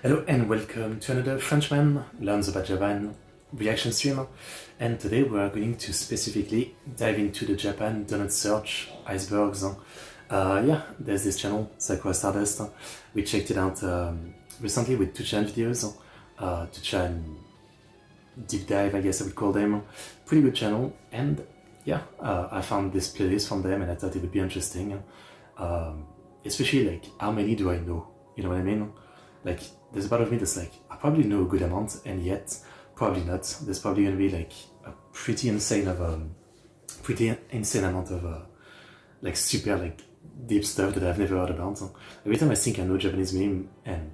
Hello and welcome to another Frenchman Learns About Japan reaction stream. And today we are going to specifically dive into the Japan donut search icebergs. There's this channel, Sakura Stardust. We checked it out recently with two channel videos to try and deep dive, I guess I would call them. Pretty good channel, and I found this playlist from them and I thought it would be interesting. Especially like, how many do I know? You know what I mean? Like, there's a part of me that's like, I probably know a good amount, and yet probably not. There's probably gonna be like a pretty insane amount of like super like deep stuff that I've never heard about. Every time I think I know Japanese meme and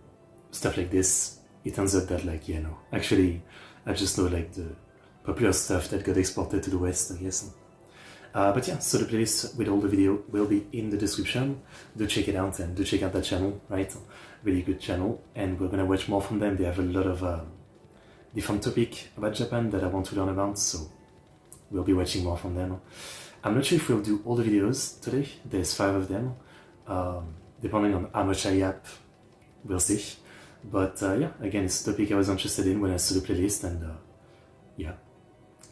stuff like this, it turns out that like, no, actually I just know like the popular stuff that got exported to the West, I guess. So the playlist with all the video will be in the description. Do check it out and do check out that channel, right? Really good channel, and we're gonna watch more from them. They have a lot of different topics about Japan that I want to learn about, so we'll be watching more from them. I'm not sure if we'll do all the videos today. There's 5 of them. Depending on how much I yap, we'll see. But again, it's a topic I was interested in when I saw the playlist, and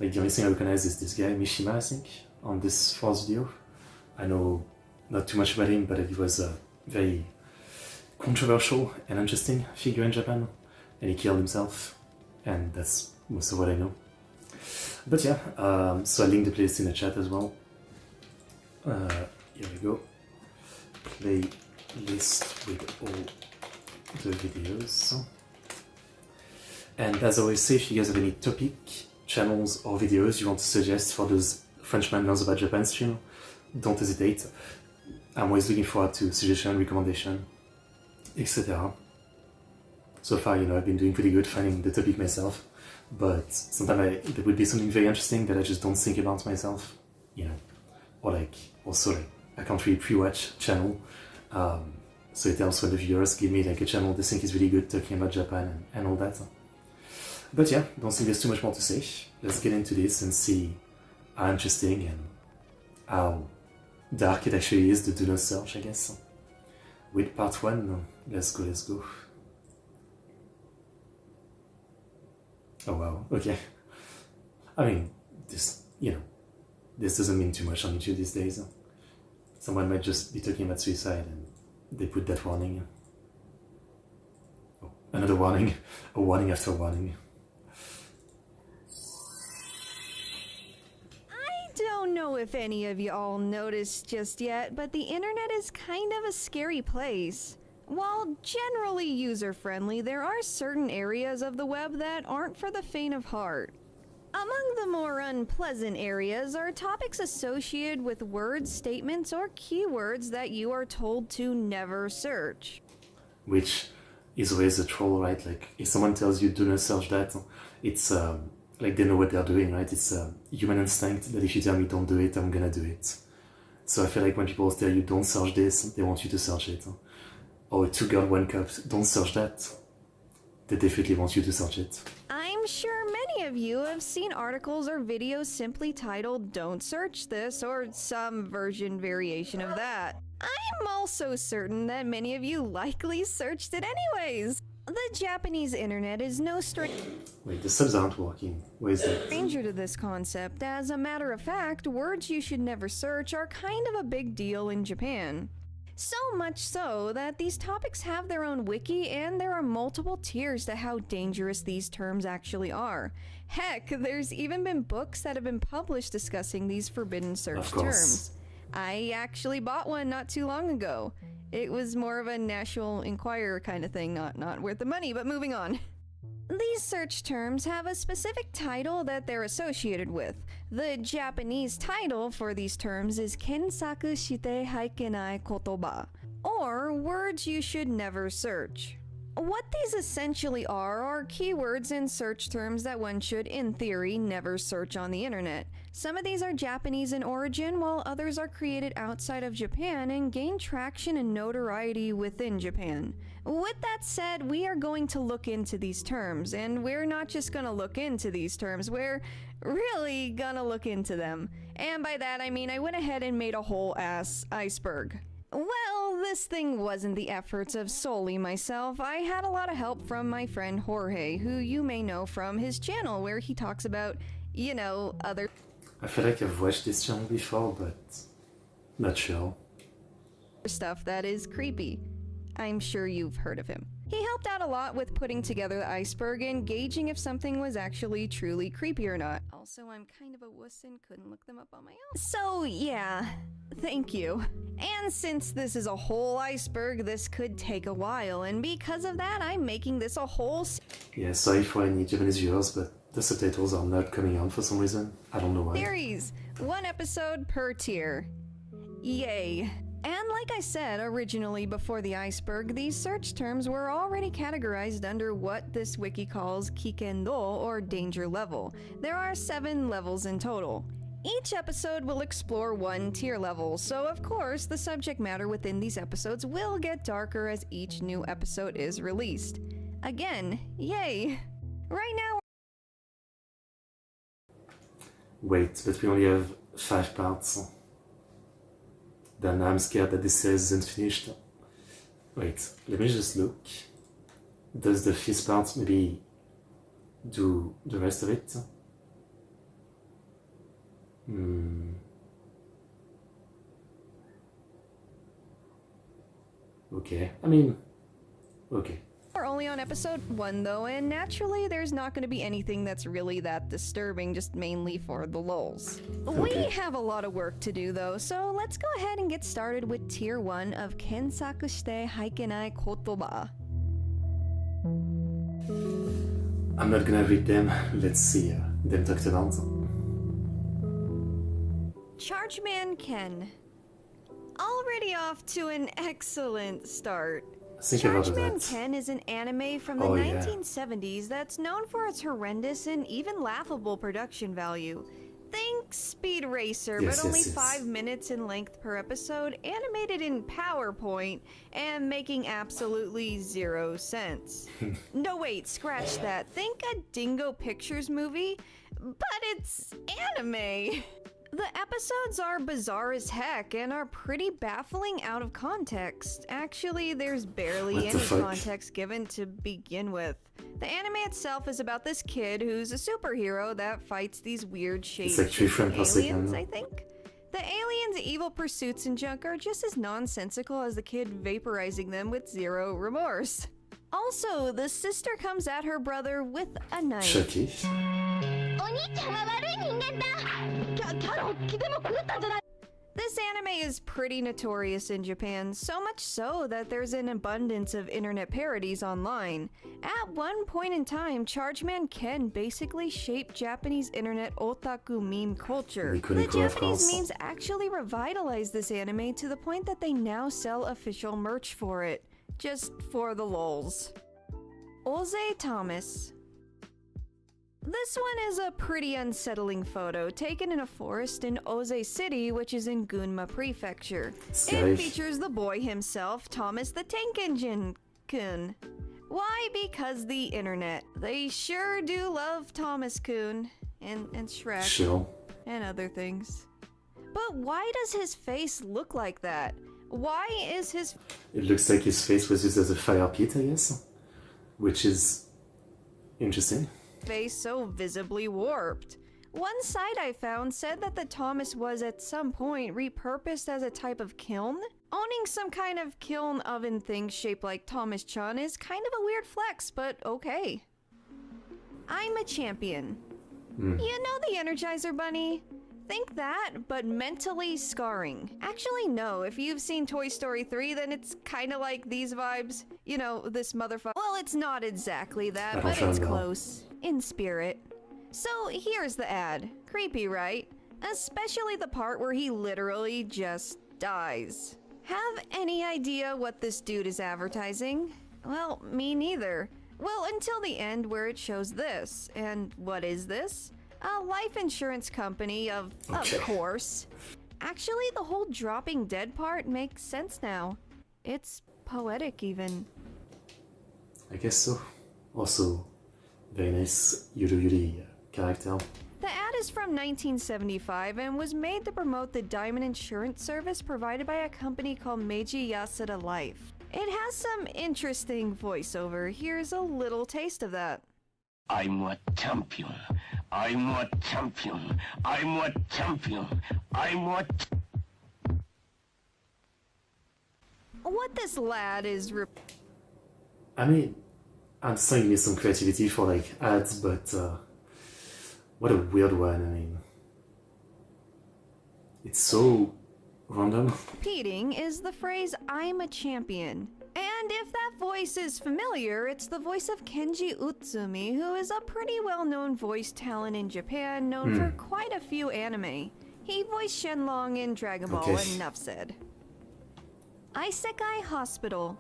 like the only thing I recognize is this guy, Mishima, I think, on this first video. I know not too much about him, but he was a very controversial and interesting figure in Japan, and he killed himself, and that's most of what I know. But so I'll link the playlist in the chat as well. Here we go. Playlist with all the videos. And as I always say, if you guys have any topic, channels or videos you want to suggest for those Frenchman Learns About Japan stream, don't hesitate. I'm always looking forward to suggestion, recommendation, etc. So far, I've been doing pretty good finding the topic myself, but sometimes there would be something very interesting that I just don't think about myself, or like, also like, I can't really pre-watch channel, so it helps when the viewers give me like a channel they think is really good talking about Japan and all that. But don't think there's too much more to say. Let's get into this and see how interesting and how dark it actually is, the do not search, I guess. With part 1, let's go. Oh wow, okay. I mean, this doesn't mean too much on YouTube these days. Someone might just be talking about suicide and they put that warning. Oh, another warning. A warning after warning. I don't know if any of you all noticed just yet, but the internet is kind of a scary place. While generally user-friendly, there are certain areas of the web that aren't for the faint of heart. Among the more unpleasant areas are topics associated with words, statements, or keywords that you are told to never search. Which is always a troll, right? Like, if someone tells you do not search that, it's like they know what they're doing, right? It's a human instinct that if you tell me don't do it, I'm gonna do it. So I feel like when people tell you don't search this, they want you to search it. Or 2 girl 1 cup, don't search that. They definitely want you to search it. I'm sure many of you have seen articles or videos simply titled "Don't search this" or some variation of that. I'm also certain that many of you likely searched it anyways. The Japanese internet is no Wait, the subs aren't working. Where is that? stranger to this concept. As a matter of fact, words you should never search are kind of a big deal in Japan. So much so that these topics have their own wiki, and there are multiple tiers to how dangerous these terms actually are. Heck, there's even been books that have been published discussing these forbidden search terms. I actually bought one not too long ago. It was more of a National Enquirer kind of thing, not worth the money, but moving on. These search terms have a specific title that they're associated with. The Japanese title for these terms is Kensaku shite haikenai kotoba, or words you should never search. What these essentially are keywords and search terms that one should, in theory, never search on the internet. Some of these are Japanese in origin, while others are created outside of Japan and gain traction and notoriety within Japan. With that said, we are going to look into these terms, and we're not just gonna look into these terms, we're really gonna look into them. And by that I mean I went ahead and made a whole ass iceberg. Well, this thing wasn't the efforts of solely myself. I had a lot of help from my friend Jorge, who you may know from his channel where he talks about, you know, other... I feel like I've watched this channel before, but not sure. stuff that is creepy. I'm sure you've heard of him. He helped out a lot with putting together the Iceberg and gauging if something was actually truly creepy or not. Also, I'm kind of a wuss and couldn't look them up on my own. So yeah, thank you. And since this is a whole iceberg, this could take a while, and because of that, I'm making this a whole Yeah, sorry for any Japanese viewers, but the subtitles are not coming on for some reason. I don't know why. series. One episode per tier. Yay. And like I said originally before the iceberg, these search terms were already categorized under what this wiki calls kikendo, or danger level. There are 7 levels in total. Each episode will explore one tier level, so of course the subject matter within these episodes will get darker as each new episode is released. Again, yay! Right now... Wait, but we only have 5 parts. Then I'm scared that this series isn't finished. Wait, let me just look. Does the 5th part maybe do the rest of it? Okay, I mean, okay. We're only on episode 1 though, and naturally there's not going to be anything that's really that disturbing, just mainly for the lulz. We have a lot of work to do though, so let's go ahead and get started with tier 1 of Kensaku shite haikenai kotoba. I'm not gonna read them, let's see them talked about. Chargeman Ken. Already off to an excellent start. Frenchman Ken is an anime from the 1970s that's known for its horrendous and even laughable production value. Think Speed Racer, but only 5 minutes in length per episode, animated in PowerPoint, and making absolutely 0 sense. No wait, scratch that. Think a Dingo Pictures movie, but it's anime. The episodes are bizarre as heck and are pretty baffling out of context. Actually, there's barely any context given to begin with. The anime itself is about this kid who's a superhero that fights these weird shapes aliens, I think. The aliens' evil pursuits and junk are just as nonsensical as the kid vaporizing them with 0 remorse. Also, the sister comes at her brother with a knife. Chucky. This anime is pretty notorious in Japan, so much so that there's an abundance of internet parodies online. At one point in time, Chargeman Ken basically shaped Japanese internet otaku meme culture. The Japanese memes actually revitalized this anime to the point that they now sell official merch for it. Just for the lulz. Oze Thomas. This one is a pretty unsettling photo taken in a forest in Oze City, which is in Gunma Prefecture. It features the boy himself, Thomas the Tank Engine-kun. Why? Because the internet. They sure do love Thomas-kun and Shrek and other things. But why does his face look like that? Why is his... It looks like his face was used as a fire pit, I guess, which is interesting. Face so visibly warped. One site I found said that the Thomas was at some point repurposed as a type of kiln. Owning some kind of kiln oven thing shaped like Thomas-chan is kind of a weird flex, but okay. I'm a champion. You know the Energizer Bunny? Think that, but mentally scarring. Actually, no. If you've seen Toy Story 3, then it's kind of like these vibes. You know, this motherfucker. Well, it's not exactly that, but it's close. In spirit. So, here's the ad. Creepy, right? Especially the part where he literally just dies. Have any idea what this dude is advertising? Well, me neither. Well, until the end where it shows this. And what is this? A life insurance company of course. Actually, the whole dropping dead part makes sense now. It's poetic even. I guess so. Also, very nice Yuri character. The ad is from 1975 and was made to promote the diamond insurance service provided by a company called Meiji Yasuda Life. It has some interesting voiceover. Here's a little taste of that. I'm a champion. I'm a champion. I'm a champion. I'm a... What this lad is I mean, I'm saying you need some creativity for like ads, but what a weird one. I mean, it's so random. repeating is the phrase, "I'm a champion." And if that voice is familiar, it's the voice of Kenji Utsumi, who is a pretty well-known voice talent in Japan, known for quite a few anime. He voiced Shenlong in Dragon Ball, Okay. enough said. Isekai Hospital.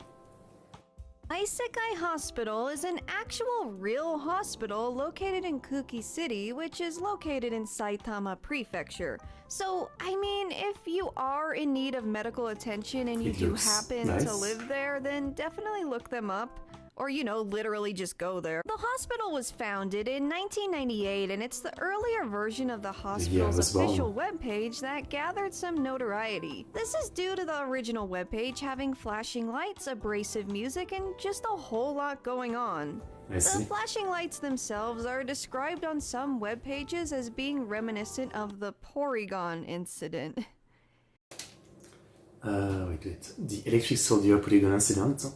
Isekai Hospital is an actual real hospital located in Kuki City, which is located in Saitama Prefecture. So, I mean, if you are in need of medical attention and you It do looks happen nice. to live there, then definitely look them up. Or, you know, literally just go there. The hospital was founded in 1998, and it's the earlier version of the hospital's was born. official webpage that gathered some notoriety. This is due to the original webpage having flashing lights, abrasive music, and just a whole lot going on. I The see. flashing lights themselves are described on some web pages as being reminiscent of the Porygon incident. Wait. The electric soldier polygon incident.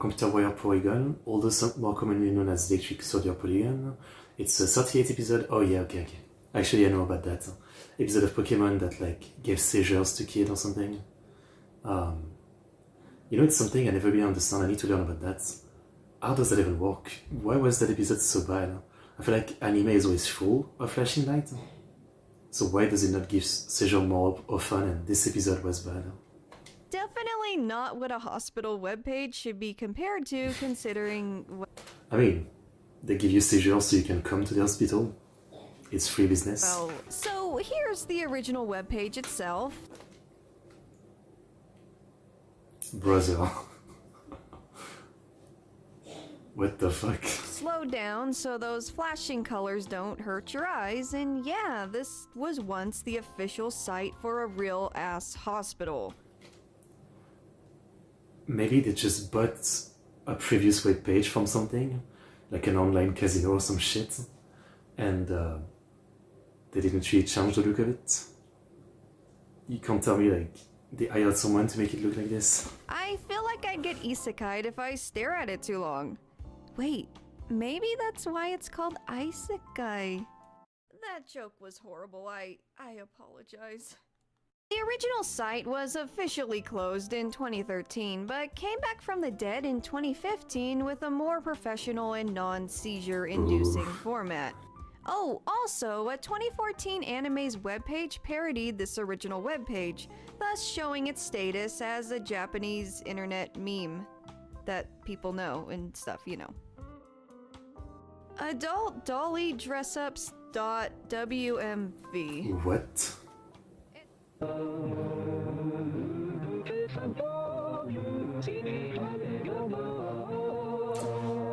Computer wire polygon, although more commonly known as electric soldier polygon. It's a 38 episode. Oh yeah, okay. Actually, I know about that. Episode of Pokemon that like gave seizures to kids or something. You know, it's something I never really understand. I need to learn about that. How does that even work? Why was that episode so bad? I feel like anime is always full of flashing light. So why does it not give seizure more often and this episode was bad? Definitely not what a hospital webpage should be compared to, considering I mean, they give you seizures so you can come to the hospital. It's free business. well, so here's the original webpage itself. Brother. What the fuck? Slow down so those flashing colors don't hurt your eyes, and yeah, this was once the official site for a real ass hospital. Maybe they just bought a previous web page from something, like an online casino or some shit, and they didn't really change the look of it. You can't tell me like they hired someone to make it look like this. I feel like I'd get isekai'd if I stare at it too long. Wait, maybe that's why it's called Isekai. That joke was horrible. I apologize. The original site was officially closed in 2013, but came back from the dead in 2015 with a more professional and non-seizure inducing format. Oh, also, a 2014 anime's webpage parodied this original webpage, thus showing its status as a Japanese internet meme that people know and stuff, you know. Adult Dolly Dressups.wmv. What?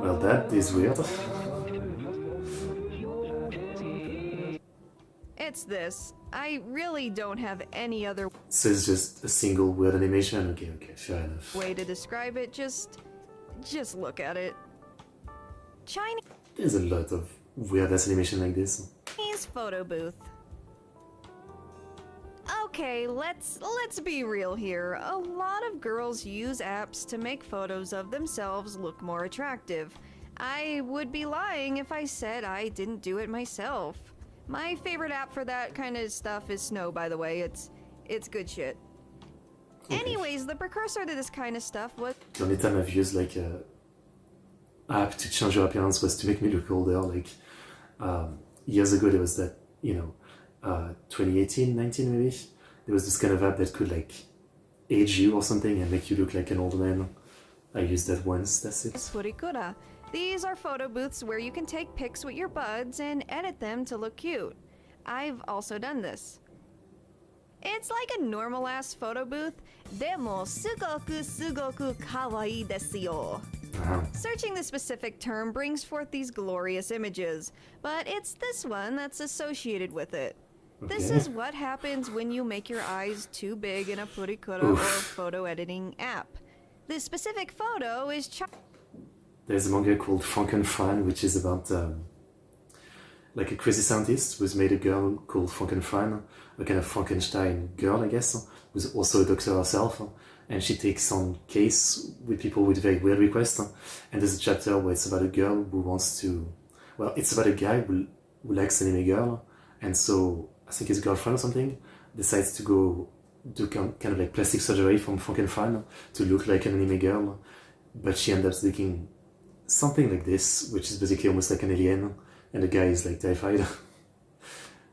Well, that is weird. It's this. I really don't have any other So it's just a single weird animation? Okay, fair enough. way to describe it. Just look at it. Chinese There's a lot of weird-ass animation like this. photo booth. Okay, let's be real here. A lot of girls use apps to make photos of themselves look more attractive. I would be lying if I said I didn't do it myself. My favorite app for that kind of stuff is Snow, by the way. It's good shit. Okay. Anyways, the precursor to this kind of stuff was The only time I've used like a app to change your appearance was to make me look older. Like years ago, there was that, 2018, 19 maybe. There was this kind of app that could like age you or something and make you look like an old man. I used that once. That's it. Furikura. These are photo booths where you can take pics with your buds and edit them to look cute. I've also done this. It's like a normal ass photo booth, でもすごくすごく可愛いですよ. Searching the specific term brings forth these glorious images, but it's this one that's associated with it. This is what happens when you make your eyes too big in a purikura or photo editing app. This specific photo is There's a manga called Frankenstein, which is about like a crazy scientist who's made a girl called Frankenstein, a kind of Frankenstein girl, I guess, who's also a doctor herself, and she takes on case with people with very weird requests. And there's a chapter where it's about a girl who wants to, well, it's about a guy who likes anime girl, and so I think his girlfriend or something decides to go do kind of like plastic surgery from Frankenstein to look like an anime girl, but she ends up looking something like this, which is basically almost like an alien, and the guy is like terrified.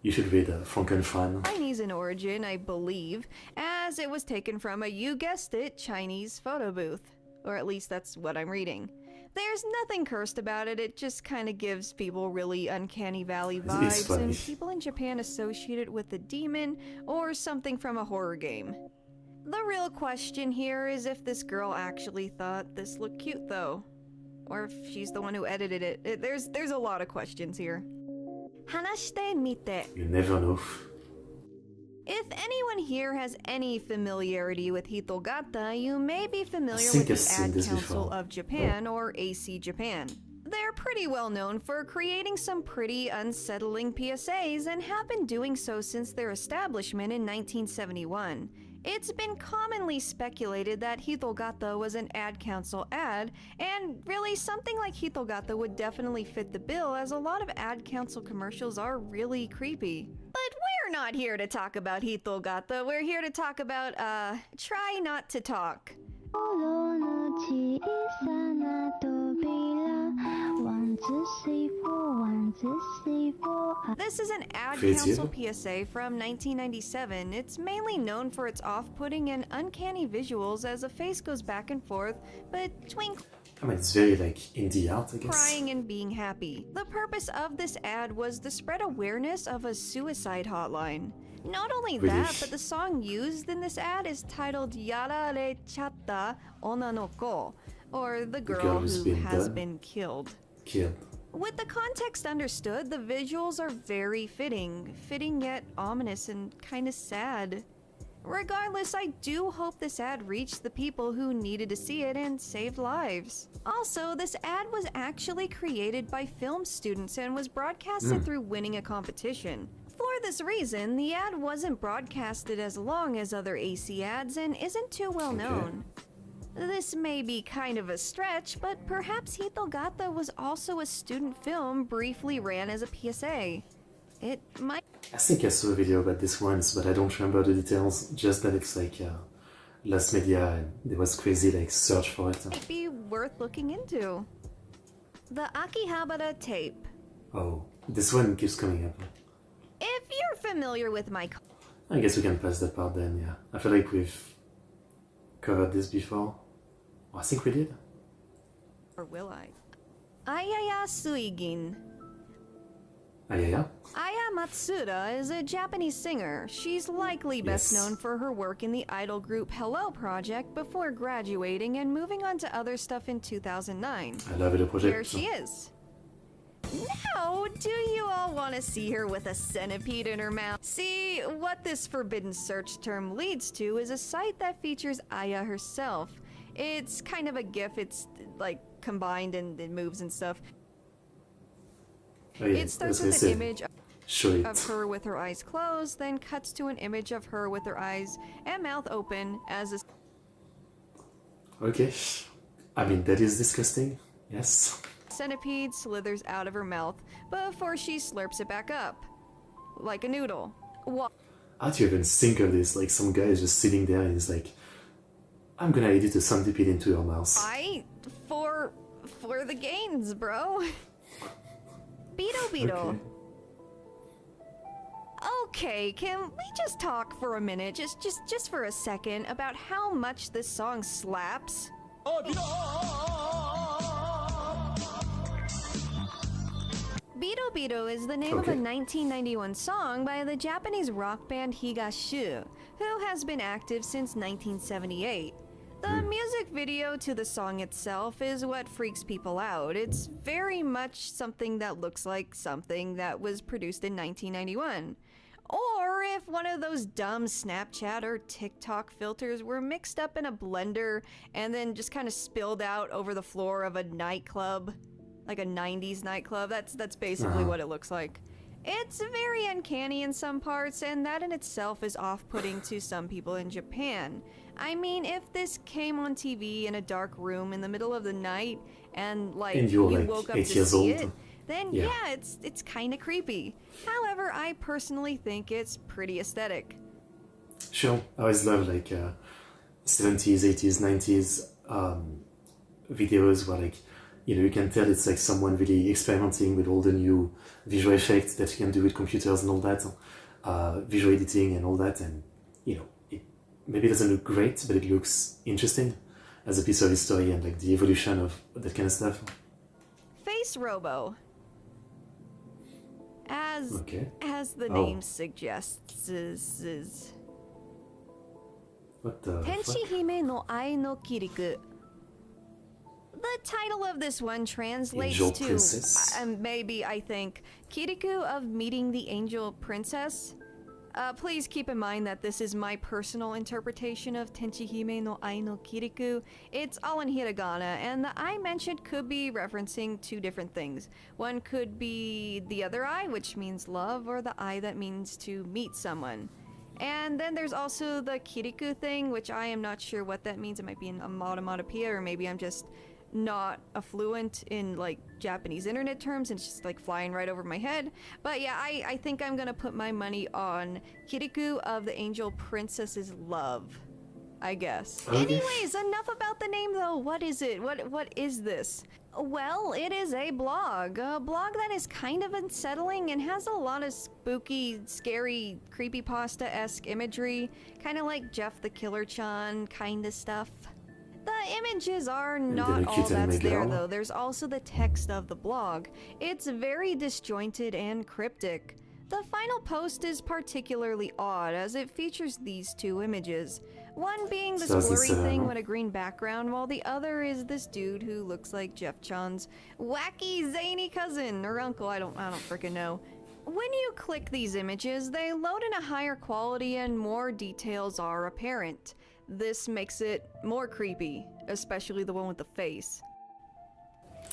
You should read Frankenstein. Chinese in origin, I believe, as it was taken from a, you guessed it, Chinese photo booth. Or at least that's what I'm reading. There's nothing cursed about it, it just kind of gives people really uncanny valley vibes, and people in Japan associate it with a demon or something from a horror game. The real question here is if this girl actually thought this looked cute though. Or if she's the one who edited it. There's a lot of questions here. Hanashite mite. You never know. If anyone here has any familiarity with Hitogata, you may be familiar with the Ad Council of Japan, or AC Japan. They're pretty well known for creating some pretty unsettling PSAs and have been doing so since their establishment in 1971. It's been commonly speculated that Hitogata was an Ad Council ad, and really something like Hitogata would definitely fit the bill, as a lot of Ad Council commercials are really creepy. But we're not here to talk about Hitogata, we're here to talk about, try not to talk. This is an Ad Council PSA from 1997. It's mainly known for its off-putting and uncanny visuals as a face goes back and forth between I mean, it's very like indie art, I guess. Crying and being happy. The purpose of this ad was to spread awareness of a suicide hotline. Not only that, but the song used in this ad is titled Yararechatta Ona no Ko, or the girl who has been killed. With the context understood, the visuals are very fitting yet ominous and kinda sad. Regardless, I do hope this ad reached the people who needed to see it and saved lives. Also, this ad was actually created by film students and was broadcasted through winning a competition. For this reason, the ad wasn't broadcasted as long as other AC ads and isn't too well known. This may be kind of a stretch, but perhaps Hitogata was also a student film briefly ran as a PSA. It might... I think I saw a video about this once, but I don't remember the details, just that it's like Last Media, and there was crazy like search for it. Might be worth looking into. The Akihabara tape. Oh, this one keeps coming up. If you're familiar with my... I guess we can pass that part then, yeah. I feel like we've covered this before. Oh, I think we did. Or will I? Ayaya Suigin. Ayaya? Aya Matsuda is a Japanese singer. She's likely best known for her work in the idol group Hello Project before graduating and moving on to other stuff in 2009. I love Hello Project. Here she is. Now, do you all want to see her with a centipede in her mouth? See, what this forbidden search term leads to is a site that features Aya herself. It's kind of a GIF, it's like combined and it moves and stuff. Oh, yeah. It starts with an image of her with her eyes closed, then cuts to an image of her with her eyes and mouth open as a... Okay. I mean, that is disgusting. Yes. Centipede slithers out of her mouth before she slurps it back up. Like a noodle. How do you even think of this? Like some guy is just sitting there and he's like, I'm gonna edit a centipede into your mouth. For the gains, bro. Beetle. Okay, can we just talk for a minute, just for a second, about how much this song slaps? Beetle is the name of a 1991 song by the Japanese rock band Higashu, who has been active since 1978. The music video to the song itself is what freaks people out. It's very much something that looks like something that was produced in 1991. Or if one of those dumb Snapchat or TikTok filters were mixed up in a blender and then just kind of spilled out over the floor of a nightclub, like a 90s nightclub. That's basically what it looks like. It's very uncanny in some parts, and that in itself is off-putting to some people in Japan. I mean, if this came on TV in a dark room in the middle of the night and you like woke up 8 to years see old, it, then yeah, it's kind of creepy. However, I personally think it's pretty aesthetic. Sure, I always love 70s, 80s, 90s videos where you can tell it's someone really experimenting with all the new visual effects that you can do with computers and all that, visual editing and all that, and it maybe doesn't look great, but it looks interesting as a piece of history and the evolution of that kind of stuff. Face Robo. As the name suggests, is what the Tenshi Hime no Ai no Kiriku. The title of this one translates Angel to Princess? maybe, I think, Kiriku of meeting the Angel Princess. Please keep in mind that this is my personal interpretation of Tenchi Hime no Ai no Kiriku. It's all in hiragana, and the I mentioned could be referencing two different things. One could be the other eye, which means love, or the eye that means to meet someone. And then there's also the Kiriku thing, which I am not sure what that means. It might be an onomatopoeia, or maybe I'm just not affluent in Japanese internet terms and it's just flying right over my head. But yeah, I think I'm gonna put my money on Kiriku of the Angel Princess's love, I guess. Okay. Anyways, enough about the name though. What is it? What is this? Well, it is a blog that is kind of unsettling and has a lot of spooky, scary, creepypasta-esque imagery, kind of like Jeff the Killer-chan kind of stuff. The images are not all that's there though. There's also the text of the blog. It's very disjointed and cryptic. The final post is particularly odd as it features these two images. One being this blurry thing with a green background, while the other is this dude who looks like Jeff Chan's wacky, zany cousin or uncle. I don't freaking know. When you click these images, they load in a higher quality and more details are apparent. This makes it more creepy, especially the one with the face.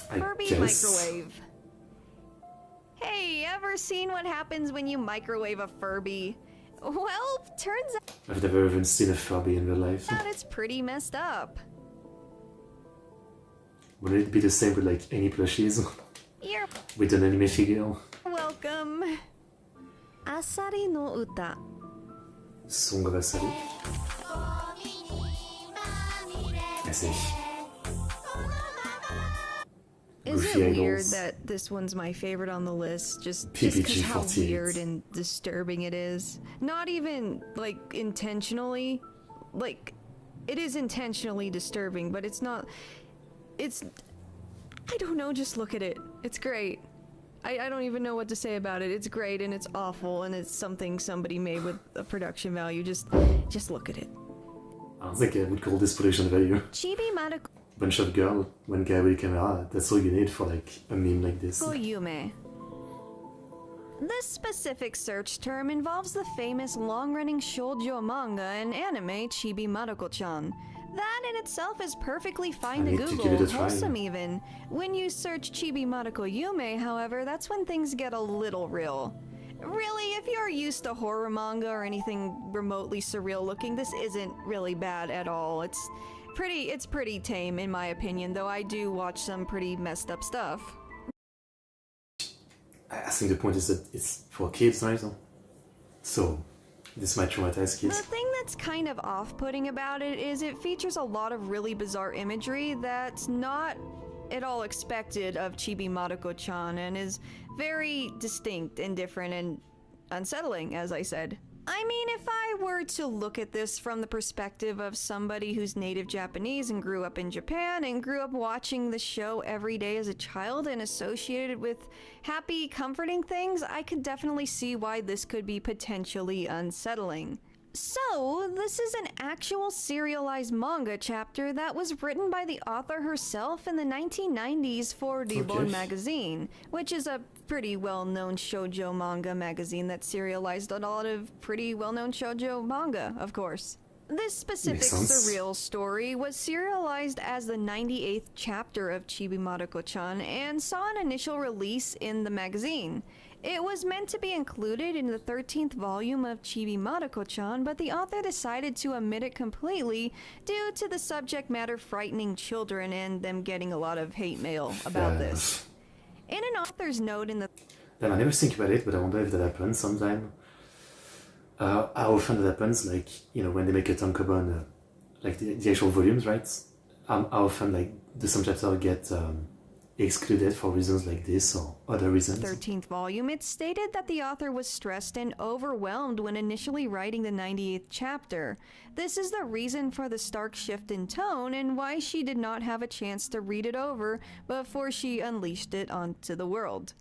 Furby microwave. Hey, ever seen what happens when you microwave a Furby? Well, turns out I've never even seen a Furby in real life. it's pretty messed up. Would it be the same with any plushies? You're With an anime figure? welcome. Asari no Uta. Song of Asari. I see. Is Goofy it weird idols. that this one's my favorite on the list? Just PPG because how 48. weird and disturbing it is. Not even intentionally. It is intentionally disturbing, but it's not. It's. I don't know. Just look at it. It's great. I don't even know what to say about it. It's great and it's awful and it's something somebody made with a production value. Just look at it. I don't think I would call this production value. Chibi Maruko Bunch of girl, one guy with a camera, that's all you need for a meme like this. Yume. This specific search term involves the famous long-running shoujo manga and anime Chibi Maruko-chan. That in itself is perfectly fine to I need to give Google, it a try. wholesome even. When you search Chibi Maruko Yume, however, that's when things get a little real. Really, if you're used to horror manga or anything remotely surreal looking, this isn't really bad at all. It's pretty tame in my opinion, though I do watch some pretty messed up stuff. I think the point is that it's for kids, right? So, this might traumatize The kids. thing that's kind of off-putting about it is it features a lot of really bizarre imagery that's not at all expected of Chibi Maruko-chan and is very distinct and different and unsettling, as I said. I mean, if I were to look at this from the perspective of somebody who's native Japanese and grew up in Japan and grew up watching the show every day as a child and associated with happy, comforting things, I could definitely see why this could be potentially unsettling. So, this is an actual serialized manga chapter that was written by the author herself in the 1990s for Reborn magazine, which is a pretty well-known shoujo manga magazine that serialized a lot of pretty well-known shoujo manga, of course. This specific surreal story was serialized as the 98th chapter of Chibi Maruko-chan and saw an initial release in the magazine. It was meant to be included in the 13th volume of Chibi Maruko-chan, but the author decided to omit it completely due to the subject matter frightening children and them getting a lot of hate mail about this. In an author's note in the... Then I never think about it, but I wonder if that happens sometime. How often that happens, like, you know, when they make a tankobon, like the actual volumes, right? How often, like, do some chapters get excluded for reasons like this or other reasons? 13th volume, it stated that the author was stressed and overwhelmed when initially writing the 98th chapter. This is the reason for the stark shift in tone and why she did not have a chance to read it over before she unleashed it onto the world.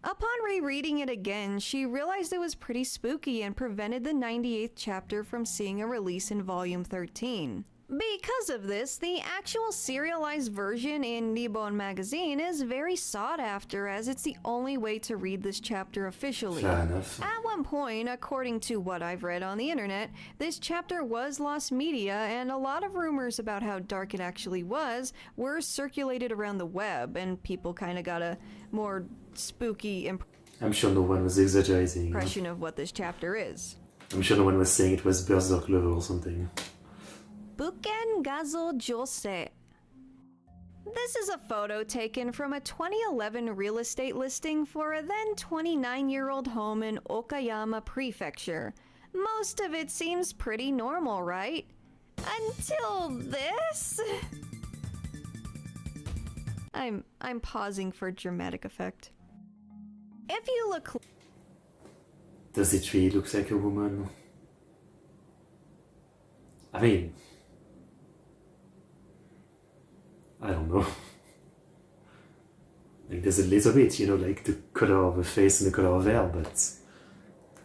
Upon rereading it again, she realized it was pretty spooky and prevented the 98th chapter from seeing a release in volume 13. Because of this, the actual serialized version in Reborn magazine is very sought after as it's the only way to read this chapter officially. Fair enough. At one point, according to what I've read on the internet, this chapter was lost media and a lot of rumors about how dark it actually was were circulated around the web and people kind of got a more spooky I'm sure no one was exaggerating. impression of what this chapter is. I'm sure no one was saying it was Berserk level or something. Buken Gazo Jose. This is a photo taken from a 2011 real estate listing for a then 29-year-old home in Okayama Prefecture. Most of it seems pretty normal, right? Until this? I'm pausing for dramatic effect. If you look... Does it really look like a woman? I mean... I don't know. Like, there's a little bit, you know, like the color of the face and the color of hair, but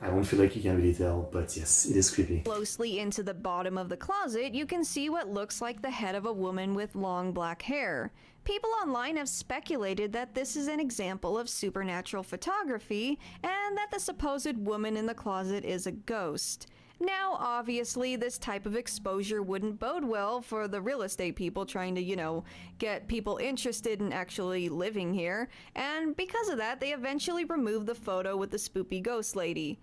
I don't feel like you can really tell, but yes, it is creepy. Closely into the bottom of the closet, you can see what looks like the head of a woman with long black hair. People online have speculated that this is an example of supernatural photography and that the supposed woman in the closet is a ghost. Now, obviously, this type of exposure wouldn't bode well for the real estate people trying to, you know, get people interested in actually living here, and because of that, they eventually removed the photo with the spoopy ghost lady.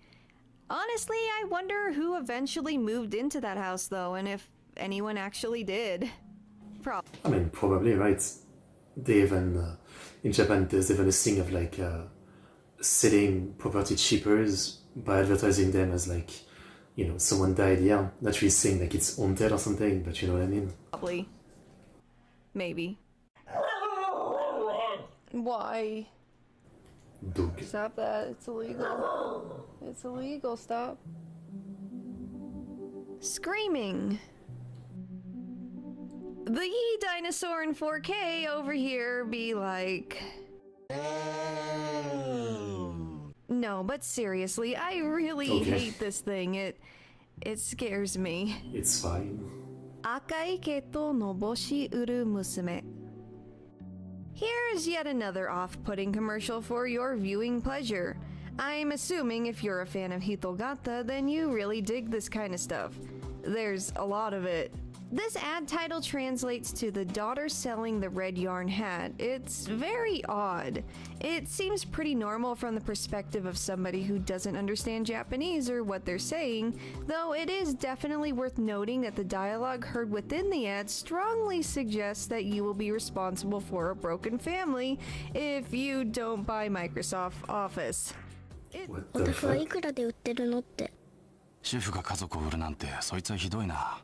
Honestly, I wonder who eventually moved into that house, though, and if anyone actually did. I mean, probably, right? They even, in Japan, there's even a thing of, like, selling property cheaper by advertising them as, like, you know, someone died, yeah. Not really saying like it's haunted or something, but you know what I mean? Probably. Maybe. Why? Dog. Stop that. It's illegal. It's illegal. Stop. Screaming. The Yi dinosaur in 4K over here be like... No, but seriously, I really hate this thing. It scares me. It's fine. Akai keto noboshi uru musume. Here's yet another off-putting commercial for your viewing pleasure. I'm assuming if you're a fan of Hitogata, then you really dig this kind of stuff. There's a lot of it. This ad title translates to the daughter selling the red yarn hat. It's very odd. It seems pretty normal from the perspective of somebody who doesn't understand Japanese or what they're saying, though it is definitely worth noting that the dialogue heard within the ad strongly suggests that you will be responsible for a broken family if you don't buy Microsoft Office. What the お宅は fuck? いくらで売ってるのって。主婦が家族を売るなんてそいつはひどいな。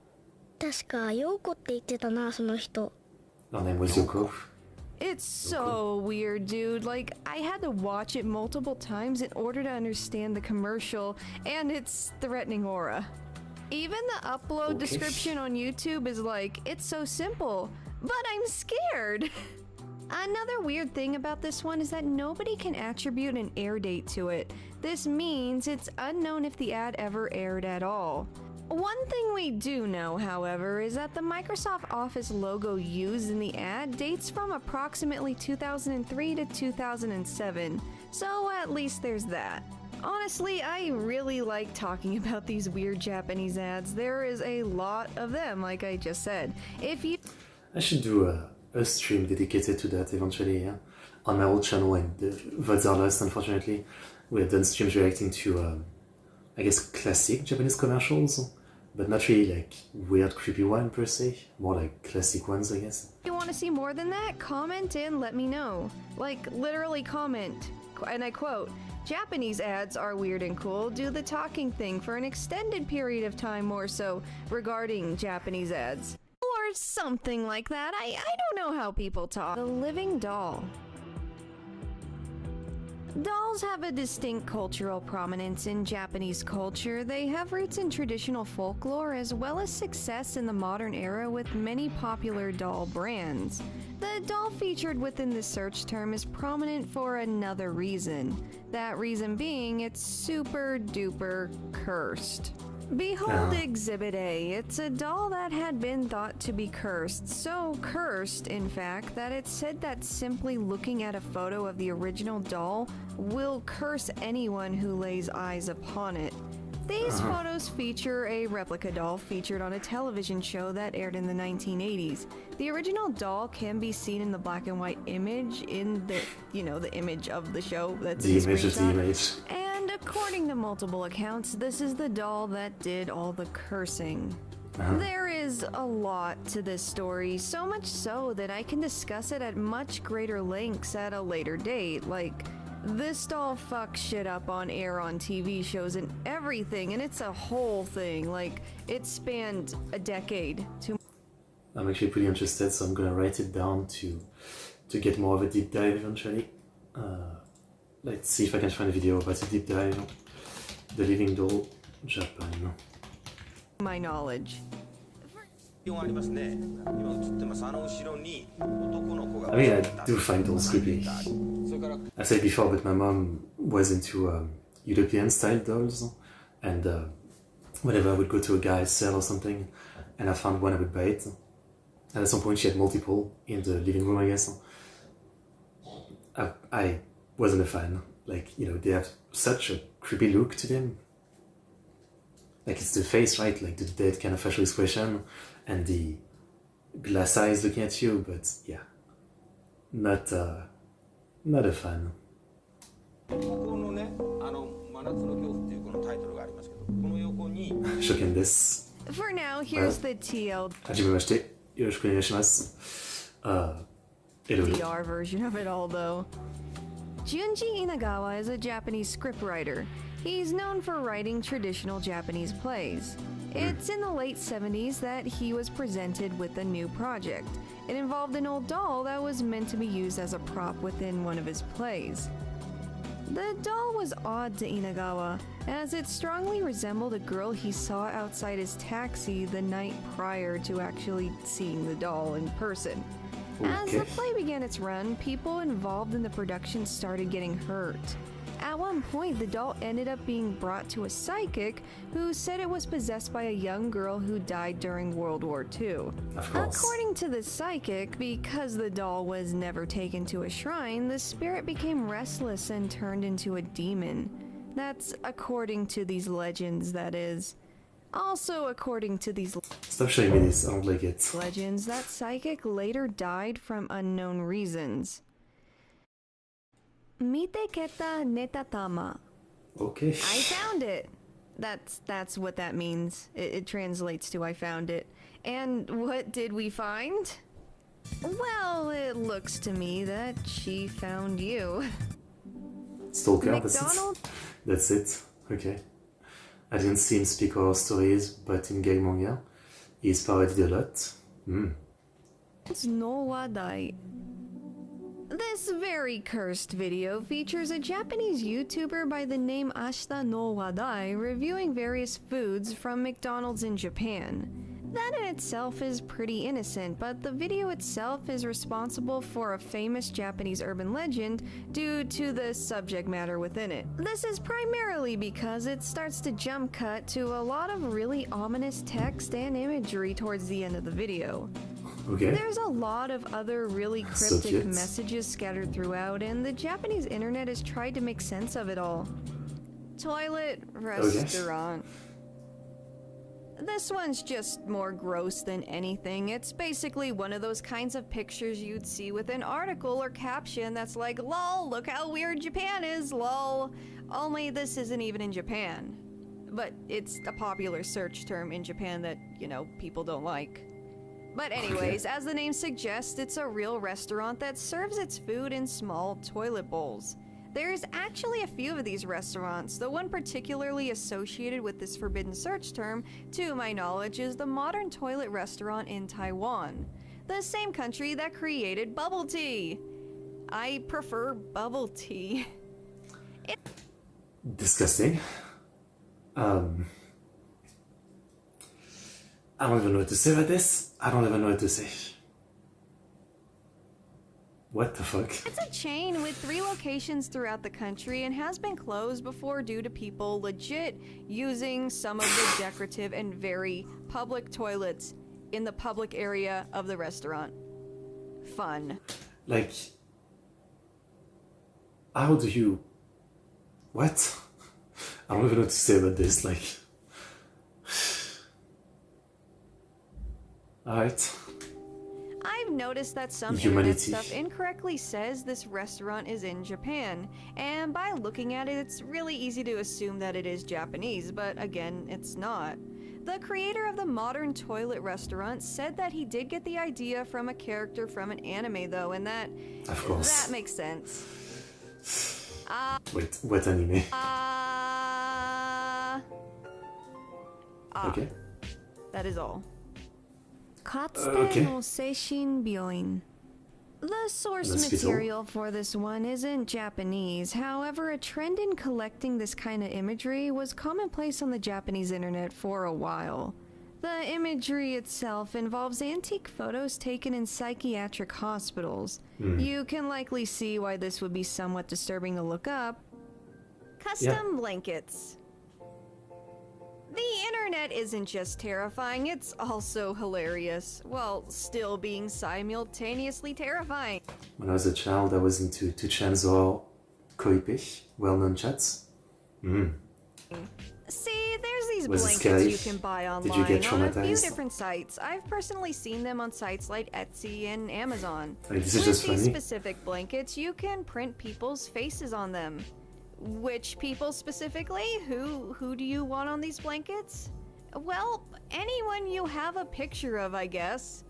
確か陽子って言ってたな、その人。 Her name was Yoko. It's so weird, dude. Like, I had to watch it multiple times in order to understand the commercial and its threatening aura. Even the upload description on YouTube is like, it's so simple, but I'm scared. Another weird thing about this one is that nobody can attribute an air date to it. This means it's unknown if the ad ever aired at all. One thing we do know, however, is that the Microsoft Office logo used in the ad dates from approximately 2003 to 2007, so at least there's that. Honestly, I really like talking about these weird Japanese ads. There is a lot of them, like I just said. If you... I should do a stream dedicated to that eventually, yeah? On my old channel, and the VODs are lost, unfortunately. We have done streams reacting to, I guess, classic Japanese commercials, but not really like weird, creepy one per se. More like classic ones, I guess. If you want to see more than that, comment and let me know. Like, literally comment. And I quote, Japanese ads are weird and cool. Do the talking thing for an extended period of time more so regarding Japanese ads. Or something like that. I don't know how people talk. The living doll. Dolls have a distinct cultural prominence in Japanese culture. They have roots in traditional folklore as well as success in the modern era with many popular doll brands. The doll featured within the search term is prominent for another reason. That reason being it's super duper cursed. Behold Exhibit A. It's a doll that had been thought to be cursed. So cursed, in fact, that it's said that simply looking at a photo of the original doll will curse anyone who lays eyes upon it. These photos feature a replica doll featured on a television show that aired in the 1980s. The original doll can be seen in the black and white image in the, the image of the show that's The in image is the screenshot. image. And according to multiple accounts, this is the doll that did all the cursing. There is a lot to this story, so much so that I can discuss it at much greater lengths at a later date. Like, this doll fucks shit up on air on TV shows and everything, and it's a whole thing. Like, it spanned a decade to... I'm actually pretty interested, so I'm gonna write it down to get more of a deep dive eventually. Let's see if I can find a video about a deep dive. The Living Doll, Japan. my knowledge. I mean, I do find dolls creepy. I said before, but my mom was into European style dolls, and whenever I would go to a guy's sale or something, and I found one, I would buy it. And at some point she had multiple in the living room, I guess. I wasn't a fan. Like, they have such a creepy look to them. Like, it's the face, right? Like the dead kind of facial expression and the glass eyes looking at you, but yeah. Not a fan. Shocking this. For now, here's the TL Hajimemashite. Yoroshiku onegaishimasu. DR version of it all, though. Junji Inagawa is a Japanese scriptwriter. He's known for writing traditional Japanese plays. It's in the late 70s that he was presented with a new project. It involved an old doll that was meant to be used as a prop within one of his plays. The doll was odd to Inagawa, as it strongly resembled a girl he saw outside his taxi the night prior to actually seeing the doll in person. As the play began its run, people involved in the production started getting hurt. At one point, the doll ended up being brought to a psychic who said it was possessed by a young girl who died during World War II. Of course. According to the psychic, because the doll was never taken to a shrine, the spirit became restless and turned into a demon. That's according to these legends, that is. Also, according to these Stop showing me this, I don't like it. legends, that psychic later died from unknown reasons. Mite keta netatama. Okay. I found it. That's what that means. It translates to I found it. And what did we find? Well, it looks to me that she found you. Stalker, that's McDonald? it. That's it. Okay. I didn't see him speak horror stories, but in gay manga, he's parodied a lot. It's no wadai. This very cursed video features a Japanese YouTuber by the name Ashita no Wadai reviewing various foods from McDonald's in Japan. That in itself is pretty innocent, but the video itself is responsible for a famous Japanese urban legend due to the subject matter within it. This is primarily because it starts to jump cut to a lot of really ominous text and imagery towards the end of the video. Okay. There's a lot of other really So cryptic cute. messages scattered throughout, and the Japanese internet has tried to make sense of it all. Toilet restaurant. This one's just more gross than anything. It's basically one of those kinds of pictures you'd see with an article or caption that's like, lol, look how weird Japan is, lol. Only this isn't even in Japan. But it's a popular search term in Japan that, you know, people don't like. But anyways, as the name suggests, it's a real restaurant that serves its food in small toilet bowls. There's actually a few of these restaurants. The one particularly associated with this forbidden search term, to my knowledge, is the Modern Toilet Restaurant in Taiwan, the same country that created bubble tea. I prefer bubble tea. Disgusting. I don't even know what to say about this. I don't even know what to say. What the fuck? It's a chain with 3 locations throughout the country and has been closed before due to people legit using some of the decorative and very public toilets in the public area of the restaurant. Fun. Like, how do you... What? I don't even know what to say about this, like... Alright. I've noticed that some internet Humanity. stuff incorrectly says this restaurant is in Japan, and by looking at it, it's really easy to assume that it is Japanese, but again, it's not. The creator of the Modern Toilet Restaurant said that he did get the idea from a character from an anime though, and that makes sense. Wait, what anime? Okay. That is all. Okay. The source Hospital. material for this one isn't Japanese. However, a trend in collecting this kind of imagery was commonplace on the Japanese internet for a while. The imagery itself involves antique photos taken in psychiatric hospitals. You can likely see why this would be somewhat disturbing to look up. Custom blankets. The internet isn't just terrifying, it's also hilarious, while still being simultaneously terrifying. When I was a child, I was into 2chans or Koipe, well-known chats. See, there's these Was it blankets scary? you can buy Did online you get on a few traumatized? different sites. I've personally seen them on sites like Etsy and Amazon. Like, this is With just these funny. specific blankets, you can print people's faces on them. Which people specifically? Who do you want on these blankets? Well, anyone you have a picture of, I guess.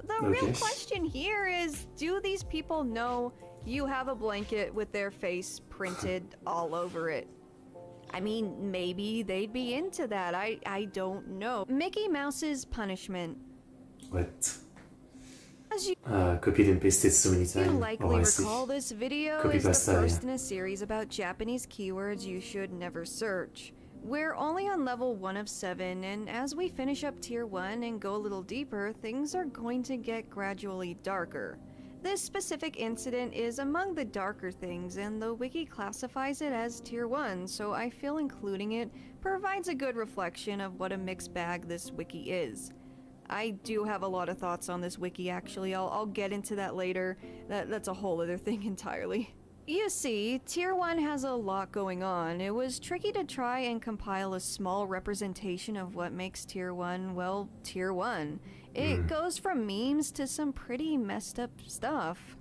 The real Okay. question here is, do these people know you have a blanket with their face printed all over it? I mean, maybe they'd be into that. I don't know. Mickey Mouse's punishment. What? As you Copied and pasted so many times. likely Oh, I see. recall, this video Copy is the pasta, first yeah. in a series about Japanese keywords you should never search. We're only on level 1 of 7, and as we finish up tier 1 and go a little deeper, things are going to get gradually darker. This specific incident is among the darker things, and the wiki classifies it as tier 1, so I feel including it provides a good reflection of what a mixed bag this wiki is. I do have a lot of thoughts on this wiki, actually. I'll get into that later. That's a whole other thing entirely. You see, Tier 1 has a lot going on. It was tricky to try and compile a small representation of what makes Tier 1, well, Tier 1. It goes from memes to some pretty messed up stuff.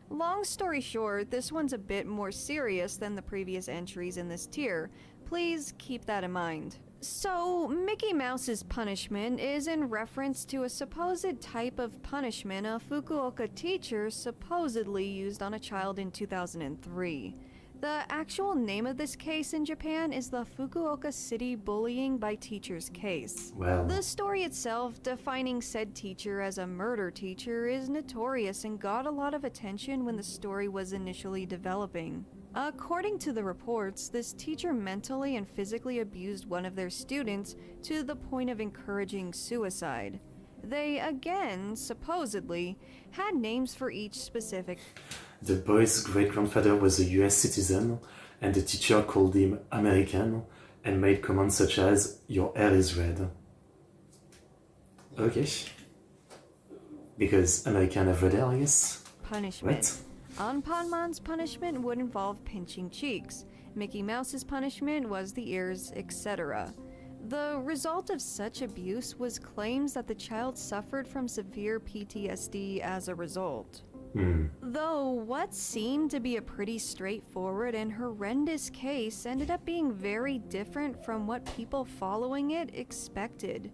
Long story short, this one's a bit more serious than the previous entries in this tier. Please keep that in mind. So, Mickey Mouse's punishment is in reference to a supposed type of punishment a Fukuoka teacher supposedly used on a child in 2003. The actual name of this case in Japan is the Fukuoka City Bullying by Teachers case. Well, The story itself, defining said teacher as a murder teacher, is notorious and got a lot of attention when the story was initially developing. According to the reports, this teacher mentally and physically abused one of their students to the point of encouraging suicide. They, again, supposedly, had names for each specific. the boy's great-grandfather was a US citizen, and the teacher called him American and made comments such as, "Your hair is red." Okay. Because American have red hair, I guess? Punishment. What? Anpanman's punishment would involve pinching cheeks. Mickey Mouse's punishment was the ears, etc. The result of such abuse was claims that the child suffered from severe PTSD as a result. Though what seemed to be a pretty straightforward and horrendous case ended up being very different from what people following it expected.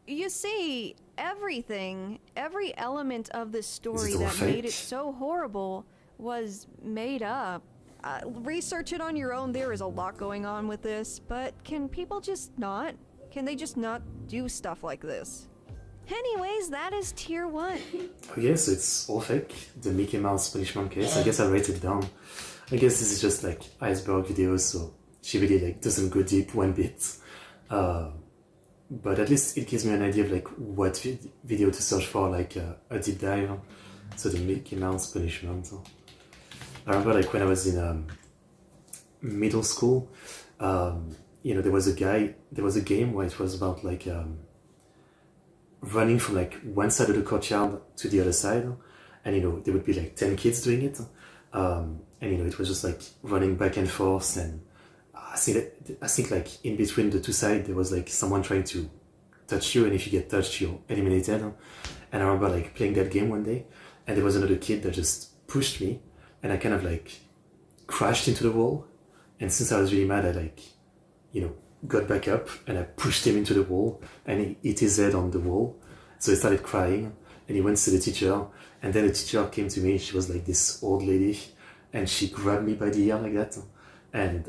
You see, every element of this story all that made fake? it so horrible was made up. Research it on your own. There is a lot going on with this, but can people just not? Can they just not do stuff like this? Anyways, that is tier 1. Okay, so it's all fake. The Mickey Mouse punishment case. I guess I write it down. I guess this is just like Iceberg videos, so she really like doesn't go deep one bit. But at least it gives me an idea of like what video to search for, like a deep dive. So the Mickey Mouse punishment. I remember like when I was in middle school, you know, there was a game where it was about like running from like one side of the courtyard to the other side, and you know there would be like 10 kids doing it, and you know it was just like running back and forth, and I think like in between the two sides there was like someone trying to touch you, and if you get touched you're eliminated. And I remember like playing that game one day, and there was another kid that just pushed me, and I kind of like crashed into the wall, and since I was really mad I like, you know, got back up and I pushed him into the wall, and he hit his head on the wall, so he started crying, and he went to the teacher, and then the teacher came to me. She was like this old lady, and she grabbed me by the ear like that, and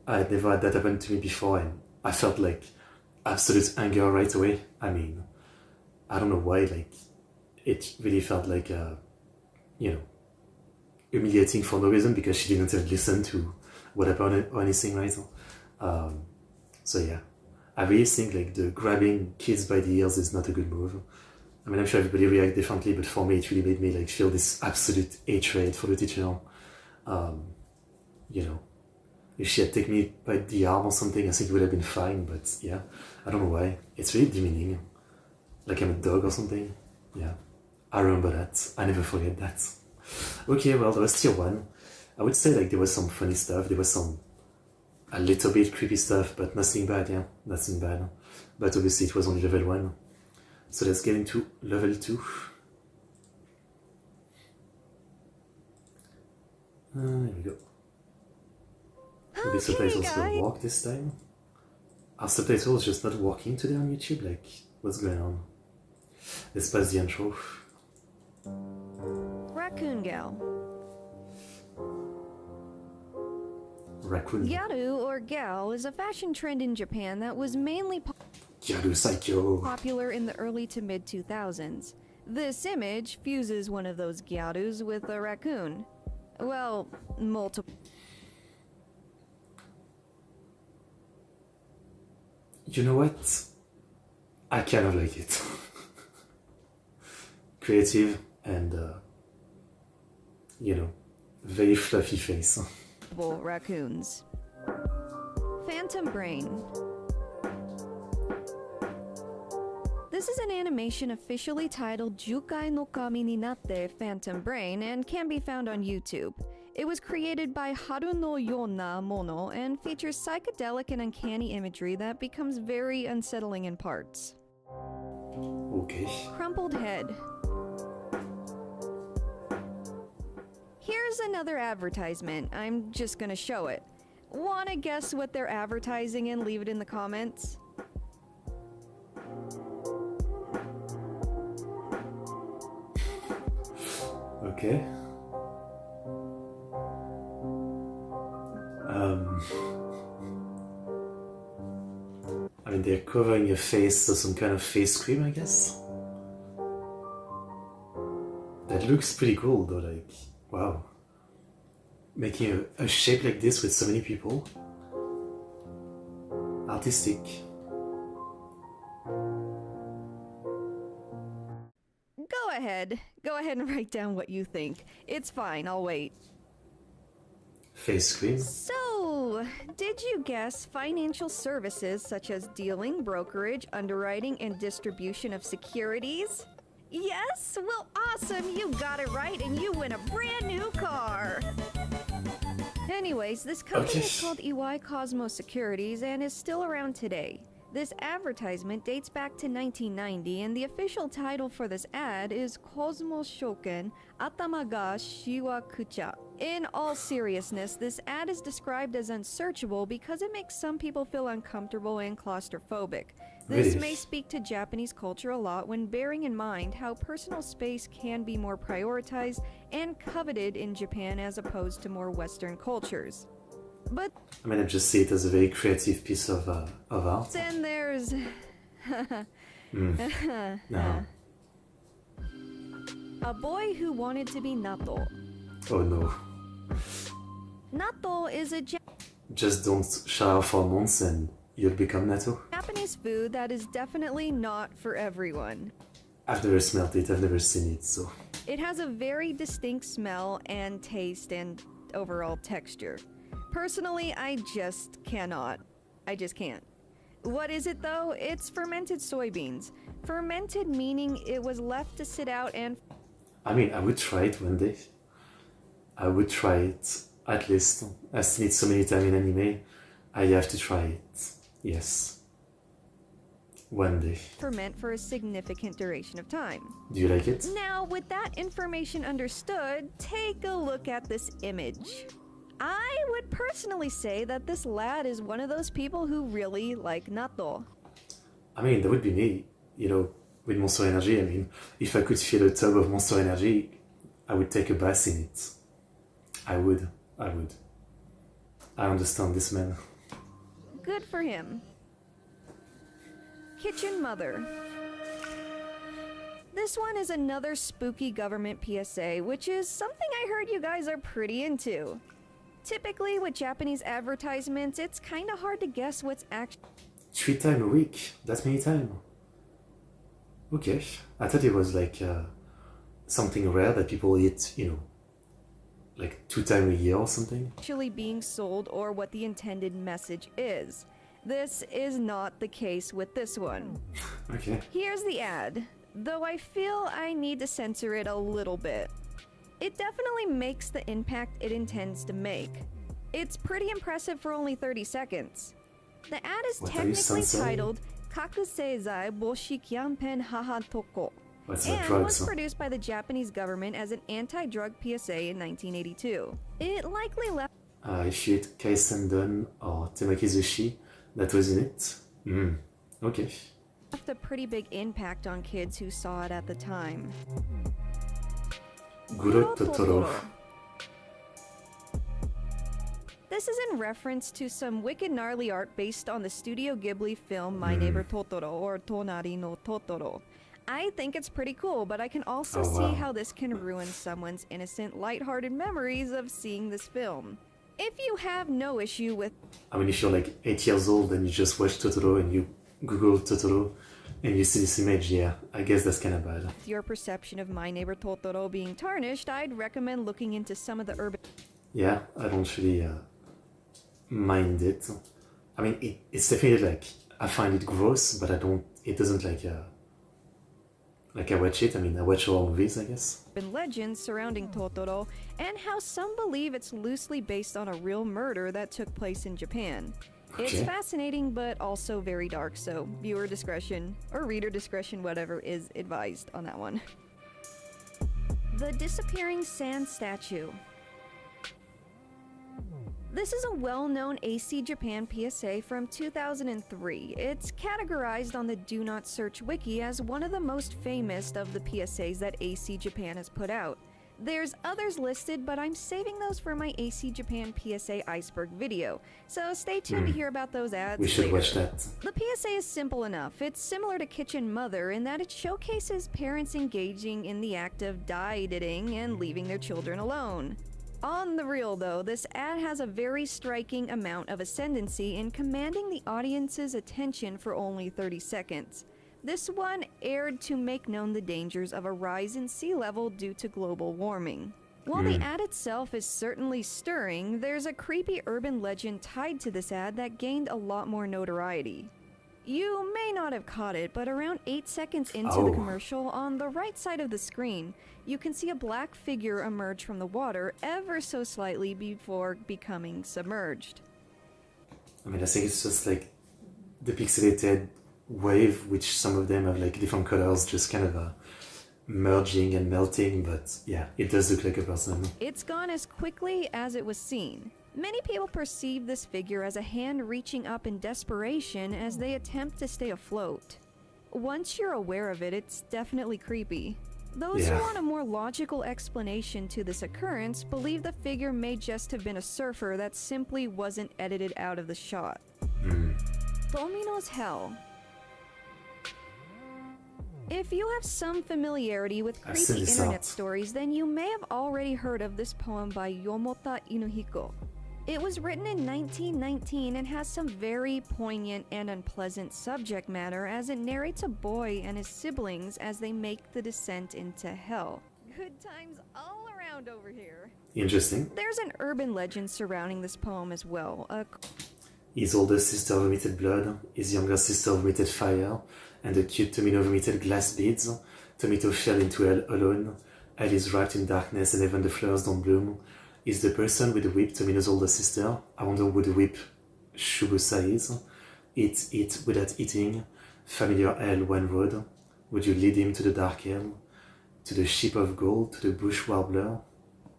I had never had that happen to me before, and I felt like absolute anger right away. I mean, I don't know why, like it really felt like you know, humiliating for no reason, because she didn't even listen to what happened or anything, right? So yeah, I really think like the grabbing kids by the ears is not a good move. I mean, I'm sure everybody reacts differently, but for me it really made me like feel this absolute hatred for the teacher. You know, if she had taken me by the arm or something, I think it would have been fine, but yeah, I don't know why. It's really demeaning. Like I'm a dog or something. Yeah, I remember that. I never forget that. Okay, well, that was tier 1. I would say like there was some funny stuff, there was some a little bit creepy stuff, but nothing bad, yeah, nothing bad. But obviously it was only level 1. So let's get into level 2. Here we go. Maybe subtitles will work this time. Are subtitles just not working today on YouTube? Like, what's going on? Let's pass the intro. Raccoon Gal. Raccoon. Gyaru, or gal, is a fashion trend in Japan that was mainly Gyaru Psycho. popular in the early to mid 2000s. This image fuses one of those gyarus with a raccoon. Well, multiple. You know what? I kind of like it. Creative and, you know, very fluffy face. Raccoons. Phantom Brain. This is an animation officially titled Jukai no Kami ni Natte Phantom Brain and can be found on YouTube. It was created by Haru no Yona Mono and features psychedelic and uncanny imagery that becomes very unsettling in parts. Okay. Crumpled Head. Here's another advertisement. I'm just gonna show it. Wanna guess what they're advertising and leave it in the comments? Okay. I mean, they're covering your face, so some kind of face cream, I guess. That looks pretty cool, though, like, wow. Making a shape like this with so many people. Artistic. Go ahead and write down what you think. It's fine, I'll wait. Face cream? So, did you guess financial services such as dealing, brokerage, underwriting, and distribution of securities? Yes? Well, awesome! You got it right, and you win a brand new car! Anyways, this company is called EY Cosmos Securities and is still around today. This advertisement dates back to 1990, and the official title for this ad is Cosmos Shoken Atama ga Shiwakucha. In all seriousness, this ad is described as unsearchable because it makes some people feel uncomfortable and claustrophobic. This may speak to Japanese culture a lot when bearing in mind how personal space can be more prioritized and coveted in Japan as opposed to more Western cultures. But I mean, I just see it as a very creative piece of art. then there's No. a boy who wanted to be natto. Oh no. Natto is a Just don't shower for months and you'll become natto. Japanese food that is definitely not for everyone. I've never smelled it, I've never seen it, so... It has a very distinct smell and taste and overall texture. Personally, I just cannot. I just can't. What is it though? It's fermented soybeans. Fermented meaning it was left to sit out and... I mean, I would try it one day. I would try it, at least. I've seen it so many times in anime. I have to try it. Yes. One day. ferment for a significant duration of time. Do you like it? Now, with that information understood, take a look at this image. I would personally say that this lad is one of those people who really like natto. I mean, that would be me, you know, with Monster Energy. I mean, if I could fill a tub of Monster Energy, I would take a bath in it. I would. I understand this man. Good for him. Kitchen Mother. This one is another spooky government PSA, which is something I heard you guys are pretty into. Typically, with Japanese advertisements, it's kinda hard to guess what's actually 3 times a week? That many times? Okay. I thought it was like something rare that people eat, you know, like 2 times a year or something. being sold or what the intended message is. This is not the case with this one. Okay. Here's the ad, though I feel I need to censor it a little bit. It definitely makes the impact it intends to make. It's pretty impressive for only 30 seconds. The ad is What are you technically censoring? titled Kakuseizai Boshikyampen Haha Toko, What's that and drugs? was produced by the Japanese government as an anti-drug PSA in 1982. It likely left If you eat kaisendon or temakizushi, that was in it. Okay. a pretty big impact on kids who saw it at the time. Guro Totoro. This is in reference to some wicked gnarly art based on the Studio Ghibli film My Neighbor Totoro or Tonari no Totoro. I think it's pretty cool, but I can also Oh, see wow. how this can ruin someone's innocent, lighthearted memories of seeing this film. If you have no issue with I mean, if you're like 8 years old and you just watch Totoro and you Google Totoro and you see this image, yeah, I guess that's kind of bad. your perception of My Neighbor Totoro being tarnished, I'd recommend looking into some of the urban Yeah, I don't really mind it. I mean, it's definitely like, I find it gross, but it doesn't like I watch it. I mean, I watch all movies, I guess. legends surrounding Totoro, and how some believe it's loosely based on a real murder that took place in Japan. It's Okay. fascinating, but also very dark, so viewer discretion, or reader discretion, whatever, is advised on that one. The Disappearing Sand Statue. This is a well-known AC Japan PSA from 2003. It's categorized on the Do Not Search wiki as one of the most famous of the PSAs that AC Japan has put out. There's others listed, but I'm saving those for my AC Japan PSA Iceberg video, so stay tuned to hear about those ads We should later. watch that. The PSA is simple enough. It's similar to Kitchen Mother in that it showcases parents engaging in the act of dieting and leaving their children alone. On the real though, this ad has a very striking amount of ascendancy in commanding the audience's attention for only 30 seconds. This one aired to make known the dangers of a rise in sea level due to global warming. While the ad itself is certainly stirring, there's a creepy urban legend tied to this ad that gained a lot more notoriety. You may not have caught it, but around 8 seconds into the commercial, on the right side of the screen, you can see a black figure emerge from the water ever so slightly before becoming submerged. I mean, I think it's just like the pixelated wave, which some of them have like different colors, just kind of merging and melting, but yeah, it does look like a person. It's gone as quickly as it was seen. Many people perceive this figure as a hand reaching up in desperation as they attempt to stay afloat. Once you're aware of it, it's definitely creepy. Those who want a more logical explanation to this occurrence believe the figure may just have been a surfer that simply wasn't edited out of the shot. Domino's Hell. If you have some familiarity with creepy internet stories, then you may have already heard of this poem by Yomota Inuhiko. It was written in 1919 and has some very poignant and unpleasant subject matter as it narrates a boy and his siblings as they make the descent into hell. Good times all around over here. Interesting. There's an urban legend surrounding this poem as well. His older sister vomited blood, his younger sister vomited fire, and the cute Tomino vomited glass beads. Tomito fell into hell alone. Hell is wrapped in darkness and even the flowers don't bloom. Is the person with the whip Tomino's older sister? I wonder who the whip Shubusa is. Eat without eating. Familiar hell one road. Would you lead him to the dark hell? To the ship of gold? To the bush warbler?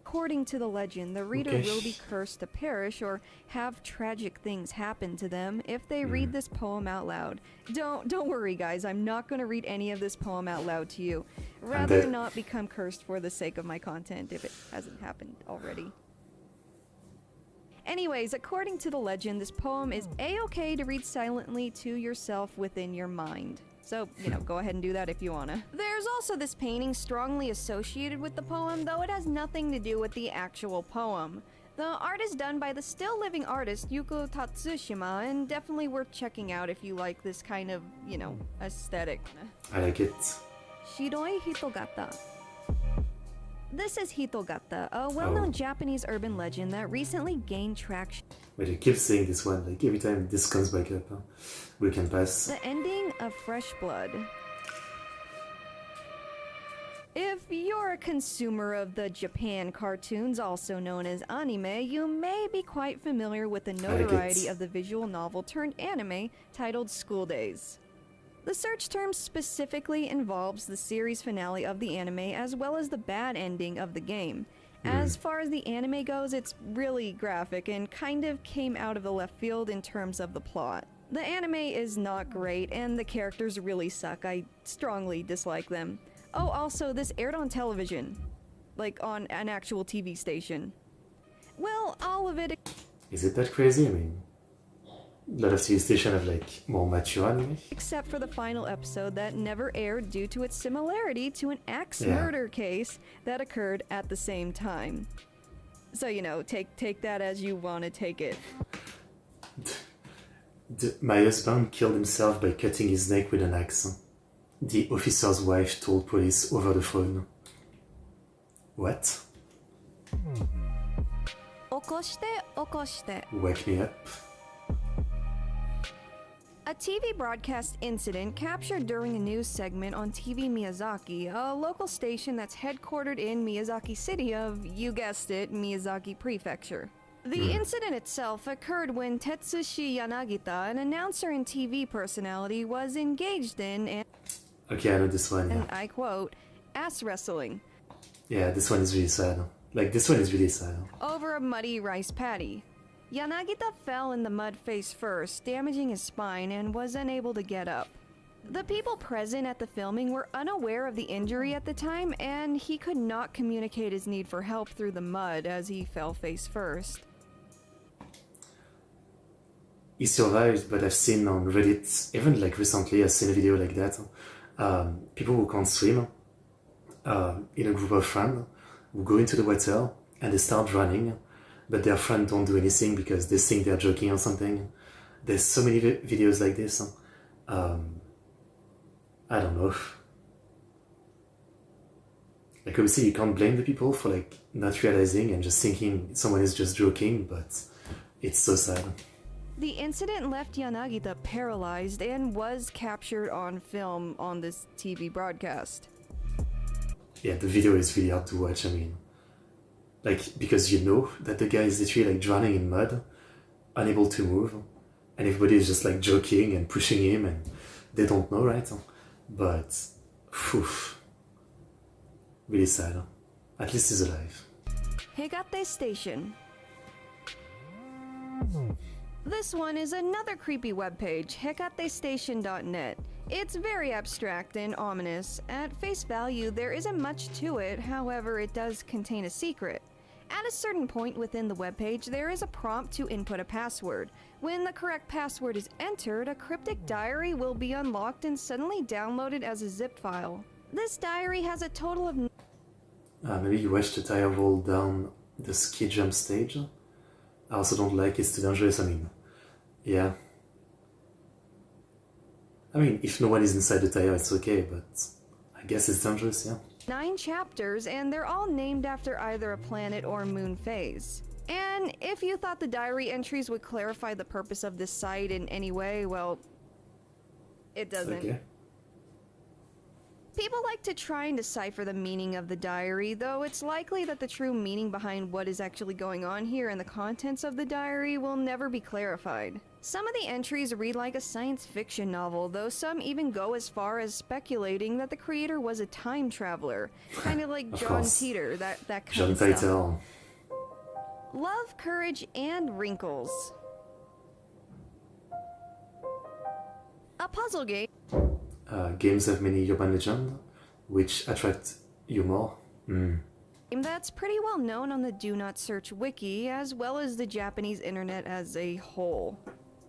According to the legend, the reader will be cursed to perish or have tragic things happen to them if they read this poem out loud. Don't worry, guys. I'm not going to read any of this poem out loud to you. Rather not become cursed for the sake of my content if it hasn't happened already. Anyways, according to the legend, this poem is a-okay to read silently to yourself within your mind. So, go ahead and do that if you wanna. There's also this painting strongly associated with the poem, though it has nothing to do with the actual poem. The art is done by the still living artist Yuko Tatsushima, and definitely worth checking out if you like this kind of, aesthetic. I like it. Shiroi Hitogata. This is Hitogata, a well-known Japanese urban legend that recently gained traction. But you keep saying this one, like every time this comes back up, we can pass. The ending of Fresh Blood. If you're a consumer of the Japan cartoons, also known as anime, you may be quite familiar with the notoriety of the visual novel turned anime titled School Days. The search term specifically involves the series finale of the anime as well as the bad ending of the game. As far as the anime goes, it's really graphic and kind of came out of the left field in terms of the plot. The anime is not great and the characters really suck. I strongly dislike them. Oh, also, this aired on television. Like on an actual TV station. Well, all of it... Is it that crazy? I mean, a lot of TV stations have like more mature anime. Except for the final episode that never aired due to its similarity to an axe murder case that occurred at the same time. So, take that as you want to take it. My husband killed himself by cutting his neck with an axe. The officer's wife told police over the phone. What? Wake me up. A TV broadcast incident captured during a news segment on TV Miyazaki, a local station that's headquartered in Miyazaki City of, you guessed it, Miyazaki Prefecture. The incident itself occurred when Tetsushi Yanagita, an announcer and TV personality, was engaged in, and okay, I know this one, and I quote, ass wrestling. Yeah, this one is really sad. Like, this one is really sad. Over a muddy rice paddy. Yanagita fell in the mud face first, damaging his spine, and was unable to get up. The people present at the filming were unaware of the injury at the time, and he could not communicate his need for help through the mud as he fell face first. He survived, but I've seen on Reddit, even like recently, I've seen a video like that. People who can't swim in a group of friends who go into the water and they start running, but their friends don't do anything because they think they're joking or something. There's so many videos like this. I don't know. Like obviously you can't blame the people for like not realizing and just thinking someone is just joking, but it's so sad. The incident left Yanagita paralyzed and was captured on film on this TV broadcast. Yeah, the video is really hard to watch, I mean. Like, because you know that the guy is literally like drowning in mud, unable to move, and everybody is just like joking and pushing him, and they don't know, right? But, phew, really sad. At least he's alive. Higate Station. This one is another creepy webpage, hekatestation.net. It's very abstract and ominous. At face value, there isn't much to it, however, it does contain a secret. At a certain point within the webpage, there is a prompt to input a password. When the correct password is entered, a cryptic diary will be unlocked and suddenly downloaded as a zip file. This diary has a total of... Maybe you watched the tire roll down the ski jump stage. I also don't like It's Too Dangerous, I mean, yeah. I mean, if no one is inside the tire, it's okay, but I guess it's dangerous, yeah. 9 chapters, and they're all named after either a planet or moon phase. And if you thought the diary entries would clarify the purpose of this site in any way, well, it doesn't. Okay. People like to try and decipher the meaning of the diary, though it's likely that the true meaning behind what is actually going on here and the contents of the diary will never be clarified. Some of the entries read like a science fiction novel, though some even go as far as speculating that the creator was a time traveler, kind of like John course. Titor, that kind John of stuff. Titor. Love, Courage, and Wrinkles. A puzzle game. Games have many urban legends, which attract you more. That's pretty well known on the Do Not Search wiki, as well as the Japanese internet as a whole.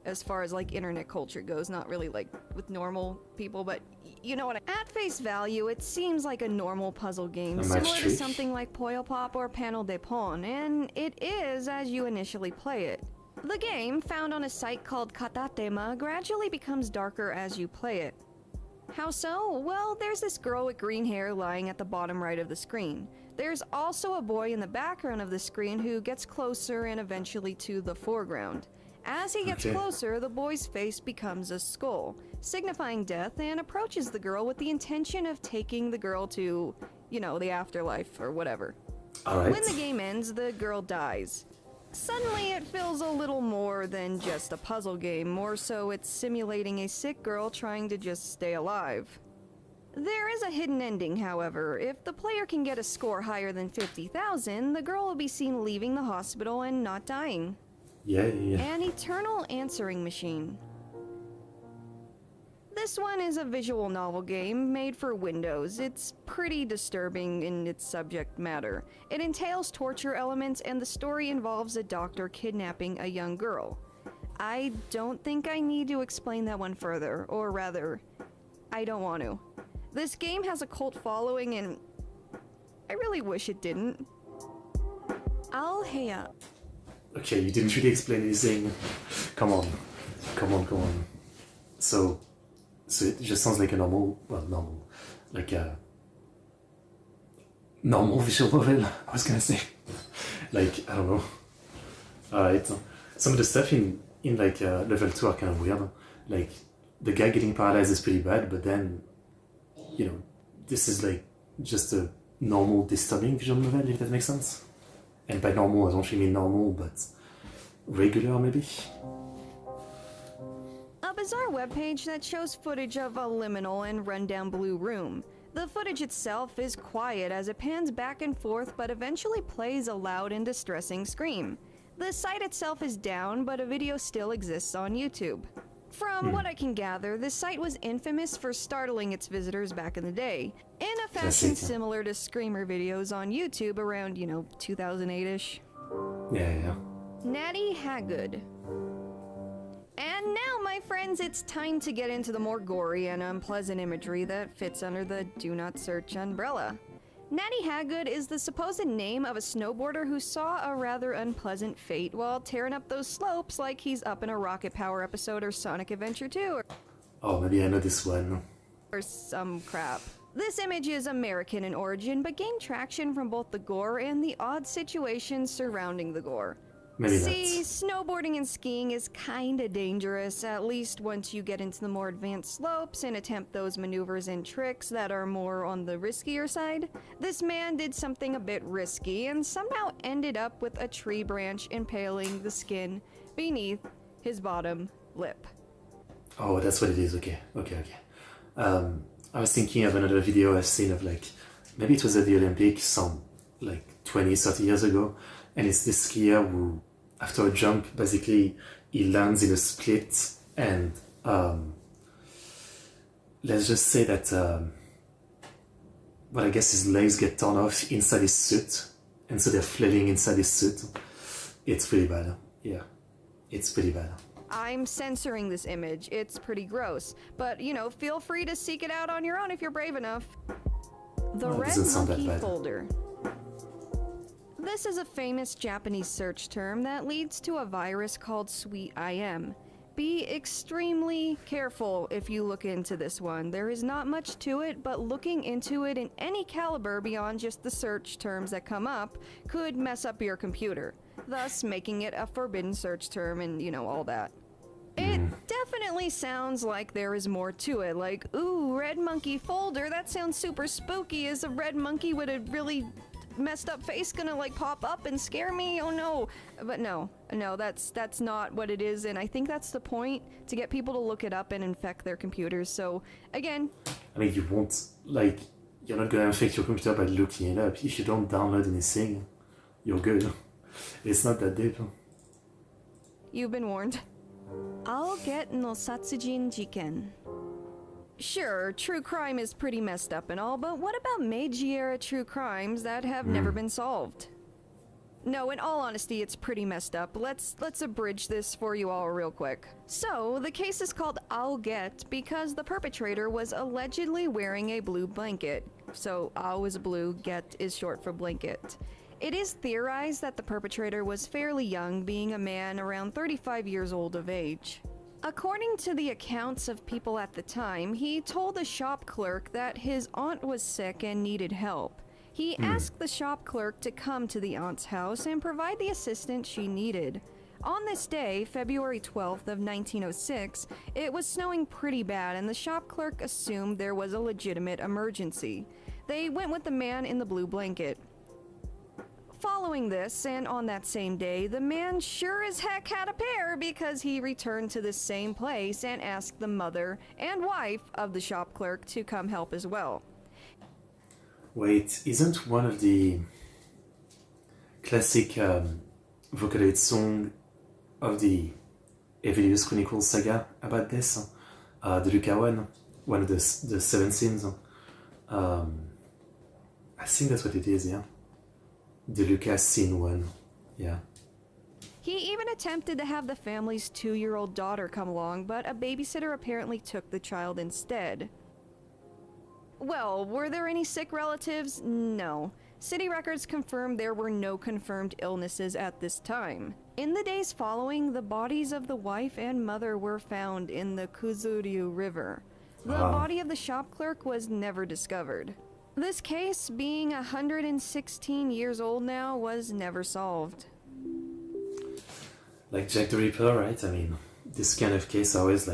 As far as like internet culture goes, not really like with normal people, but you know what At face value, it seems like a normal puzzle game, similar to something like Puyo Pop or Panel de Pon, and it is as you initially play it. The game, found on a site called Katatema, gradually becomes darker as you play it. How so? Well, there's this girl with green hair lying at the bottom right of the screen. There's also a boy in the background of the screen who gets closer and eventually to the foreground. As he gets closer, the boy's face becomes a skull, signifying death, and approaches the girl with the intention of taking the girl to, you know, the afterlife or whatever. Alright. When the game ends, the girl dies. Suddenly, it feels a little more than just a puzzle game, more so it's simulating a sick girl trying to just stay alive. There is a hidden ending, however. If the player can get a score higher than 50,000, the girl will be seen leaving the hospital and not dying. Yeah. An eternal answering machine. This one is a visual novel game made for Windows. It's pretty disturbing in its subject matter. It entails torture elements, and the story involves a doctor kidnapping a young girl. I don't think I need to explain that one further, or rather, I don't want to. This game has a cult following, and I really wish it didn't. Al-Haya. Okay, you didn't really explain anything. Come on. So it just sounds like a normal visual novel, I was gonna say. Like, I don't know. Alright. Some of the stuff in like level 2 are kind of weird. Like, the guy getting paralyzed is pretty bad, but then, you know, this is like just a normal disturbing visual novel, if that makes sense. And by normal, I don't really mean normal, but regular maybe? A bizarre webpage that shows footage of a liminal and rundown blue room. The footage itself is quiet as it pans back and forth but eventually plays a loud and distressing scream. The site itself is down, but a video still exists on YouTube. From what I can gather, this site was infamous for startling its visitors back in the day, in a fashion Classic. similar to Screamer videos on YouTube around, 2008-ish. Yeah. Natty Hagood. And now, my friends, it's time to get into the more gory and unpleasant imagery that fits under the Do Not Search umbrella. Natty Hagood is the supposed name of a snowboarder who saw a rather unpleasant fate while tearing up those slopes like he's up in a Rocket Power episode or Sonic Adventure 2 Oh, maybe I know this one. or some crap. This image is American in origin, but gained traction from both the gore and the odd situations surrounding the gore. Maybe See, not. snowboarding and skiing is kinda dangerous, at least once you get into the more advanced slopes and attempt those maneuvers and tricks that are more on the riskier side. This man did something a bit risky and somehow ended up with a tree branch impaling the skin beneath his bottom lip. Oh, that's what it is. Okay. I was thinking of another video I've seen of maybe it was at the Olympics some 20, 30 years ago, and it's this skier who, after a jump, basically he lands in a split, and let's just say that I guess his legs get torn off inside his suit, and so they're flailing inside his suit. It's pretty bad. Yeah, it's pretty bad. I'm censoring this image, it's pretty gross, but feel free to seek it out on your own if you're brave enough. The Oh, it Red doesn't sound that Monkey bad. Folder. This is a famous Japanese search term that leads to a virus called Sweet IM. Be extremely careful if you look into this one. There is not much to it, but looking into it in any caliber beyond just the search terms that come up could mess up your computer, thus making it a forbidden search term and, all that. It definitely sounds like there is more to it, like, ooh, Red Monkey Folder, that sounds super spooky. Is a red monkey with a really messed up face gonna pop up and scare me? Oh no. But no, that's not what it is, and I think that's the point, to get people to look it up and infect their computers. So again, I mean, you won't, you're not gonna infect your computer by looking it up. If you don't download anything, you're good. It's not that deep. you've been warned. I'll get no Satsujin Jiken. Sure, true crime is pretty messed up and all, but what about Meiji-era true crimes that have never been solved? No, in all honesty, it's pretty messed up. Let's abridge this for you all real quick. So, the case is called I'll Get because the perpetrator was allegedly wearing a blue blanket. So, Ao is blue, Get is short for blanket. It is theorized that the perpetrator was fairly young, being a man around 35 years old of age. According to the accounts of people at the time, he told the shop clerk that his aunt was sick and needed help. He asked the shop clerk to come to the aunt's house and provide the assistance she needed. On this day, February 12th of 1906, it was snowing pretty bad and the shop clerk assumed there was a legitimate emergency. They went with the man in the blue blanket. Following this, and on that same day, the man sure as heck had a pair because he returned to the same place and asked the mother and wife of the shop clerk to come help as well. Wait, isn't one of the classic Vocaloid song of the Evilius Chronicles saga about this? The Luca one of the 7 scenes. I think that's what it is, yeah. The Lucas scene 1, yeah. He even attempted to have the family's 2-year-old daughter come along, but a babysitter apparently took the child instead. Well, were there any sick relatives? No. City records confirmed there were no confirmed illnesses at this time. In the days following, the bodies of the wife and mother were found in the Kuzuryu River. The body of the shop clerk was never discovered. This case, being 116 years old now, was never solved. Like Jack the Ripper, right? I mean, this kind of case always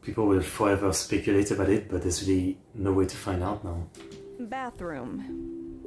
people will forever speculate about it, but there's really no way to find out now. Bathroom.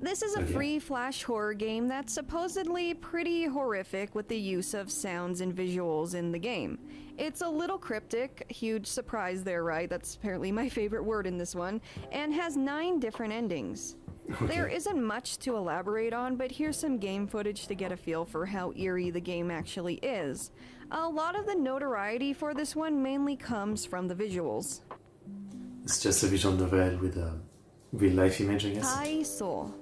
This is a Okay. free flash horror game that's supposedly pretty horrific with the use of sounds and visuals in the game. It's a little cryptic, huge surprise there, right? That's apparently my favorite word in this one, and has 9 different endings. There isn't much to elaborate on, but here's some game footage to get a feel for how eerie the game actually is. A lot of the notoriety for this one mainly comes from the visuals. It's just a visual novel with real-life image, I guess. Taiso.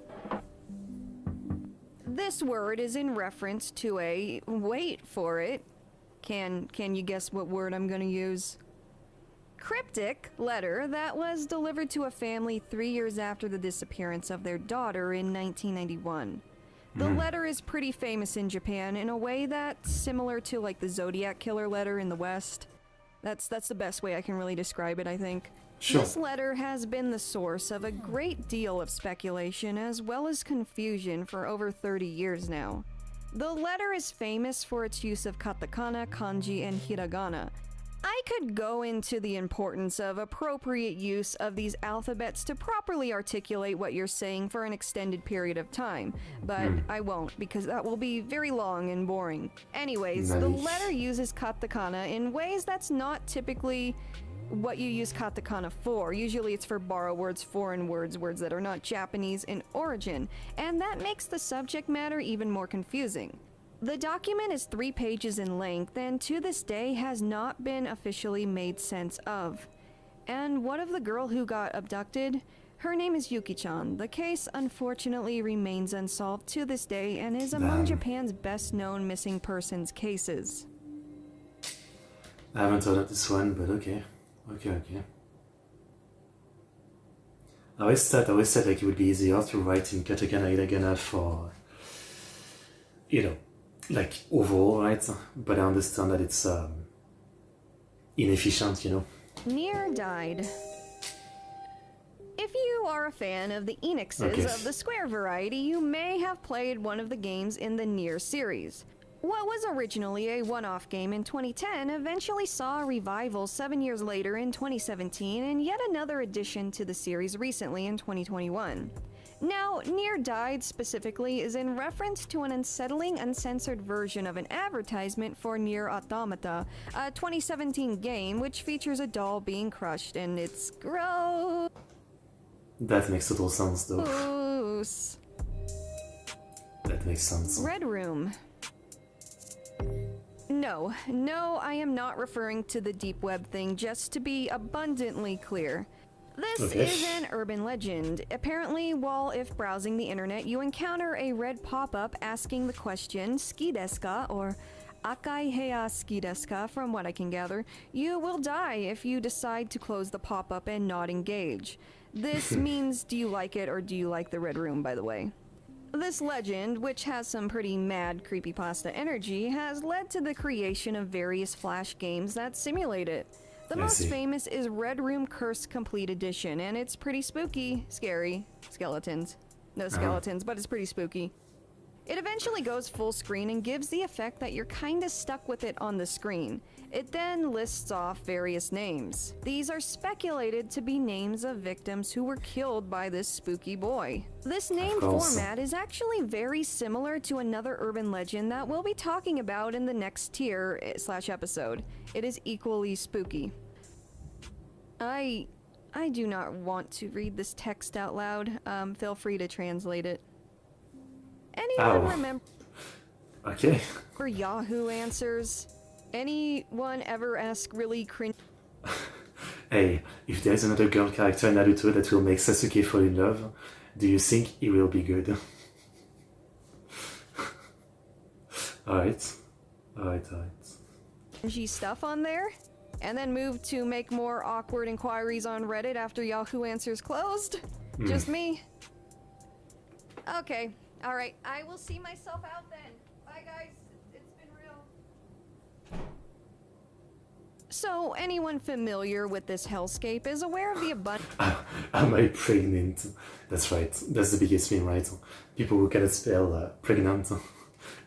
This word is in reference to a, wait for it, can you guess what word I'm gonna use? Cryptic letter that was delivered to a family 3 years after the disappearance of their daughter in 1991. The letter is pretty famous in Japan in a way that's similar to like the Zodiac Killer letter in the West. That's the best way I can really describe it, I think. Sure. This letter has been the source of a great deal of speculation as well as confusion for over 30 years now. The letter is famous for its use of katakana, kanji, and hiragana. I could go into the importance of appropriate use of these alphabets to properly articulate what you're saying for an extended period of time, but I won't because that will be very long and boring. Anyways, the letter uses katakana in ways that's not typically what you use katakana for. Usually it's for borrow words, foreign words, words that are not Japanese in origin, and that makes the subject matter even more confusing. The document is 3 pages in length and to this day has not been officially made sense of. And what of the girl who got abducted? Her name is Yuki-chan. The case unfortunately remains unsolved to this day and is among Japan's best known missing persons cases. I haven't heard of this one, but okay. Okay. I always thought like it would be easier to write in katakana hiragana for, you know, like overall, right? But I understand that it's inefficient, you know. Nier died. If you are a fan of the Enixes of the Square variety, you may have played one of the games in the Nier series. What was originally a one-off game in 2010 eventually saw a revival 7 years later in 2017 and yet another addition to the series recently in 2021. Now, Nier Died specifically is in reference to an unsettling, uncensored version of an advertisement for Nier Automata, a 2017 game which features a doll being crushed and it's gross. That makes total sense though. That makes sense. Red Room. No, I am not referring to the deep web thing, just to be abundantly clear. This is an urban legend. Apparently, while if browsing the internet, you encounter a red pop-up asking the question, "Ski desu ka?" or "Akai heya ski desu ka?" from what I can gather, you will die if you decide to close the pop-up and not engage. This means do you like it or do you like the Red Room, by the way. This legend, which has some pretty mad creepypasta energy, has led to the creation of various Flash games that simulate it. The most famous is Red Room Curse Complete Edition, and it's pretty spooky, scary, skeletons. No skeletons, but it's pretty spooky. It eventually goes full screen and gives the effect that you're kinda stuck with it on the screen. It then lists off various names. These are speculated to be names of victims who were killed by this spooky boy. This name format is actually very similar to another urban legend that we'll be talking about in the next tier/episode. It is equally spooky. I do not want to read this text out loud. Feel free to translate it. Anyone remember for Yahoo Answers? Anyone ever ask really cringe? Hey, if there's another girl character in Naruto that will make Sasuke fall in love, do you think it will be good? Alright. Cringy stuff on there? And then move to make more awkward inquiries on Reddit after Yahoo Answers closed? Just me? Okay. Alright, I will see myself out then. Bye guys, it's been real. So, anyone familiar with this hellscape is aware of the Am I pregnant? That's right, that's the biggest meme, right? People who cannot spell pregnant.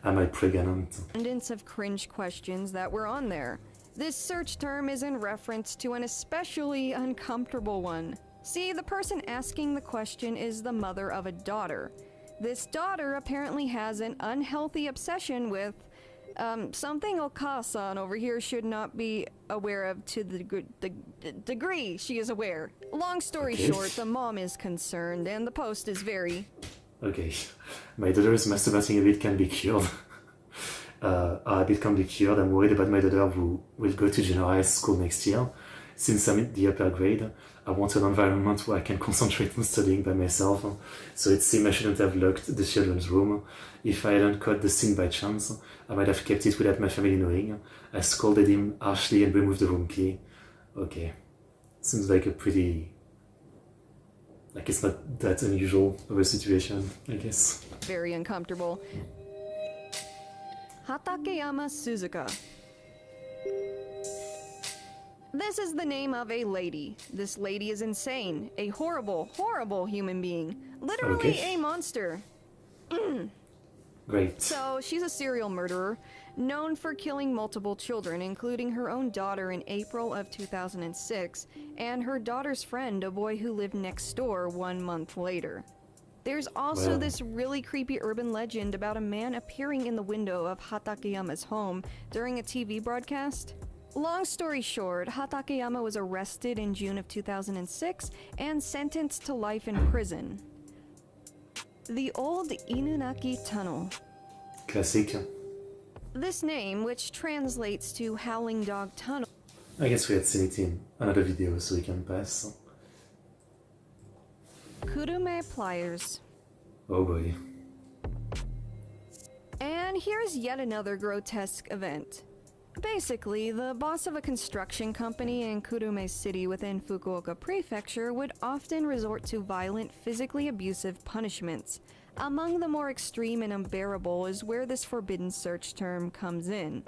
Am I pregnant? Abundance of cringe questions that were on there. This search term is in reference to an especially uncomfortable one. See, the person asking the question is the mother of a daughter. This daughter apparently has an unhealthy obsession with Something Okasa-san over here should not be aware of to the degree she is aware. Long story Okay. short, the mom is concerned, and the post is very... Okay. My daughter's masturbating habit can be cured. Our habit can be cured. I'm worried about my daughter who will go to junior high school next year. Since I'm in the upper grade, I want an environment where I can concentrate on studying by myself. So it seems I shouldn't have locked the children's room. If I hadn't caught the scene by chance, I might have kept it without my family knowing. I scolded him harshly and removed the room key. Okay. Seems like a pretty... like it's not that unusual of a situation, I guess. very uncomfortable. Hatakeyama Suzuka. This is the name of a lady. This lady is insane. A horrible, horrible human being. Literally Okay. a monster. Great. So, she's a serial murderer, known for killing multiple children, including her own daughter in April of 2006, and her daughter's friend, a boy who lived next door 1 month later. There's also Wow. this really creepy urban legend about a man appearing in the window of Hatakeyama's home during a TV broadcast. Long story short, Hatakeyama was arrested in June of 2006 and sentenced to life in prison. The Old Inunaki Tunnel. Classic. This name, which translates to Howling Dog Tunnel, I guess we had seen it in another video, so we can pass. Kurume Pliers. Oh boy. And here's yet another grotesque event. Basically, the boss of a construction company in Kurume City within Fukuoka Prefecture would often resort to violent, physically abusive punishments. Among the more extreme and unbearable is where this forbidden search term comes in.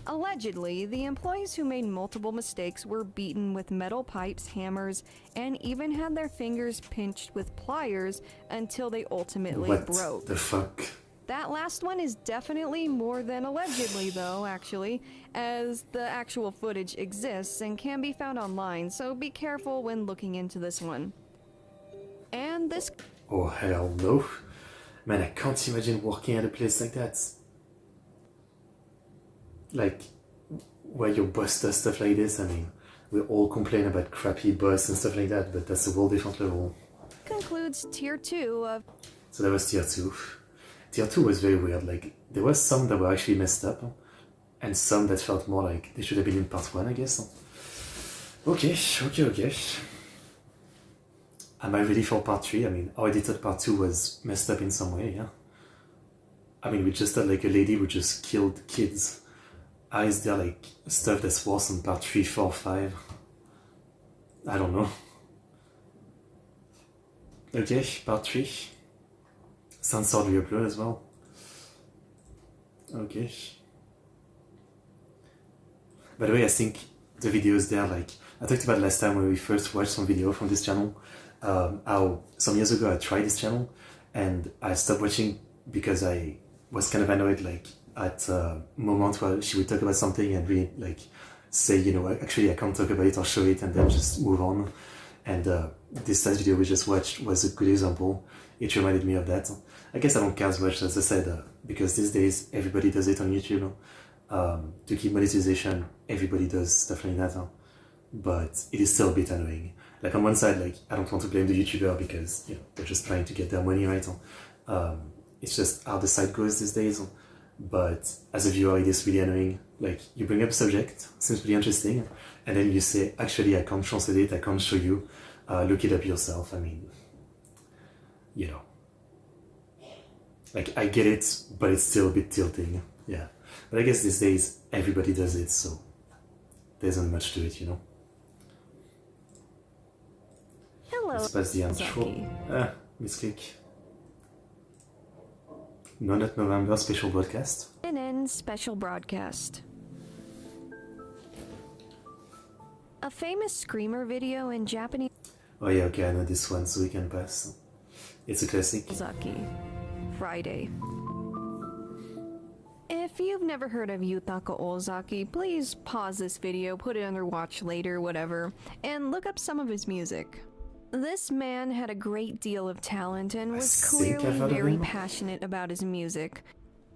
Allegedly, the employees who made multiple mistakes were beaten with metal pipes, hammers, and even had their fingers pinched with pliers until they ultimately What broke. the fuck? That last one is definitely more than allegedly, though, actually, as the actual footage exists and can be found online, so be careful when looking into this one. And this... Oh hell no. Man, I can't imagine working at a place like that. Like, where your boss does stuff like this. I mean, we all complain about crappy boss and stuff like that, but that's a whole different level. concludes Tier 2 of... So that was tier 2. Tier 2 was very weird. Like, there was some that were actually messed up, and some that felt more like they should have been in part 1, I guess. Okay. Am I ready for part 3? I mean, I already thought part 2 was messed up in some way, yeah. I mean, we just had like a lady who just killed kids. Is there like stuff that's worse in part 3, 4, 5? I don't know. Okay, part 3. Censored re-upload as well. Okay. By the way, I think the videos there, like, I talked about last time when we first watched some video from this channel, how some years ago I tried this channel, and I stopped watching because I was kind of annoyed, like, at a moment where she would talk about something and really, like, say, you know, actually I can't talk about it or show it and then just move on. And this last video we just watched was a good example. It reminded me of that. I guess I don't care as much, as I said, because these days everybody does it on YouTube. To keep monetization, everybody does stuff like that. But it is still a bit annoying. Like, on one side, like, I don't want to blame the YouTuber because, you know, they're just trying to get their money, right? It's just how the site goes these days. But as a viewer, it is really annoying. Like, you bring up a subject, seems pretty interesting, and then you say, actually, I can't translate it, I can't show you, look it up yourself. I mean, you know. Like, I get it, but it's still a bit tilting, yeah. But I guess these days, everybody does it, so there isn't much to it, you know. Hello, Let's pass the intro. Zaki. Misclick. No Nut November special broadcast. CNN special broadcast. A famous screamer video in Japanese Oh yeah, okay, I know this one, so we can pass. It's a classic. Zaki. Friday. If you've never heard of Yutaka Ozaki, please pause this video, put it under watch later, whatever, and look up some of his music. This man had a great deal of talent and was think I've clearly heard of very him. passionate about his music.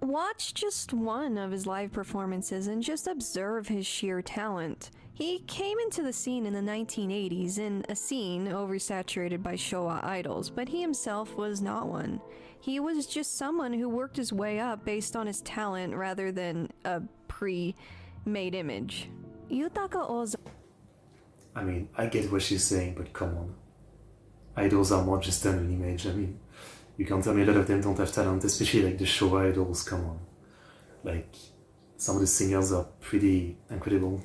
Watch just one of his live performances and just observe his sheer talent. He came into the scene in the 1980s in a scene oversaturated by Showa idols, but he himself was not one. He was just someone who worked his way up based on his talent rather than a pre-made image. Yutaka Ozaki. I mean, I get what she's saying, but come on. Idols are more just than an image. I mean, you can't tell me a lot of them don't have talent, especially like the Showa idols, come on. Like, some of the singers are pretty incredible.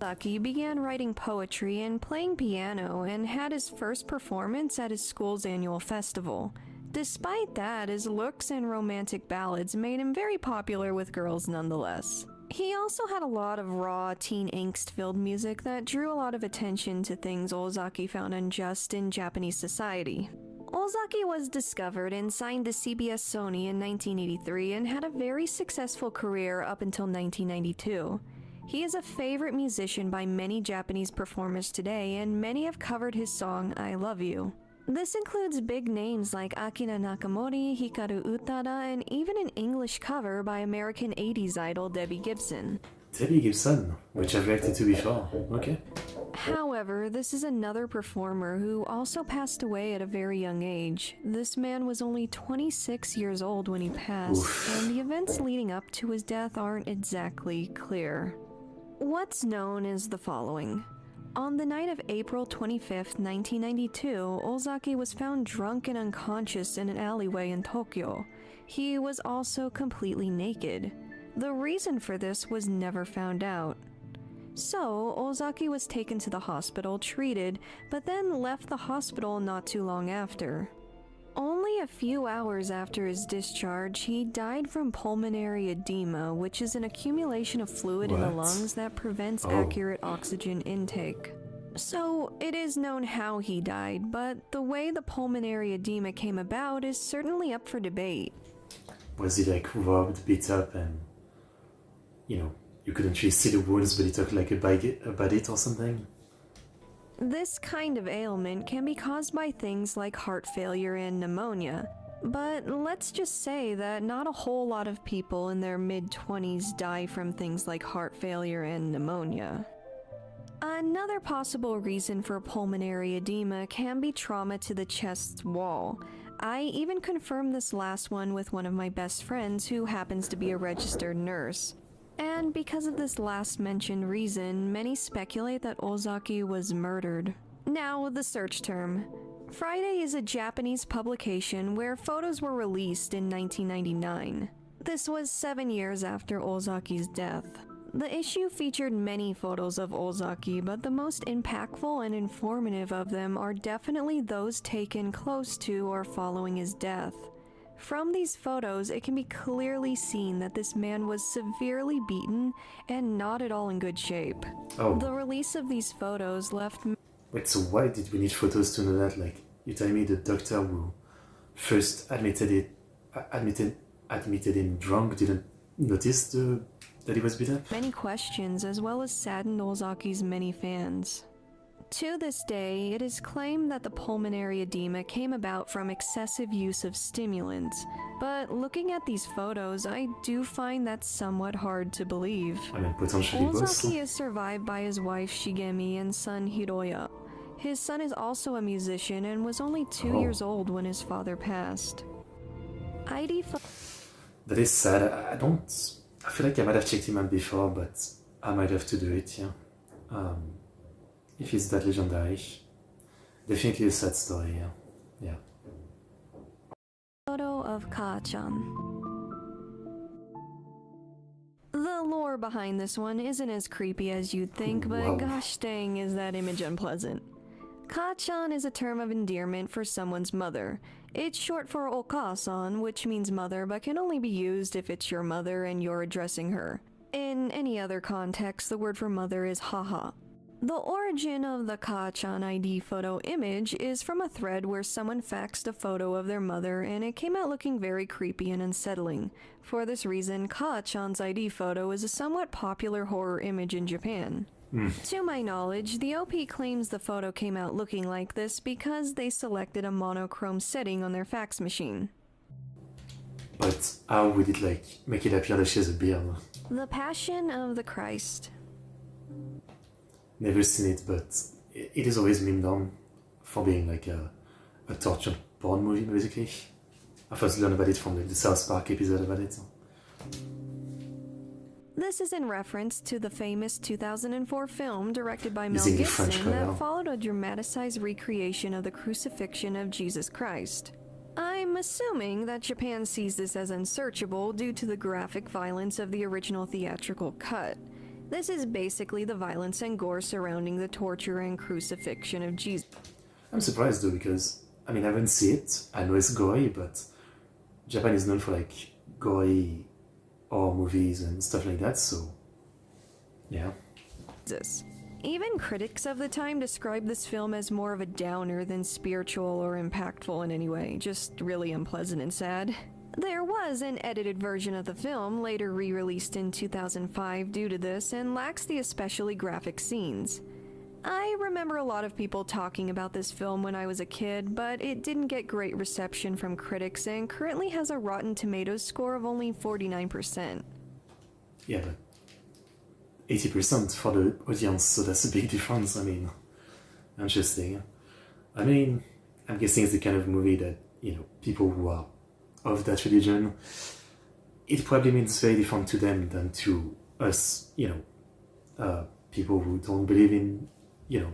Ozaki began writing poetry and playing piano and had his first performance at his school's annual festival. Despite that, his looks and romantic ballads made him very popular with girls nonetheless. He also had a lot of raw, teen angst-filled music that drew a lot of attention to things Ozaki found unjust in Japanese society. Ozaki was discovered and signed to CBS Sony in 1983 and had a very successful career up until 1992. He is a favorite musician by many Japanese performers today, and many have covered his song I Love You. This includes big names like Akira Nakamori, Hikaru Utada, and even an English cover by American 80s idol Debbie Gibson. Debbie Gibson, which I've reacted to before. Okay. However, this is another performer who also passed away at a very young age. This man was only 26 years old when he passed, and the events leading up to his death aren't exactly clear. What's known is the following. On the night of April 25th, 1992, Ozaki was found drunk and unconscious in an alleyway in Tokyo. He was also completely naked. The reason for this was never found out. So, Ozaki was taken to the hospital, treated, but then left the hospital not too long after. Only a few hours after his discharge, he died from pulmonary edema, which is an accumulation of fluid in the lungs that prevents accurate oxygen intake. So, it is known how he died, but the way the pulmonary edema came about is certainly up for debate. Was he like robbed, beat up, and you couldn't really see the wounds, but he took like a baguette or something? This kind of ailment can be caused by things like heart failure and pneumonia, but let's just say that not a whole lot of people in their mid-20s die from things like heart failure and pneumonia. Another possible reason for pulmonary edema can be trauma to the chest wall. I even confirmed this last one with one of my best friends who happens to be a registered nurse. And because of this last mentioned reason, many speculate that Ozaki was murdered. Now, the search term. Friday is a Japanese publication where photos were released in 1999. This was 7 years after Ozaki's death. The issue featured many photos of Ozaki, but the most impactful and informative of them are definitely those taken close to or following his death. From these photos, it can be clearly seen that this man was severely beaten and not at all in good shape. The release of these photos left... Wait, so why did we need photos to know that? Like, you tell me the doctor who first admitted him drunk didn't notice that he was beaten? Many questions, as well as saddened Ozaki's many fans. To this day, it is claimed that the pulmonary edema came about from excessive use of stimulants, but looking at these photos, I do find that somewhat hard to believe. I mean, potentially both. Ozaki is survived by his wife Shigemi and son Hiroya. His son is also a musician and was only 2 years old when his father passed. That is sad. I feel like I might have checked him out before, but I might have to do it, yeah. If he's that legendary. Definitely a sad story, yeah. Photo of Ka-chan. The lore behind this one isn't as creepy as you'd think, but gosh dang is that image unpleasant. Ka-chan is a term of endearment for someone's mother. It's short for Oka-san, which means mother, but can only be used if it's your mother and you're addressing her. In any other context, the word for mother is haha. The origin of the Ka-chan ID photo image is from a thread where someone faxed a photo of their mother and it came out looking very creepy and unsettling. For this reason, Ka-chan's ID photo is a somewhat popular horror image in Japan. To my knowledge, the OP claims the photo came out looking like this because they selected a monochrome setting on their fax machine. But how would it like make it appear that she has a beard? The Passion of the Christ. Never seen it, but it is always memed on for being like a torture porn movie, basically. I first learned about it from like, the South Park episode about it. This is in reference to the famous 2004 film directed by Mel Using the French Gibson that crowd. followed a dramatized recreation of the crucifixion of Jesus Christ. I'm assuming that Japan sees this as unsearchable due to the graphic violence of the original theatrical cut. This is basically the violence and gore surrounding the torture and crucifixion of Jesus. I'm surprised though, because I mean I haven't seen it. I know it's gory, but Japan is known for like gory horror movies and stuff like that, so yeah. Even critics of the time described this film as more of a downer than spiritual or impactful in any way, just really unpleasant and sad. There was an edited version of the film, later re-released in 2005 due to this, and lacks the especially graphic scenes. I remember a lot of people talking about this film when I was a kid, but it didn't get great reception from critics and currently has a Rotten Tomatoes score of only 49%. Yeah, but 80% for the audience, so that's a big difference. I mean, interesting. I mean, I'm guessing it's the kind of movie that, you know, people who are of that religion, it probably means very different to them than to us, you know, people who don't believe in, you know,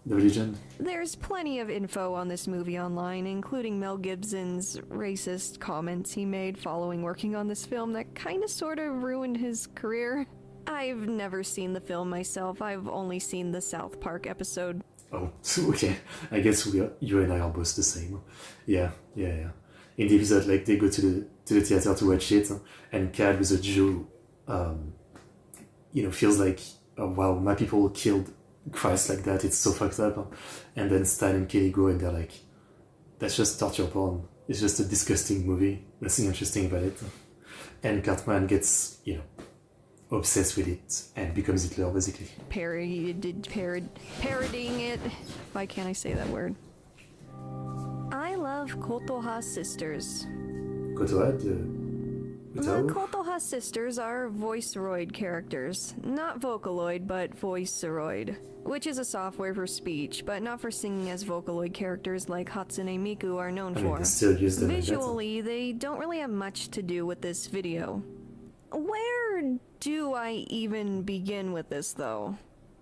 the religion. There's plenty of info on this movie online, including Mel Gibson's racist comments he made following working on this film that kinda sorta ruined his career. I've never seen the film myself, I've only seen the South Park episode. Oh, okay. I guess you and I are both the same. Yeah. In the episode, like, they go to the theater to watch it, and Cad, with a Jew, you know, feels like, oh, wow, my people killed Christ like that, it's so fucked up. And then Stan and Kelly go and they're like, that's just torture porn. It's just a disgusting movie. Nothing interesting about it. And Cartman gets, you know, obsessed with it and becomes Hitler, basically. Parodying it. Why can't I say that word? I love Kotoha sisters. Kotoha, The Kotoha sisters are voiceroid characters. Not Vocaloid, but voiceroid, which is a software for speech, but not for singing as Vocaloid characters like Hatsune Miku are known I mean, for. they still use them Visually, they don't really have much to do with this video. Where do I even begin with this, though?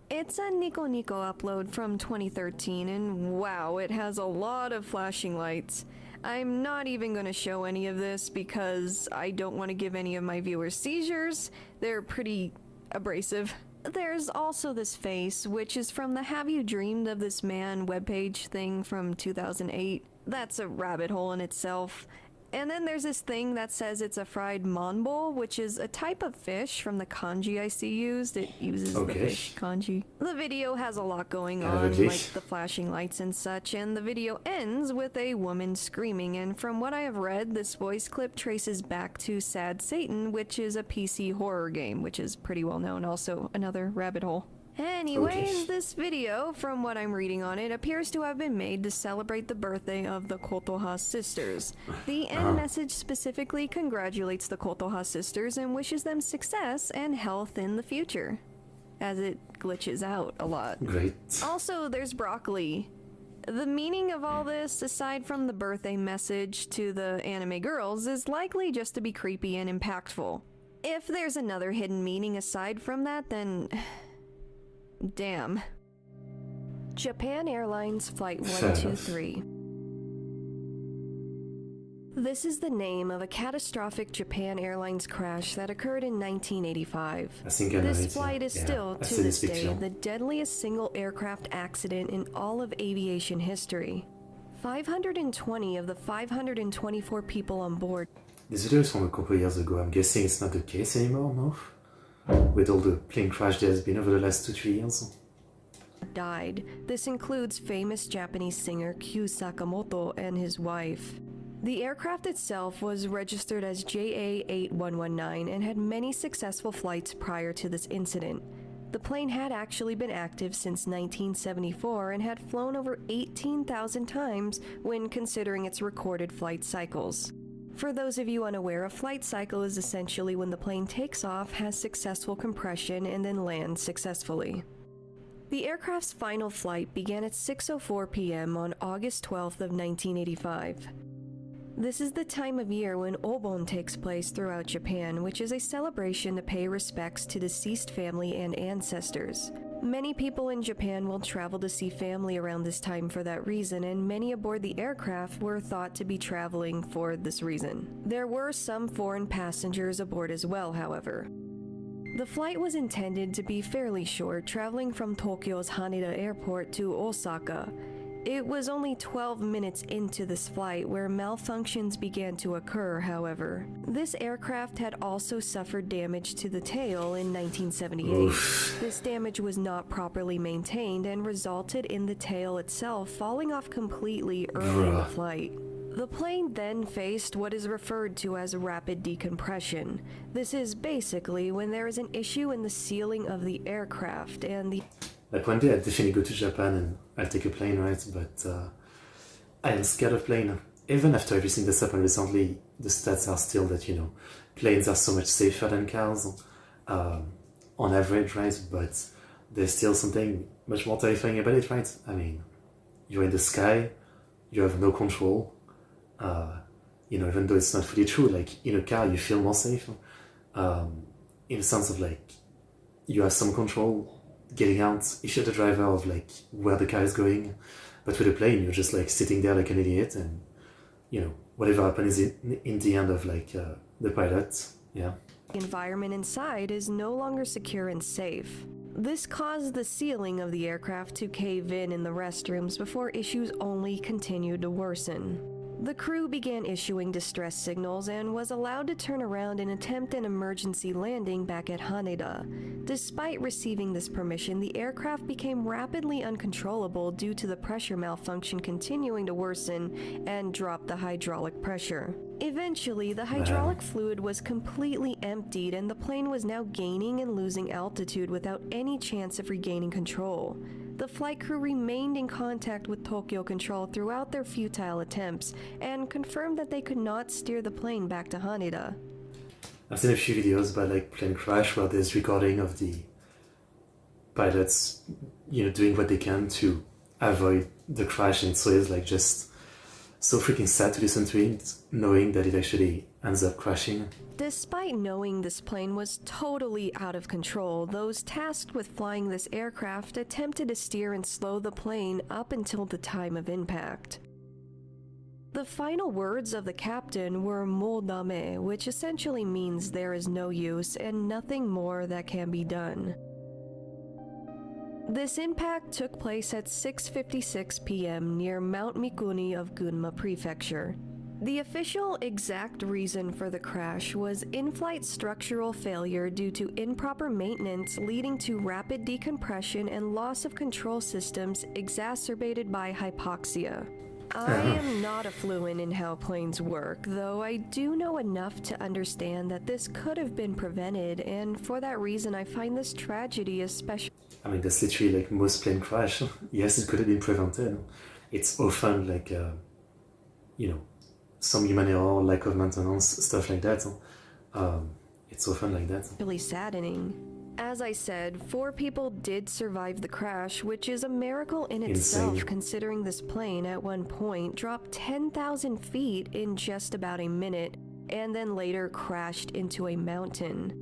It's a Nico Nico upload from 2013, and wow, it has a lot of flashing lights. I'm not even going to show any of this because I don't want to give any of my viewers seizures. They're pretty abrasive. There's also this face, which is from the Have You Dreamed of This Man webpage thing from 2008. That's a rabbit hole in itself. And then there's this thing that says it's a fried monbol, which is a type of fish from the kanji I see used. It uses the fish kanji. The video has a lot going on, like the flashing lights and such, and the video ends with a woman screaming, and from what I have read, this voice clip traces back to Sad Satan, which is a PC horror game, which is pretty well known, also another rabbit hole. Anyways, this video, from what I'm reading on it, appears to have been made to celebrate the birthday of the Kotoha sisters. The end message specifically congratulates the Kotoha sisters and wishes them success and health in the future, as it glitches out a lot. Great. Also, there's broccoli. The meaning of all this, aside from the birthday message to the anime girls, is likely just to be creepy and impactful. If there's another hidden meaning aside from that, then... damn. Japan Airlines Flight 123. This is the name of a catastrophic Japan Airlines crash that occurred in 1985. I think I know This it, flight yeah. is Yeah, still, I've to seen this this day, picture. the deadliest single aircraft accident in all of aviation history. 520 of the 524 people on board. This video is from a couple of years ago. I'm guessing it's not the case anymore, no? With all the plane crash there has been over the last 2-3 years. Died. This includes famous Japanese singer Kyu Sakamoto and his wife. The aircraft itself was registered as JA8119 and had many successful flights prior to this incident. The plane had actually been active since 1974 and had flown over 18,000 times when considering its recorded flight cycles. For those of you unaware, a flight cycle is essentially when the plane takes off, has successful compression, and then lands successfully. The aircraft's final flight began at 6:04 p.m. on August 12th of 1985. This is the time of year when Obon takes place throughout Japan, which is a celebration to pay respects to deceased family and ancestors. Many people in Japan will travel to see family around this time for that reason, and many aboard the aircraft were thought to be traveling for this reason. There were some foreign passengers aboard as well, however. The flight was intended to be fairly short, traveling from Tokyo's Haneda Airport to Osaka. It was only 12 minutes into this flight where malfunctions began to occur, however. This aircraft had also suffered damage to the tail in 1978. Oof. This damage was not properly maintained and resulted in the tail itself falling off completely early in the flight. The plane then faced what is referred to as rapid decompression. This is basically when there is an issue in the sealing of the aircraft and the Like one day I'll definitely go to Japan and I'll take a plane, right? But I am scared of plane. Even after everything that's happened recently, the stats are still that, you know, planes are so much safer than cars on average, right? But there's still something much more terrifying about it, right? I mean, you're in the sky, you have no control. You know, even though it's not fully true, like in a car you feel more safe. In the sense of like, you have some control getting out if you're the driver of like where the car is going, but with a plane you're just like sitting there like an idiot, and you know whatever happens in the end of like the pilot. Yeah, environment inside is no longer secure and safe. This caused the ceiling of the aircraft to cave in the restrooms before issues only continued to worsen. The crew began issuing distress signals and was allowed to turn around and attempt an emergency landing back at Haneda. Despite receiving this permission, the aircraft became rapidly uncontrollable due to the pressure malfunction continuing to worsen and drop the hydraulic pressure. Eventually, the hydraulic fluid was completely emptied and the plane was now gaining and losing altitude without any chance of regaining control. The flight crew remained in contact with Tokyo Control throughout their futile attempts and confirmed that they could not steer the plane back to Haneda. I've seen a few videos about like plane crash where there's recording of the pilots, you know, doing what they can to avoid the crash, and so it's like just so freaking sad to listen to it, knowing that it actually ends up crashing. Despite knowing this plane was totally out of control, those tasked with flying this aircraft attempted to steer and slow the plane up until the time of impact. The final words of the captain were "mo dame," which essentially means there is no use and nothing more that can be done. This impact took place at 6:56 p.m. near Mount Mikuni of Gunma Prefecture. The official exact reason for the crash was in-flight structural failure due to improper maintenance leading to rapid decompression and loss of control systems exacerbated by hypoxia. I am not a fluent in how planes work, though I do know enough to understand that this could have been prevented, and for that reason I find this tragedy especially... I mean, that's literally like most plane crash. Yes, it could have been prevented. It's often like, you know, some human error, lack of maintenance, stuff like that. It's often like that. Really saddening. As I said, 4 people did survive the crash, which is a miracle in itself. Insane. Considering this plane at one point dropped 10,000 feet in just about a minute and then later crashed into a mountain.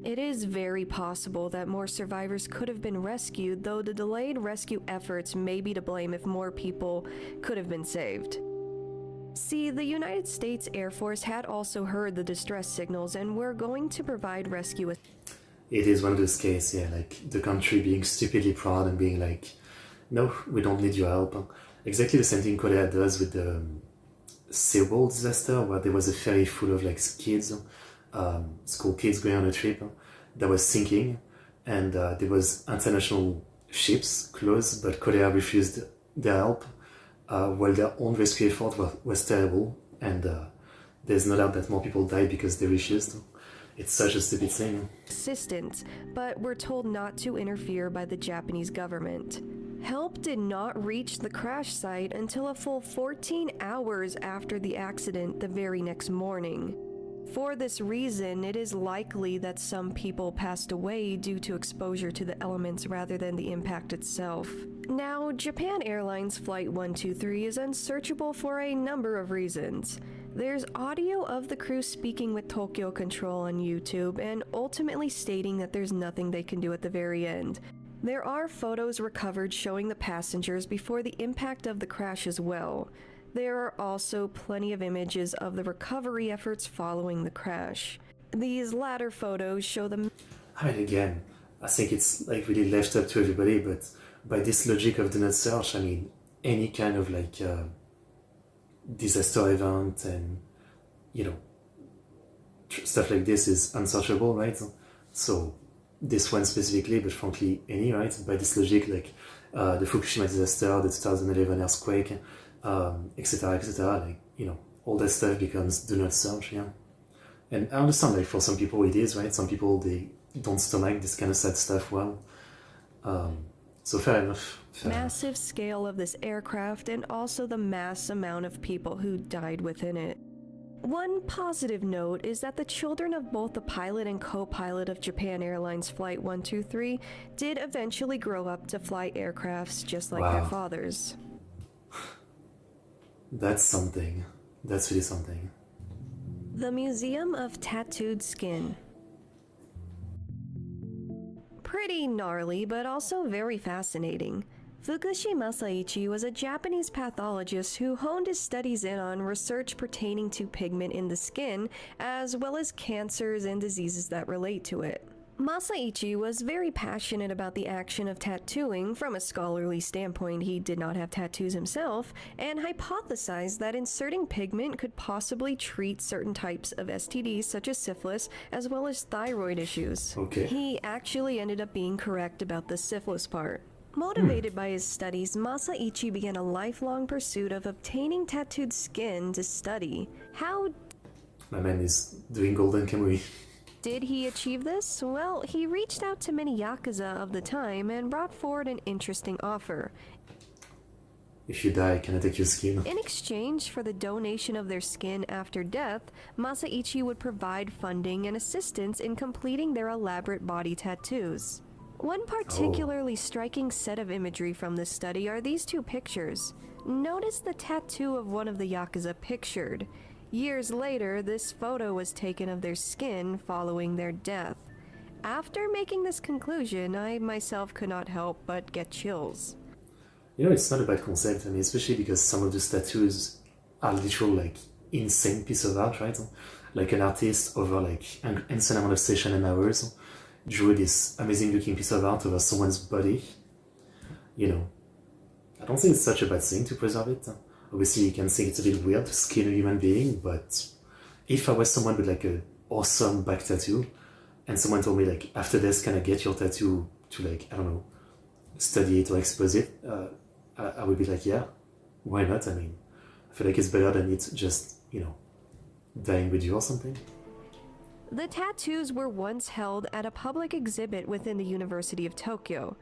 It is very possible that more survivors could have been rescued, though the delayed rescue efforts may be to blame if more people could have been saved. See, the United States Air Force had also heard the distress signals and were going to provide rescue. It is one of those cases, yeah, like the country being stupidly proud and being like, no, we don't need your help. Exactly the same thing Korea does with the Seoul disaster, where there was a ferry full of like kids, school kids going on a trip that was sinking, and there was international ships close, but Korea refused their help, while their own rescue effort was terrible, and there's no doubt that more people died because they refused. It's such a stupid thing. Assistance, but were told not to interfere by the Japanese government. Help did not reach the crash site until a full 14 hours after the accident the very next morning. For this reason, it is likely that some people passed away due to exposure to the elements rather than the impact itself. Now, Japan Airlines Flight 123 is unsearchable for a number of reasons. There's audio of the crew speaking with Tokyo Control on YouTube and ultimately stating that there's nothing they can do at the very end. There are photos recovered showing the passengers before the impact of the crash as well. There are also plenty of images of the recovery efforts following the crash. These latter photos show them. I mean, again, I think it's like really left up to everybody, but by this logic of do not search, I mean, any kind of like disaster event and, you know, stuff like this is unsearchable, right? So this one specifically, but frankly any, right? By this logic, like the Fukushima disaster, the 2011 earthquake, etc., like, you know, all that stuff becomes do not search, yeah. And I understand, like, for some people it is, right? Some people, they don't stomach this kind of sad stuff well. So fair enough. Massive scale of this aircraft and also the mass amount of people who died within it. One positive note is that the children of both the pilot and co-pilot of Japan Airlines Flight 123 did eventually grow up to fly aircrafts just like their fathers. That's something. That's really something. The Museum of Tattooed Skin. Pretty gnarly, but also very fascinating. Fukushi Masaichi was a Japanese pathologist who honed his studies in on research pertaining to pigment in the skin, as well as cancers and diseases that relate to it. Masaichi was very passionate about the action of tattooing. From a scholarly standpoint, he did not have tattoos himself, and hypothesized that inserting pigment could possibly treat certain types of STDs such as syphilis, as well as thyroid issues. Okay. He actually ended up being correct about the syphilis part. Motivated by his studies, Masaichi began a lifelong pursuit of obtaining tattooed skin to study. How My man is doing Golden Kamuy. did he achieve this? Well, he reached out to many yakuza of the time and brought forward an interesting offer. If you die, can I take your skin? In exchange for the donation of their skin after death, Masaichi would provide funding and assistance in completing their elaborate body tattoos. One particularly striking set of imagery from this study are these two pictures. Notice the tattoo of one of the yakuza pictured. Years later, this photo was taken of their skin following their death. After making this conclusion, I myself could not help but get chills. You know, it's not a bad concept, I mean, especially because some of the tattoos are literal, like, insane piece of art, right? Like an artist over, like, an insane amount of session and hours drew this amazing looking piece of art over someone's body. You know, I don't think it's such a bad thing to preserve it. Obviously, you can think it's a bit weird to skin a human being, but if I was someone with, like, a awesome back tattoo, and someone told me, like, after this, can I get your tattoo to, like, I don't know, study it or expose it, I would be like, yeah, why not? I mean, I feel like it's better than it just, you know, dying with you or something. The tattoos were once held at a public exhibit within the University of Tokyo.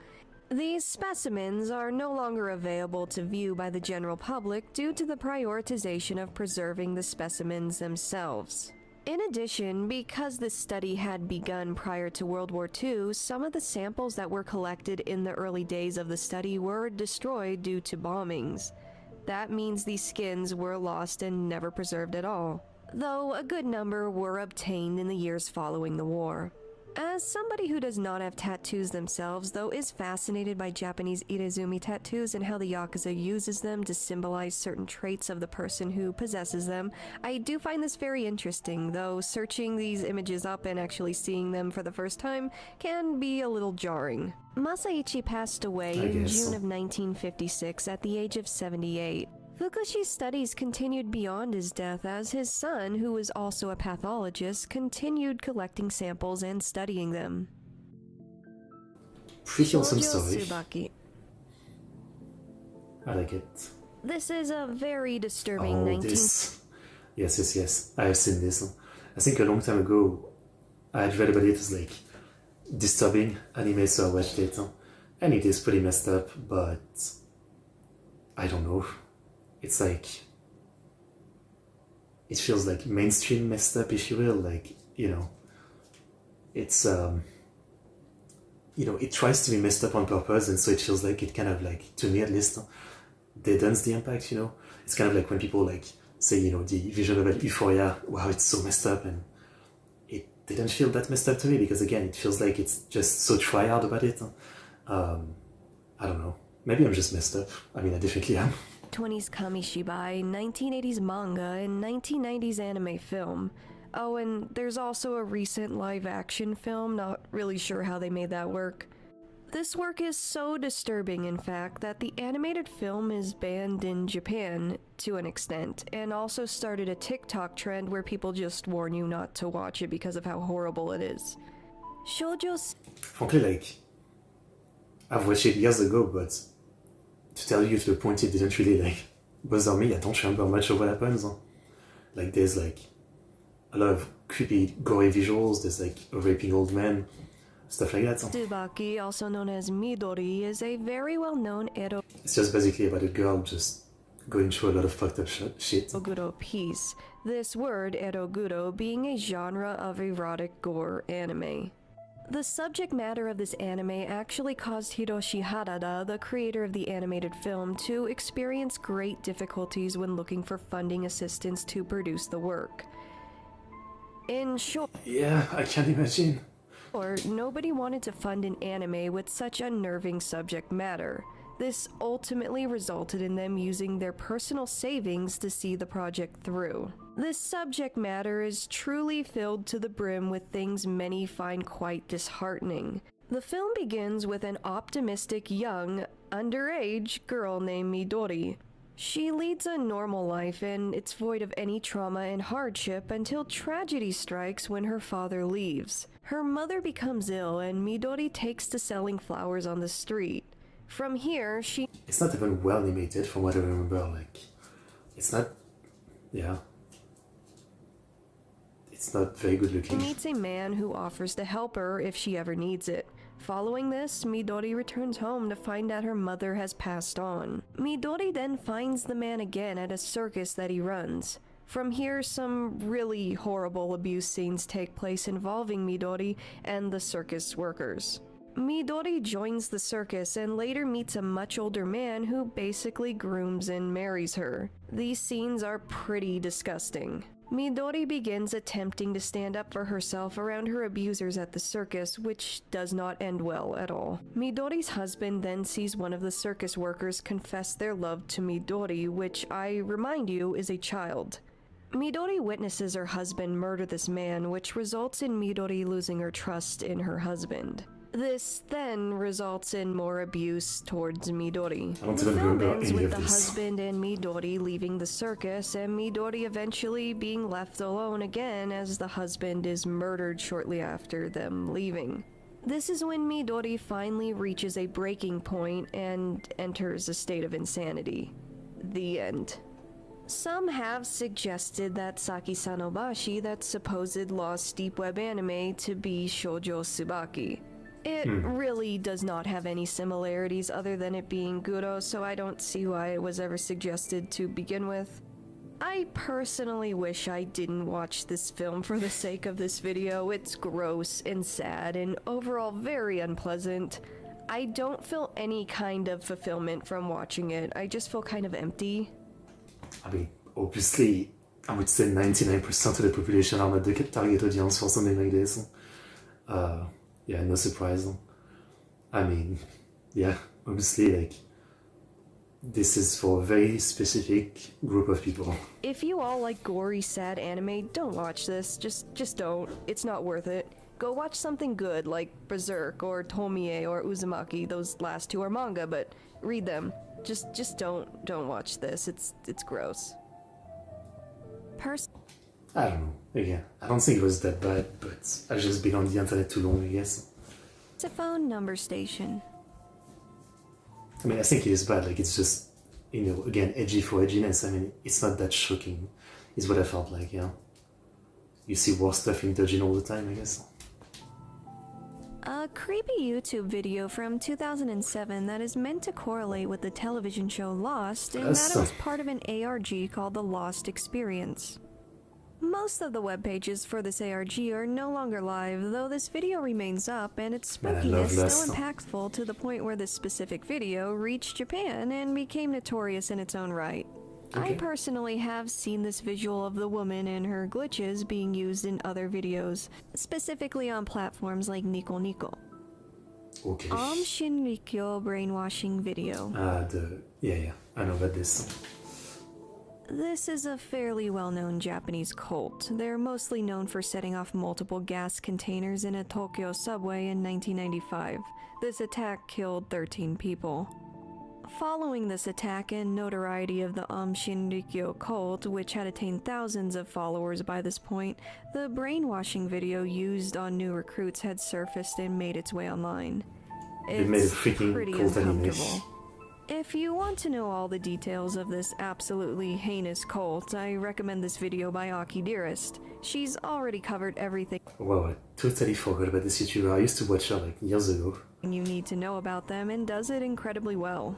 These specimens are no longer available to view by the general public due to the prioritization of preserving the specimens themselves. In addition, because this study had begun prior to World War II, some of the samples that were collected in the early days of the study were destroyed due to bombings. That means these skins were lost and never preserved at all, though a good number were obtained in the years following the war. As somebody who does not have tattoos themselves, though is fascinated by Japanese irezumi tattoos and how the yakuza uses them to symbolize certain traits of the person who possesses them, I do find this very interesting, though searching these images up and actually seeing them for the first time can be a little jarring. Masaichi passed away in June of 1956 at the age of 78. Fukushi's studies continued beyond his death as his son, who was also a pathologist, continued collecting samples and studying them. Pretty awesome Shoujo story. Tsubaki. I like it. This is a very disturbing This. Yes. I have seen this. I think a long time ago, I had read about it as, like, disturbing anime, so I watched it. And it is pretty messed up, but I don't know. It's like, it feels like mainstream messed up, if you will. Like, you know, it's you know, it tries to be messed up on purpose, and so it feels like it kind of like, to me at least, deadens the impact, you know. It's kind of like when people like say, you know, the visual novel Euphoria, wow, it's so messed up, and it didn't feel that messed up to me, because again, it feels like it's just so try-hard about it. I don't know. Maybe I'm just messed up. I mean, I definitely am. 20s Kamishibai, 1980s manga, and 1990s anime film. Oh, and there's also a recent live-action film, not really sure how they made that work. This work is so disturbing, in fact, that the animated film is banned in Japan, to an extent, and also started a TikTok trend where people just warn you not to watch it because of how horrible it is. Shoujo... Frankly, like, I've watched it years ago, but to tell you to the point it didn't really, like, bother me, I don't remember much of what happens. Like, there's, like, a lot of creepy, gory visuals, there's, like, a raping old man, stuff like that. Tsubaki, also known as Midori, is a very well-known Edo It's just basically about a girl just going through a lot of fucked up shit. Guro piece, this word, Eroguro, being a genre of erotic gore anime. The subject matter of this anime actually caused Hiroshi Harada, the creator of the animated film, to experience great difficulties when looking for funding assistance to produce the work. In short, Yeah, I can't imagine. nobody wanted to fund an anime with such unnerving subject matter. This ultimately resulted in them using their personal savings to see the project through. This subject matter is truly filled to the brim with things many find quite disheartening. The film begins with an optimistic, young, underage girl named Midori. She leads a normal life and it's void of any trauma and hardship until tragedy strikes when her father leaves. Her mother becomes ill and Midori takes to selling flowers on the street. From here, she... It's not even well animated from what I remember, like, it's not, yeah. It's not very good looking. meets a man who offers to help her if she ever needs it. Following this, Midori returns home to find that her mother has passed on. Midori then finds the man again at a circus that he runs. From here, some really horrible abuse scenes take place involving Midori and the circus workers. Midori joins the circus and later meets a much older man who basically grooms and marries her. These scenes are pretty disgusting. Midori begins attempting to stand up for herself around her abusers at the circus, which does not end well at all. Midori's husband then sees one of the circus workers confess their love to Midori, which I remind you is a child. Midori witnesses her husband murder this man, which results in Midori losing her trust in her husband. This then results in more abuse towards Midori. I don't The even film remember ends any with of the this. husband and Midori leaving the circus, and Midori eventually being left alone again as the husband is murdered shortly after them leaving. This is when Midori finally reaches a breaking point and enters a state of insanity. The end. Some have suggested that Saki Sanobashi, that supposed lost deep web anime, to be Shoujo Tsubaki. It really does not have any similarities other than it being Guro, so I don't see why it was ever suggested to begin with. I personally wish I didn't watch this film for the sake of this video. It's gross and sad and overall very unpleasant. I don't feel any kind of fulfillment from watching it. I just feel kind of empty. I mean, obviously, I would say 99% of the population are not the target audience for something like this. Yeah, no surprise. I mean, yeah, obviously, like, this is for a very specific group of people. If you all like gory, sad anime, don't watch this. Just don't. It's not worth it. Go watch something good like Berserk or Tomie or Uzumaki. Those last two are manga, but read them. Just don't watch this. It's gross. I don't know. Again, I don't think it was that bad, but I've just been on the internet too long, I guess. It's a phone number station. I mean, I think it is bad. Like, it's just, you know, again, edgy for edginess. I mean, it's not that shocking, is what I felt like, yeah. You see worse stuff in Dojin all the time, I guess. A creepy YouTube video from 2007 that is meant to correlate with the television show Lost, and that it was part of an ARG called The Lost Experience. Most of the web pages for this ARG are no longer live, though this video remains up and its spookiness still impactful to the point where this specific video reached Japan and became notorious in its own right. I personally have seen this visual of the woman and her glitches being used in other videos, specifically on platforms like Nico Nico. Okay. Shinrikyo brainwashing video. Yeah, I know about this. This is a fairly well-known Japanese cult. They're mostly known for setting off multiple gas containers in a Tokyo subway in 1995. This attack killed 13 people. Following this attack and notoriety of the Shinrikyo cult, which had attained thousands of followers by this point, the brainwashing video used on new recruits had surfaced and made its way online. It's pretty uncomfortable. If you want to know all the details of this absolutely heinous cult, I recommend this video by Aki Dearest. She's already covered everything. Wow, I totally forgot about this YouTuber. I used to watch her like years ago. You need to know about them and does it incredibly well.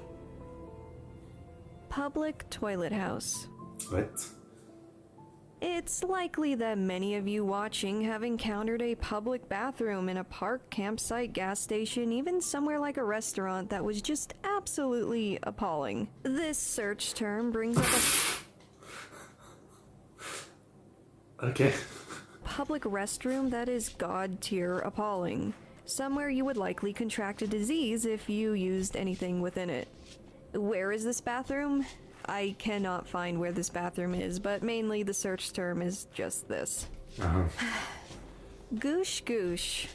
Public toilet house. What? It's likely that many of you watching have encountered a public bathroom in a park, campsite, gas station, even somewhere like a restaurant that was just absolutely appalling. This search term brings up a public restroom that is god-tier appalling. Somewhere you would likely contract a disease if you used anything within it. Where is this bathroom? I cannot find where this bathroom is, but mainly the search term is just this. Goosh goosh.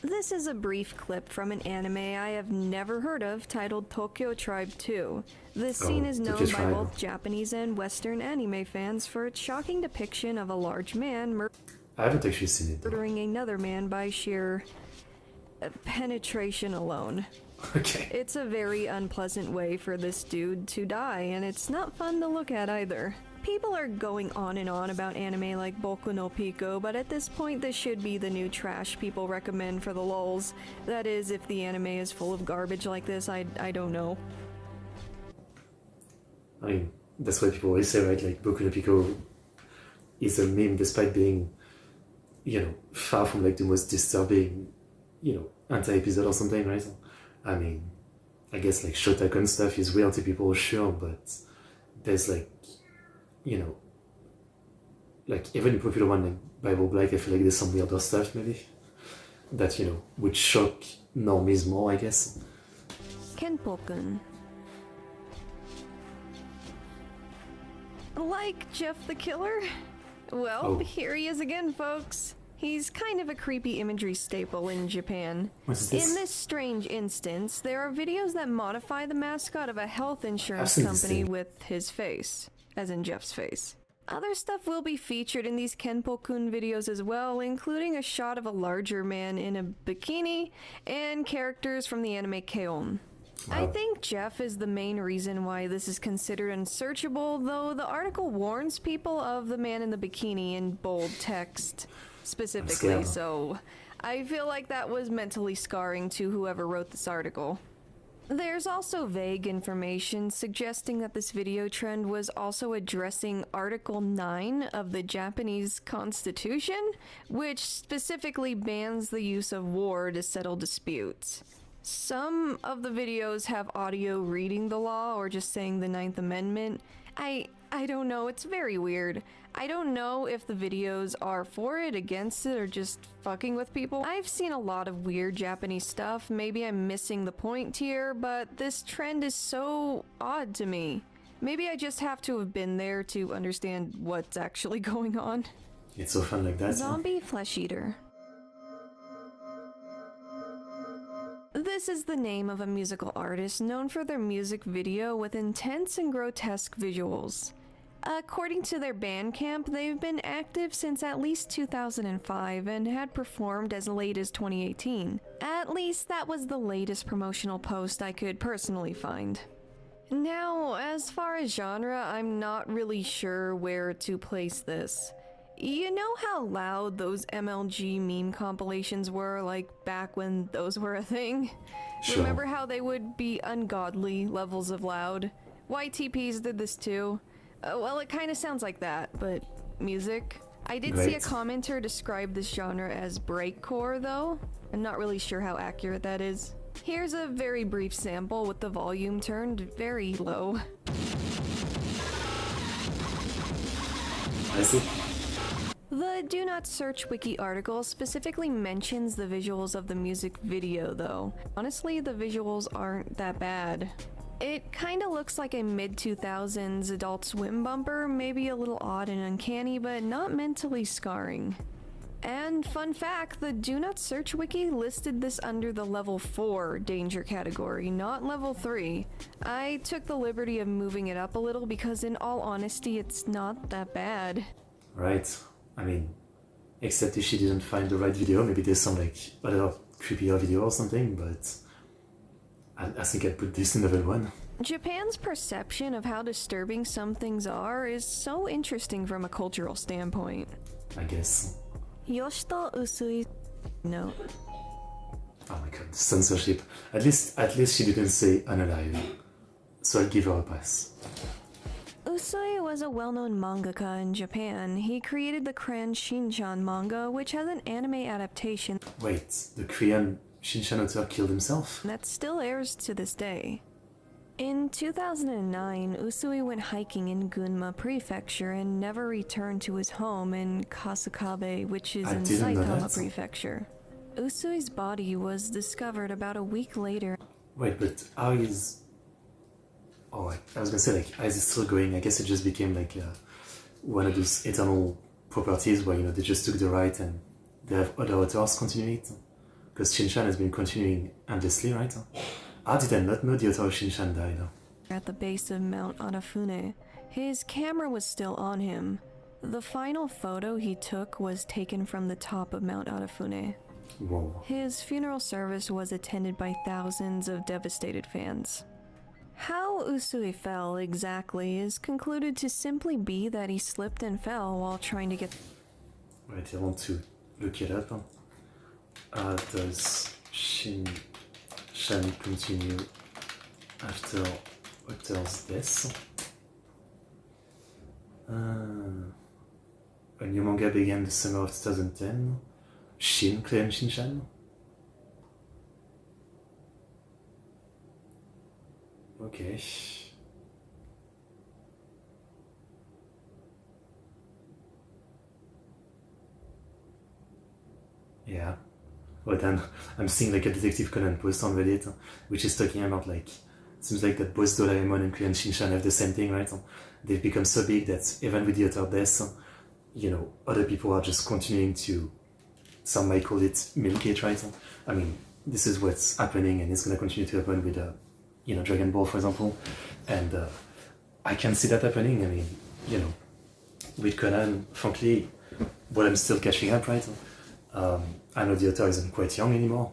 This is a brief clip from an anime I have never heard of titled Tokyo Tribe 2. This scene is known by both Japanese and Western anime fans for its shocking depiction of a large man I haven't actually seen it though. Murdering another man by sheer penetration alone. Okay. It's a very unpleasant way for this dude to die, and it's not fun to look at either. People are going on and on about anime like Boku no Pico, but at this point this should be the new trash people recommend for the lulz. That is, if the anime is full of garbage like this, I don't know. I mean, that's what people always say, right? Like, Boku no Pico is a meme despite being, you know, far from like the most disturbing, you know, anti-episode or something, right? I mean, I guess like Shotakun stuff is weird to people, sure, but there's like, you know, like even the popular one like Bible Black, I feel like there's some weirder stuff maybe that, you know, would shock normies more, I guess. Kenpokun. Like Jeff the Killer? Well, here he is again, folks. He's kind of a creepy imagery staple in Japan. What's this? In this strange instance, there are videos that modify the mascot of a health insurance I've seen company this with his face, as in Jeff's face. Other stuff will be featured in these Kenpokun videos as well, including a shot of a larger man in a bikini and characters from the anime K-On! Wow. I think Jeff is the main reason why this is considered unsearchable, though the article warns people of the man in the bikini in bold text specifically, so I feel like that was mentally scarring to whoever wrote this article. There's also vague information suggesting that this video trend was also addressing Article 9 of the Japanese Constitution, which specifically bans the use of war to settle disputes. Some of the videos have audio reading the law or just saying the 9th Amendment. I don't know, it's very weird. I don't know if the videos are for it, against it, or just fucking with people. I've seen a lot of weird Japanese stuff, maybe I'm missing the point here, but this trend is so odd to me. Maybe I just have to have been there to understand what's actually going on. It's so fun like that. Zombie Flesh Eater. This is the name of a musical artist known for their music video with intense and grotesque visuals. According to their Bandcamp, they've been active since at least 2005 and had performed as late as 2018. At least that was the latest promotional post I could personally find. Now, as far as genre, I'm not really sure where to place this. You know how loud those MLG meme compilations were, like back when those were a thing? Sure. Remember how they would be ungodly levels of loud? YTPs did this too. Well, it kind of sounds like that, but music. I did see a Right. commenter describe this genre as breakcore, though. I'm not really sure how accurate that is. Here's a very brief sample with the volume turned very low. I see. The Do Not Search Wiki article specifically mentions the visuals of the music video, though. Honestly, the visuals aren't that bad. It kinda looks like a mid-2000s Adult Swim bumper, maybe a little odd and uncanny, but not mentally scarring. And fun fact, the Do Not Search Wiki listed this under the level 4 danger category, not level 3. I took the liberty of moving it up a little because in all honesty, it's not that bad. Right. I mean, except if she didn't find the right video, maybe there's some like other creepier video or something, but I think I'd put this in level 1. Japan's perception of how disturbing some things are is so interesting from a cultural standpoint. I guess. Yoshito Usui note. Oh my god, censorship. At least she didn't say unalive. So I'll give her a pass. Usui was a well-known mangaka in Japan. He created the Cran Shinchan manga, which has an anime adaptation Wait, the Korean Shinchan author killed himself? that still airs to this day. In 2009, Usui went hiking in Gunma Prefecture and never returned to his home in Kasukabe, which is I in didn't know Saitama that. Prefecture. Usui's body was discovered about a week later. Wait, but how is... Oh, I was gonna say, like, how is it still going? I guess it just became like one of those eternal properties where, you know, they just took the right and they have other authors continue it. Because Shinchan has been continuing endlessly, right? How did I not know the author of Shinchan died? At the base of Mount Arafune. His camera was still on him. The final photo he took was taken from the top of Mount Arafune. Whoa. His funeral service was attended by thousands of devastated fans. How Usui fell exactly is concluded to simply be that he slipped and fell while trying to get... Wait, I want to look it up. Does Shinchan continue after author's death? A new manga began the summer of 2010. Shin, Clan Shinchan? Okay. Yeah. Well then, I'm seeing like a Detective Conan post on Reddit, which is talking about like, seems like that both Doraemon and Clan Shinchan have the same thing, right? They've become so big that even with the author death, you know, other people are just continuing to, some might call it milk it, right? I mean, this is what's happening and it's gonna continue to happen with, you know, Dragon Ball, for example. And I can see that happening. I mean, you know, with Conan, frankly, but I'm still catching up, right? I know the author isn't quite young anymore,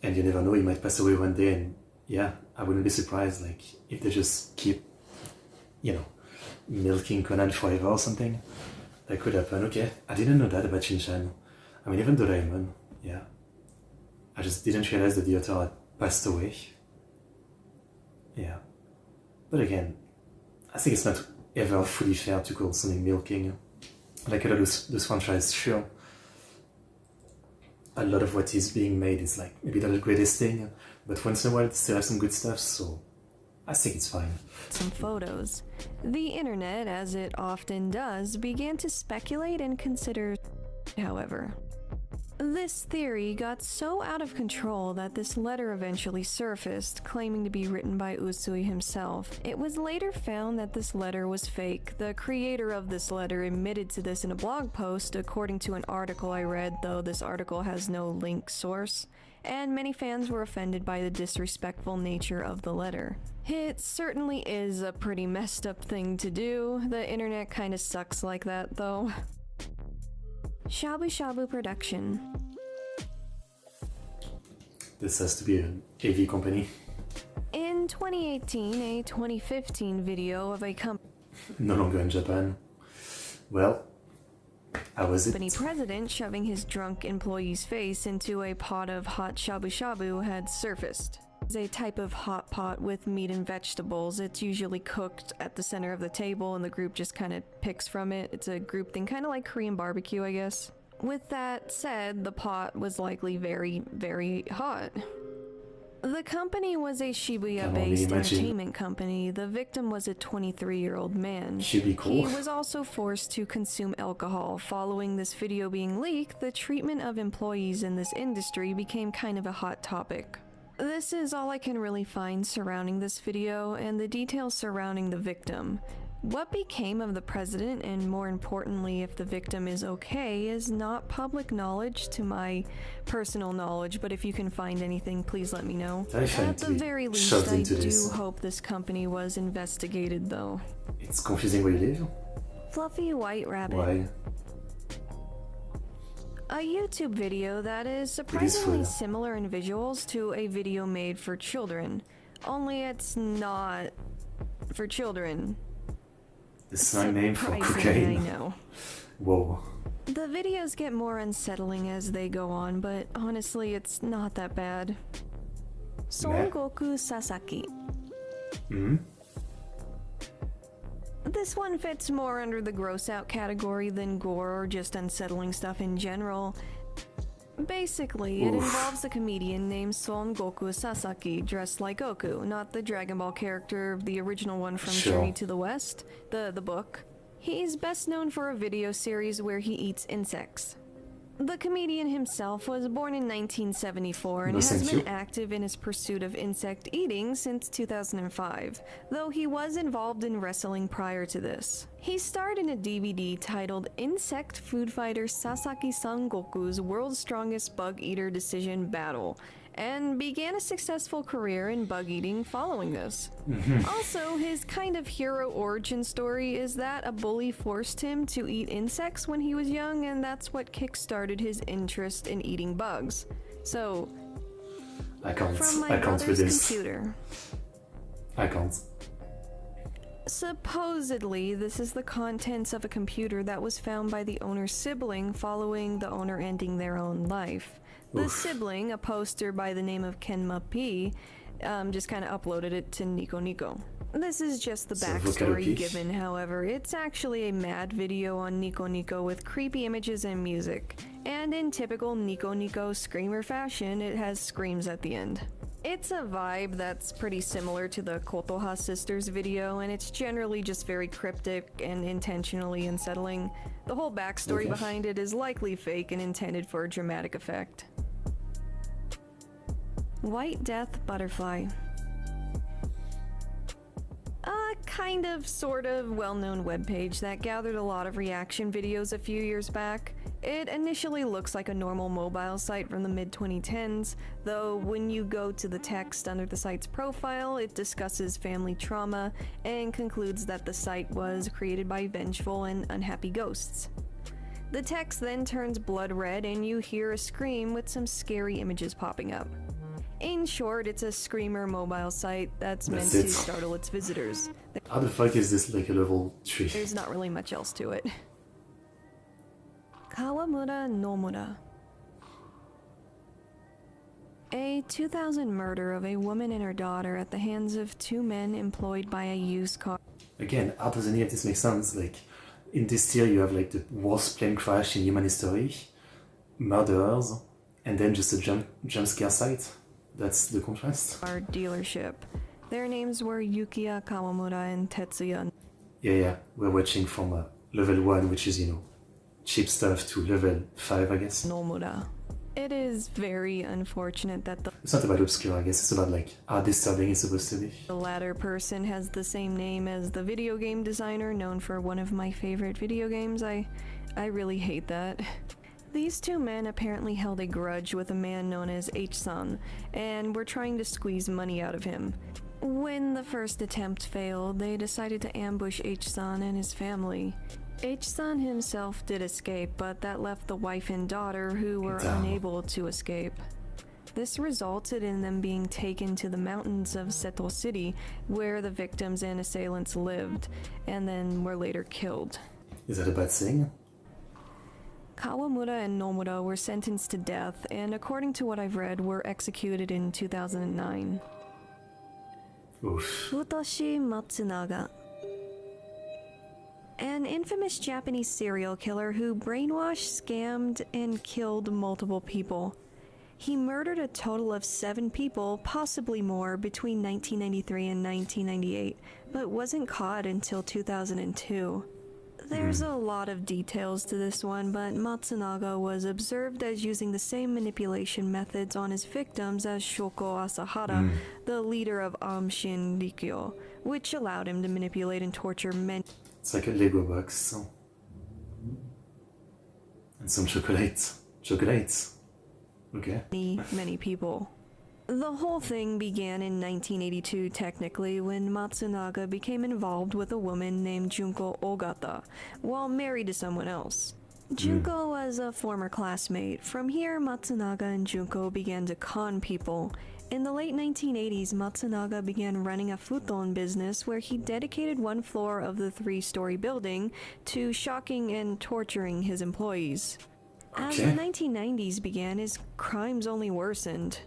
and you never know, he might pass away one day, and yeah, I wouldn't be surprised, like, if they just keep, you know, milking Conan forever or something. That could happen. Okay, I didn't know that about Shinchan. I mean, even Doraemon, yeah. I just didn't realize that the author had passed away. Yeah. But again, I think it's not ever fully fair to call something milking. Like a lot of those franchises, sure. A lot of what is being made is like maybe not the greatest thing, but once in a while they still have some good stuff, so I think it's fine. some photos. The internet, as it often does, began to speculate and consider, however. This theory got so out of control that this letter eventually surfaced, claiming to be written by Usui himself. It was later found that this letter was fake. The creator of this letter admitted to this in a blog post, according to an article I read, though this article has no link source, and many fans were offended by the disrespectful nature of the letter. It certainly is a pretty messed up thing to do. The internet kinda sucks like that, though. Shabu Shabu Production. This has to be an AV company. In 2018, a 2015 video of a company No longer in Japan. Well, How was Company it? president shoving his drunk employee's face into a pot of hot shabu shabu had surfaced. It's a type of hot pot with meat and vegetables. It's usually cooked at the center of the table and the group just kind of picks from it. It's a group thing, kind of like Korean barbecue, I guess. With that said, the pot was likely very, very hot. The company was a Shibuya-based entertainment company. The victim was a 23-year-old man. Should be cool. He was also forced to consume alcohol. Following this video being leaked, the treatment of employees in this industry became kind of a hot topic. This is all I can really find surrounding this video and the details surrounding the victim. What became of the president, and more importantly, if the victim is okay, is not public knowledge to my personal knowledge, but if you can find anything, please let me know. At the very least, I do hope this company was investigated, though. It's confusing where you live. Fluffy White Rabbit. Why? A YouTube video that is surprisingly similar in visuals to a video made for children. Only it's not for children. The sign name for cocaine. I know. Whoa. The videos get more unsettling as they go on, but honestly, it's not that bad. Son Goku Sasaki. This one fits more under the gross out category than gore or just unsettling stuff in general. Basically, it involves a comedian named Son Goku Sasaki dressed like Goku, not the Dragon Ball character, the original one from Journey to the West, the book. He's best known for a video series where he eats insects. The comedian himself was born in 1974 and has been active in his pursuit of insect eating since 2005, though he was involved in wrestling prior to this. He starred in a DVD titled Insect Food Fighter Sasaki Son Goku's World's Strongest Bug Eater Decision Battle, and began a successful career in bug eating following this. Also, his kind of hero origin story is that a bully forced him to eat insects when he was young, and that's what kick-started his interest in eating bugs. So, from my brother's computer. I can't. Supposedly, this is the contents of a computer that was found by the owner's sibling following the owner ending their own life. The sibling, a poster by the name of Kenma P, just kind of uploaded it to Nico Nico. This is just the backstory given, however. It's actually a mad video on Nico Nico with creepy images and music. And in typical Nico Nico screamer fashion, it has screams at the end. It's a vibe that's pretty similar to the Kotoha Sisters video, and it's generally just very cryptic and intentionally unsettling. The whole backstory behind it is likely fake and intended for a dramatic effect. White Death Butterfly. A kind of, sort of well-known webpage that gathered a lot of reaction videos a few years back. It initially looks like a normal mobile site from the mid-2010s, though when you go to the text under the site's profile, it discusses family trauma and concludes that the site was created by vengeful and unhappy ghosts. The text then turns blood red and you hear a scream with some scary images popping up. In short, it's a screamer mobile site that's meant to startle its visitors. How the fuck is this like a level 3? There's not really much else to it. Kawamura Nomura. A 2000 murder of a woman and her daughter at the hands of two men employed by a used car. Again, how does any of this make sense? Like, in this tier you have like the worst plane crash in human history, murderers, and then just a jump scare site. That's the contrast. Our dealership. Their names were Yukiya Kawamura and Tetsuya. Yeah, we're watching from level 1, which is, you know, cheap stuff, to level 5, I guess. Nomura. It is very unfortunate that It's not about obscure, I guess. It's about like how disturbing it's supposed to be. the latter person has the same name as the video game designer known for one of my favorite video games. I really hate that. These two men apparently held a grudge with a man known as H-san, and were trying to squeeze money out of him. When the first attempt failed, they decided to ambush H-san and his family. H-san himself did escape, but that left the wife and daughter who were unable to escape. This resulted in them being taken to the mountains of Seto City, where the victims and assailants lived, and then were later killed. Is that a bad thing? Kawamura and Nomura were sentenced to death, and according to what I've read, were executed in 2009. Oof. Futoshi Matsunaga. An infamous Japanese serial killer who brainwashed, scammed, and killed multiple people. He murdered a total of 7 people, possibly more, between 1993 and 1998, but wasn't caught until 2002. There's a lot of details to this one, but Matsunaga was observed as using the same manipulation methods on his victims as Shoko Asahara, the leader of Amshin Rikyo, which allowed him to manipulate and torture many. It's like a Lego box. So. And some chocolate. Chocolate. Okay. Many people. The whole thing began in 1982 technically when Matsunaga became involved with a woman named Junko Ogata while married to someone else. Junko was a former classmate. From here, Matsunaga and Junko began to con people. In the late 1980s, Matsunaga began running a futon business where he dedicated one floor of the 3-story building to shocking and torturing his employees. As the 1990s began, his crimes only worsened.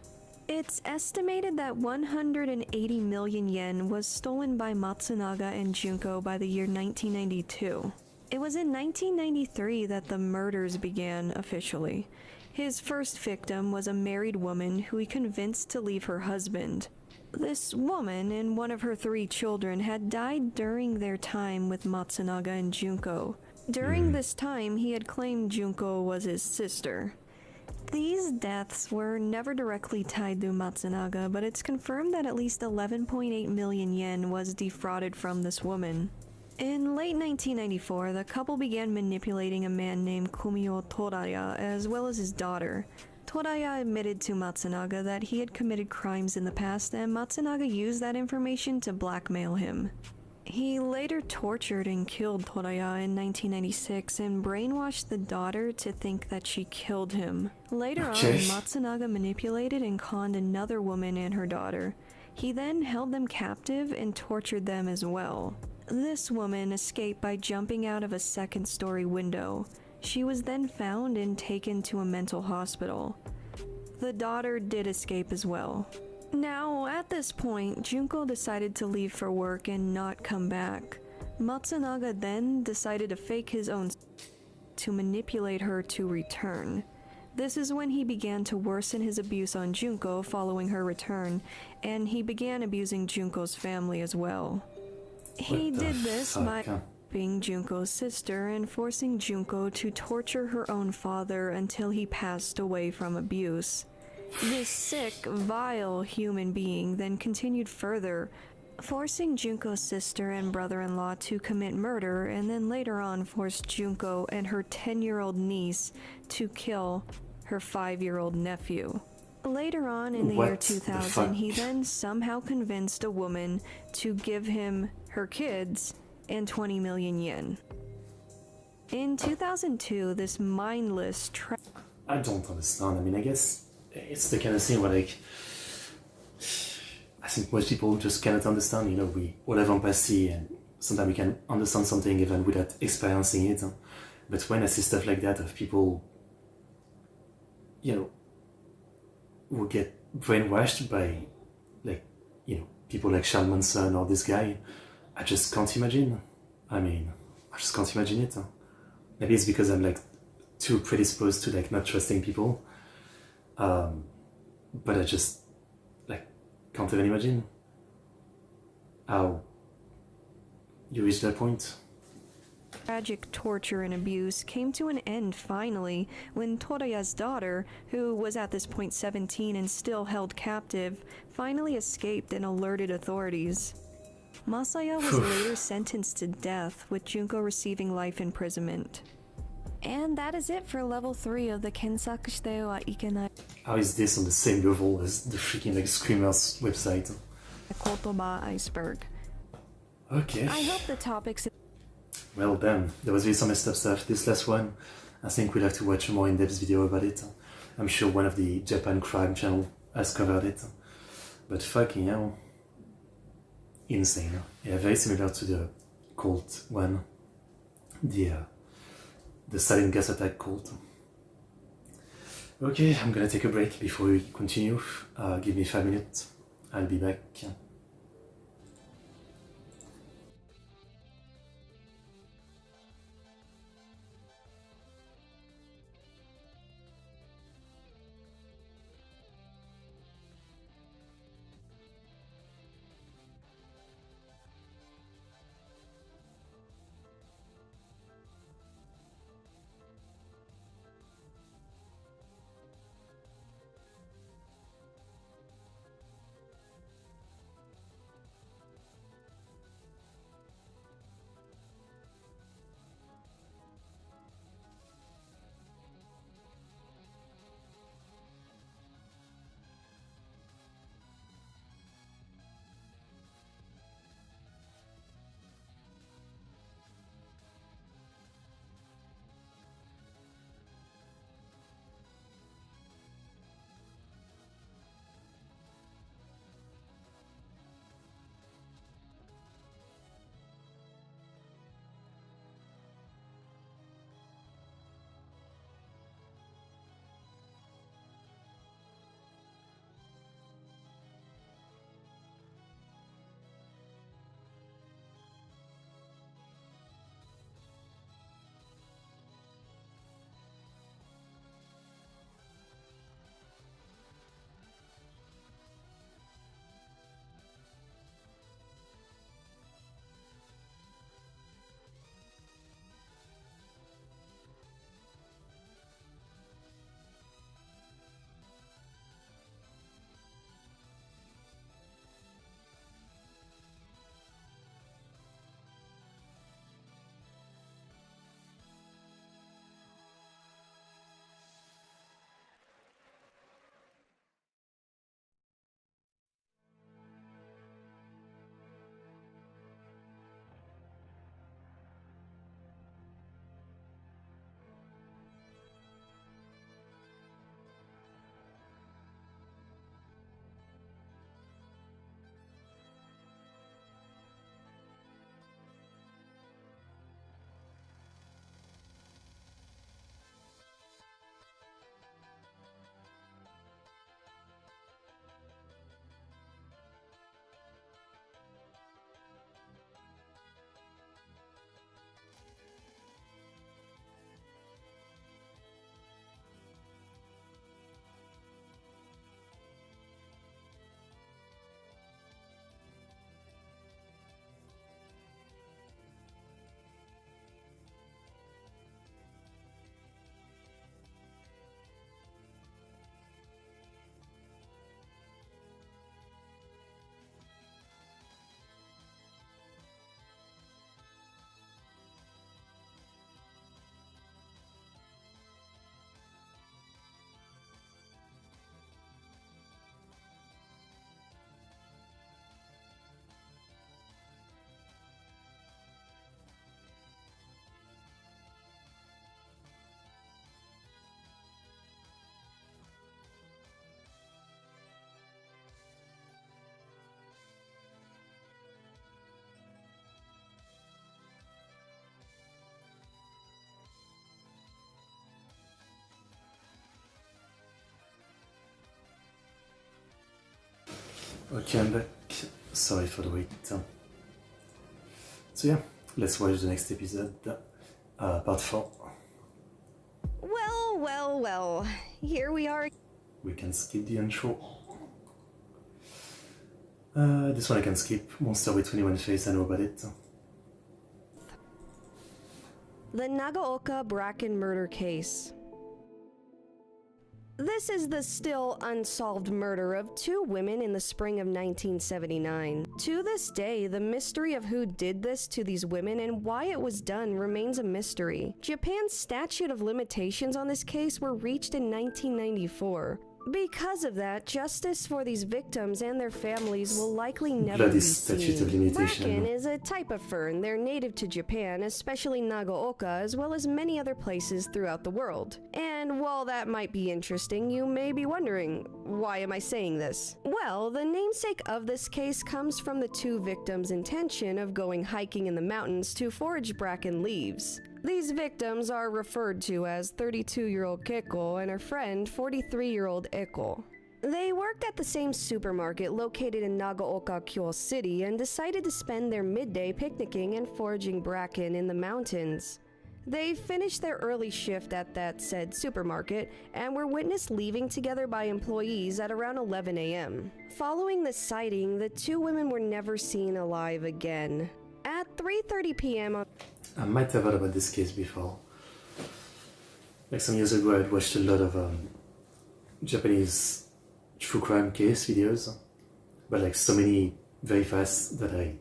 It's estimated that 180 million yen was stolen by Matsunaga and Junko by the year 1992. It was in 1993 that the murders began officially. His first victim was a married woman who he convinced to leave her husband. This woman and one of her 3 children had died during their time with Matsunaga and Junko. During this time, he had claimed Junko was his sister. These deaths were never directly tied to Matsunaga, but it's confirmed that at least 11.8 million yen was defrauded from this woman. In late 1994, the couple began manipulating a man named Kumio Toraya as well as his daughter. Toraya admitted to Matsunaga that he had committed crimes in the past, and Matsunaga used that information to blackmail him. He later tortured and killed Toraya in 1996 and brainwashed the daughter to think that she killed him. Later on, Matsunaga manipulated and conned another woman and her daughter. He then held them captive and tortured them as well. This woman escaped by jumping out of a 2nd-story window. She was then found and taken to a mental hospital. The daughter did escape as well. Now, at this point, Junko decided to leave for work and not come back. Matsunaga then decided to fake his own to manipulate her to return. This is when he began to worsen his abuse on Junko following her return, and he began abusing Junko's family as well. He did this by raping Junko's sister and forcing Junko to torture her own father until he passed away from abuse. This sick, vile human being then continued further, forcing Junko's sister and brother-in-law to commit murder, and then later on forced Junko and her 10-year-old niece to kill her 5-year-old nephew. Later on in the year 2000, he then somehow convinced a woman to give him her kids and 20 million yen. In 2002, this mindless I don't understand. I mean, I guess it's the kind of thing where, like, I think most people just cannot understand. You know, we all have empathy, and sometimes we can understand something even without experiencing it. But when I see stuff like that of people, you know, who get brainwashed by, like, you know, people like Charles Manson or this guy, I just can't imagine. I mean, I just can't imagine it. Maybe it's because I'm, like, too predisposed to, like, not trusting people. But I just, like, can't even imagine how you reach that point. Tragic torture and abuse came to an end finally when Toraya's daughter, who was at this point 17 and still held captive, finally escaped and alerted authorities. Masaya was later sentenced to death, with Junko receiving life imprisonment. And that is it for level 3 of the Kensaku shite wa ikenai. How is this on the same level as the freaking, like, Screamers website? Kotoba Iceberg. Okay. I hope the topics... Well, damn, there was really some messed up stuff. This last one, I think we'll have to watch a more in-depth video about it. I'm sure one of the Japan crime channel has covered it. But fucking hell. Insane. Yeah, very similar to the cult one. The the silent gas attack cult. Okay, I'm gonna take a break before we continue. Give me 5 minutes. I'll be back. Okay, I'm back. Sorry for the wait. So yeah, let's watch the next episode, part 4. Well, well, well. Here we are. We can skip the intro. This one I can skip. Monster with 21 face, I know about it. The Nagaoka Bracken murder case. This is the still unsolved murder of 2 women in the spring of 1979. To this day, the mystery of who did this to these women and why it was done remains a mystery. Japan's statute of limitations on this case were reached in 1994. Because of that, justice for these victims and their families will likely never Bloody be statute of seen. limitation. Bracken is a type of fern. They're native to Japan, especially Nagaoka, as well as many other places throughout the world. And while that might be interesting, you may be wondering, why am I saying this? Well, the namesake of this case comes from the 2 victims' intention of going hiking in the mountains to forage bracken leaves. These victims are referred to as 32-year-old Keiko and her friend 43-year-old Eko. They worked at the same supermarket located in Nagaoka, Kyo City and decided to spend their midday picnicking and foraging bracken in the mountains. They finished their early shift at that said supermarket and were witnessed leaving together by employees at around 11 a.m. Following the sighting, the two women were never seen alive again. At 3:30 p.m. on I might have heard about this case before. Like some years ago, I had watched a lot of Japanese true crime case videos, but like so many very fast that I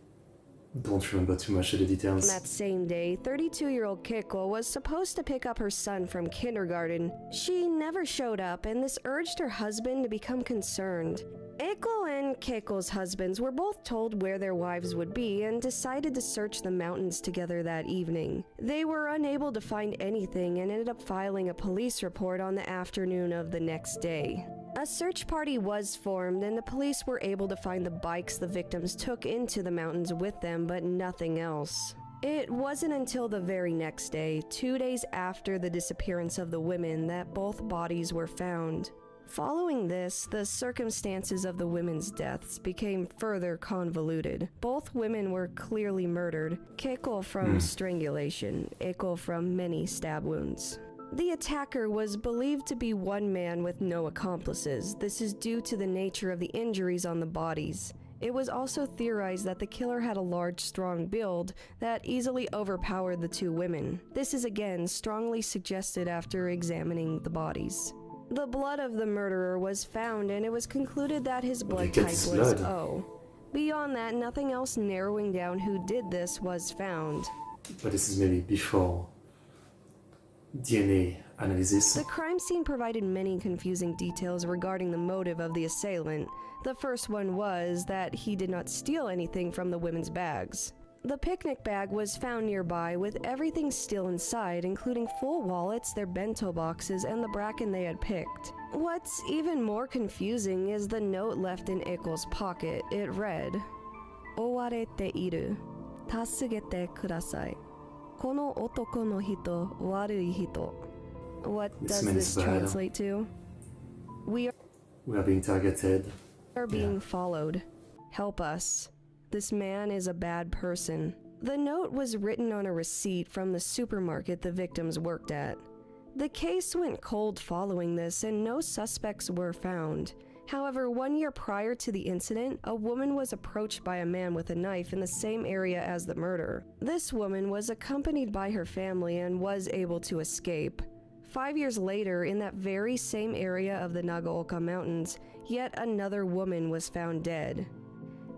don't remember too much of the details. that same day, 32-year-old Keiko was supposed to pick up her son from kindergarten. She never showed up, and this urged her husband to become concerned. Eko and Keiko's husbands were both told where their wives would be and decided to search the mountains together that evening. They were unable to find anything and ended up filing a police report on the afternoon of the next day. A search party was formed and the police were able to find the bikes the victims took into the mountains with them, but nothing else. It wasn't until the very next day, 2 days after the disappearance of the women, that both bodies were found. Following this, the circumstances of the women's deaths became further convoluted. Both women were clearly murdered, Keiko from strangulation, Eko from many stab wounds. The attacker was believed to be one man with no accomplices. This is due to the nature of the injuries on the bodies. It was also theorized that the killer had a large, strong build that easily overpowered the two women. This is again strongly suggested after examining the bodies. The blood of the murderer was found and it was concluded that his blood type was blood. O. Beyond that, nothing else narrowing down who did this was found. But this is maybe before DNA analysis. The crime scene provided many confusing details regarding the motive of the assailant. The first one was that he did not steal anything from the women's bags. The picnic bag was found nearby with everything still inside, including full wallets, their bento boxes, and the bracken they had picked. What's even more confusing is the note left in Eko's pocket. It read, "Owarete iru. Tasugete kudasai. Kono otoko no hito warui hito." What does means this bad. translate to? We We are being targeted. are being followed. Help us. This man is a bad person. The note was written on a receipt from the supermarket the victims worked at. The case went cold following this and no suspects were found. However, 1 year prior to the incident, a woman was approached by a man with a knife in the same area as the murder. This woman was accompanied by her family and was able to escape. 5 years later, in that very same area of the Nagaoka Mountains, yet another woman was found dead.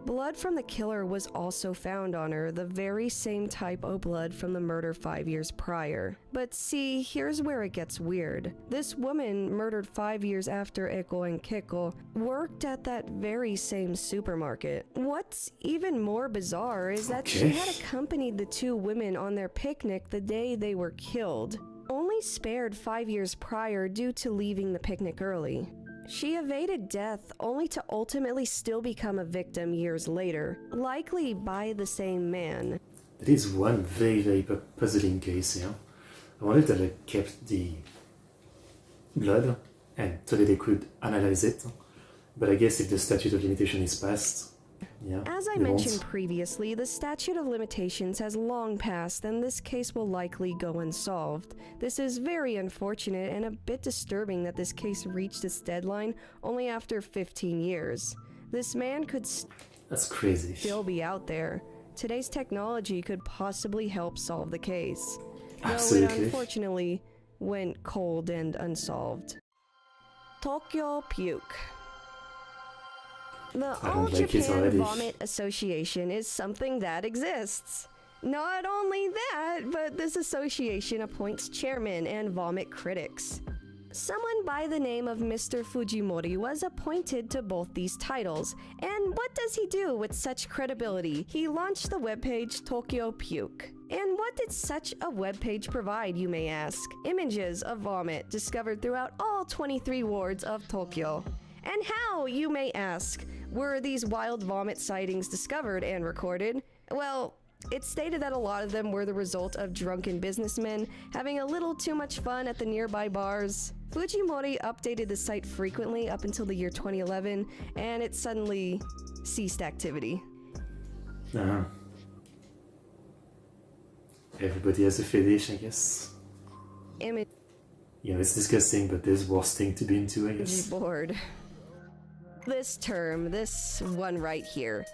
Blood from the killer was also found on her, the very same type of blood from the murder 5 years prior. But see, here's where it gets weird. This woman, murdered 5 years after Eko and Keiko, worked at that very same supermarket. What's even more bizarre is that she had accompanied the two women on their picnic the day they were killed, only spared 5 years prior due to leaving the picnic early. She evaded death only to ultimately still become a victim years later, likely by the same man. That is one very, very puzzling case, yeah. I wonder if they like, kept the blood and so that they could analyze it. But I guess if the statute of limitation is passed, yeah. As I they mentioned won't. previously, the statute of limitations has long passed and this case will likely go unsolved. This is very unfortunate and a bit disturbing that this case reached its deadline only after 15 years. This man could That's crazy. still be out there. Today's technology could possibly help solve the case, though it Absolutely. unfortunately went cold and unsolved. Tokyo Puke. The I All don't like it Japan already. Vomit Association is something that exists. Not only that, but this association appoints chairmen and vomit critics. Someone by the name of Mr. Fujimori was appointed to both these titles. And what does he do with such credibility? He launched the webpage Tokyo Puke. And what did such a webpage provide, you may ask? Images of vomit discovered throughout all 23 wards of Tokyo. And how, you may ask, were these wild vomit sightings discovered and recorded? Well, It's stated that a lot of them were the result of drunken businessmen having a little too much fun at the nearby bars. Fujimori updated the site frequently up until the year 2011, and it suddenly ceased activity. Uh-huh. Everybody has a fetish, I guess. Image You know, it's disgusting, but there's worse thing to be into, I guess. board. This term, this one right here,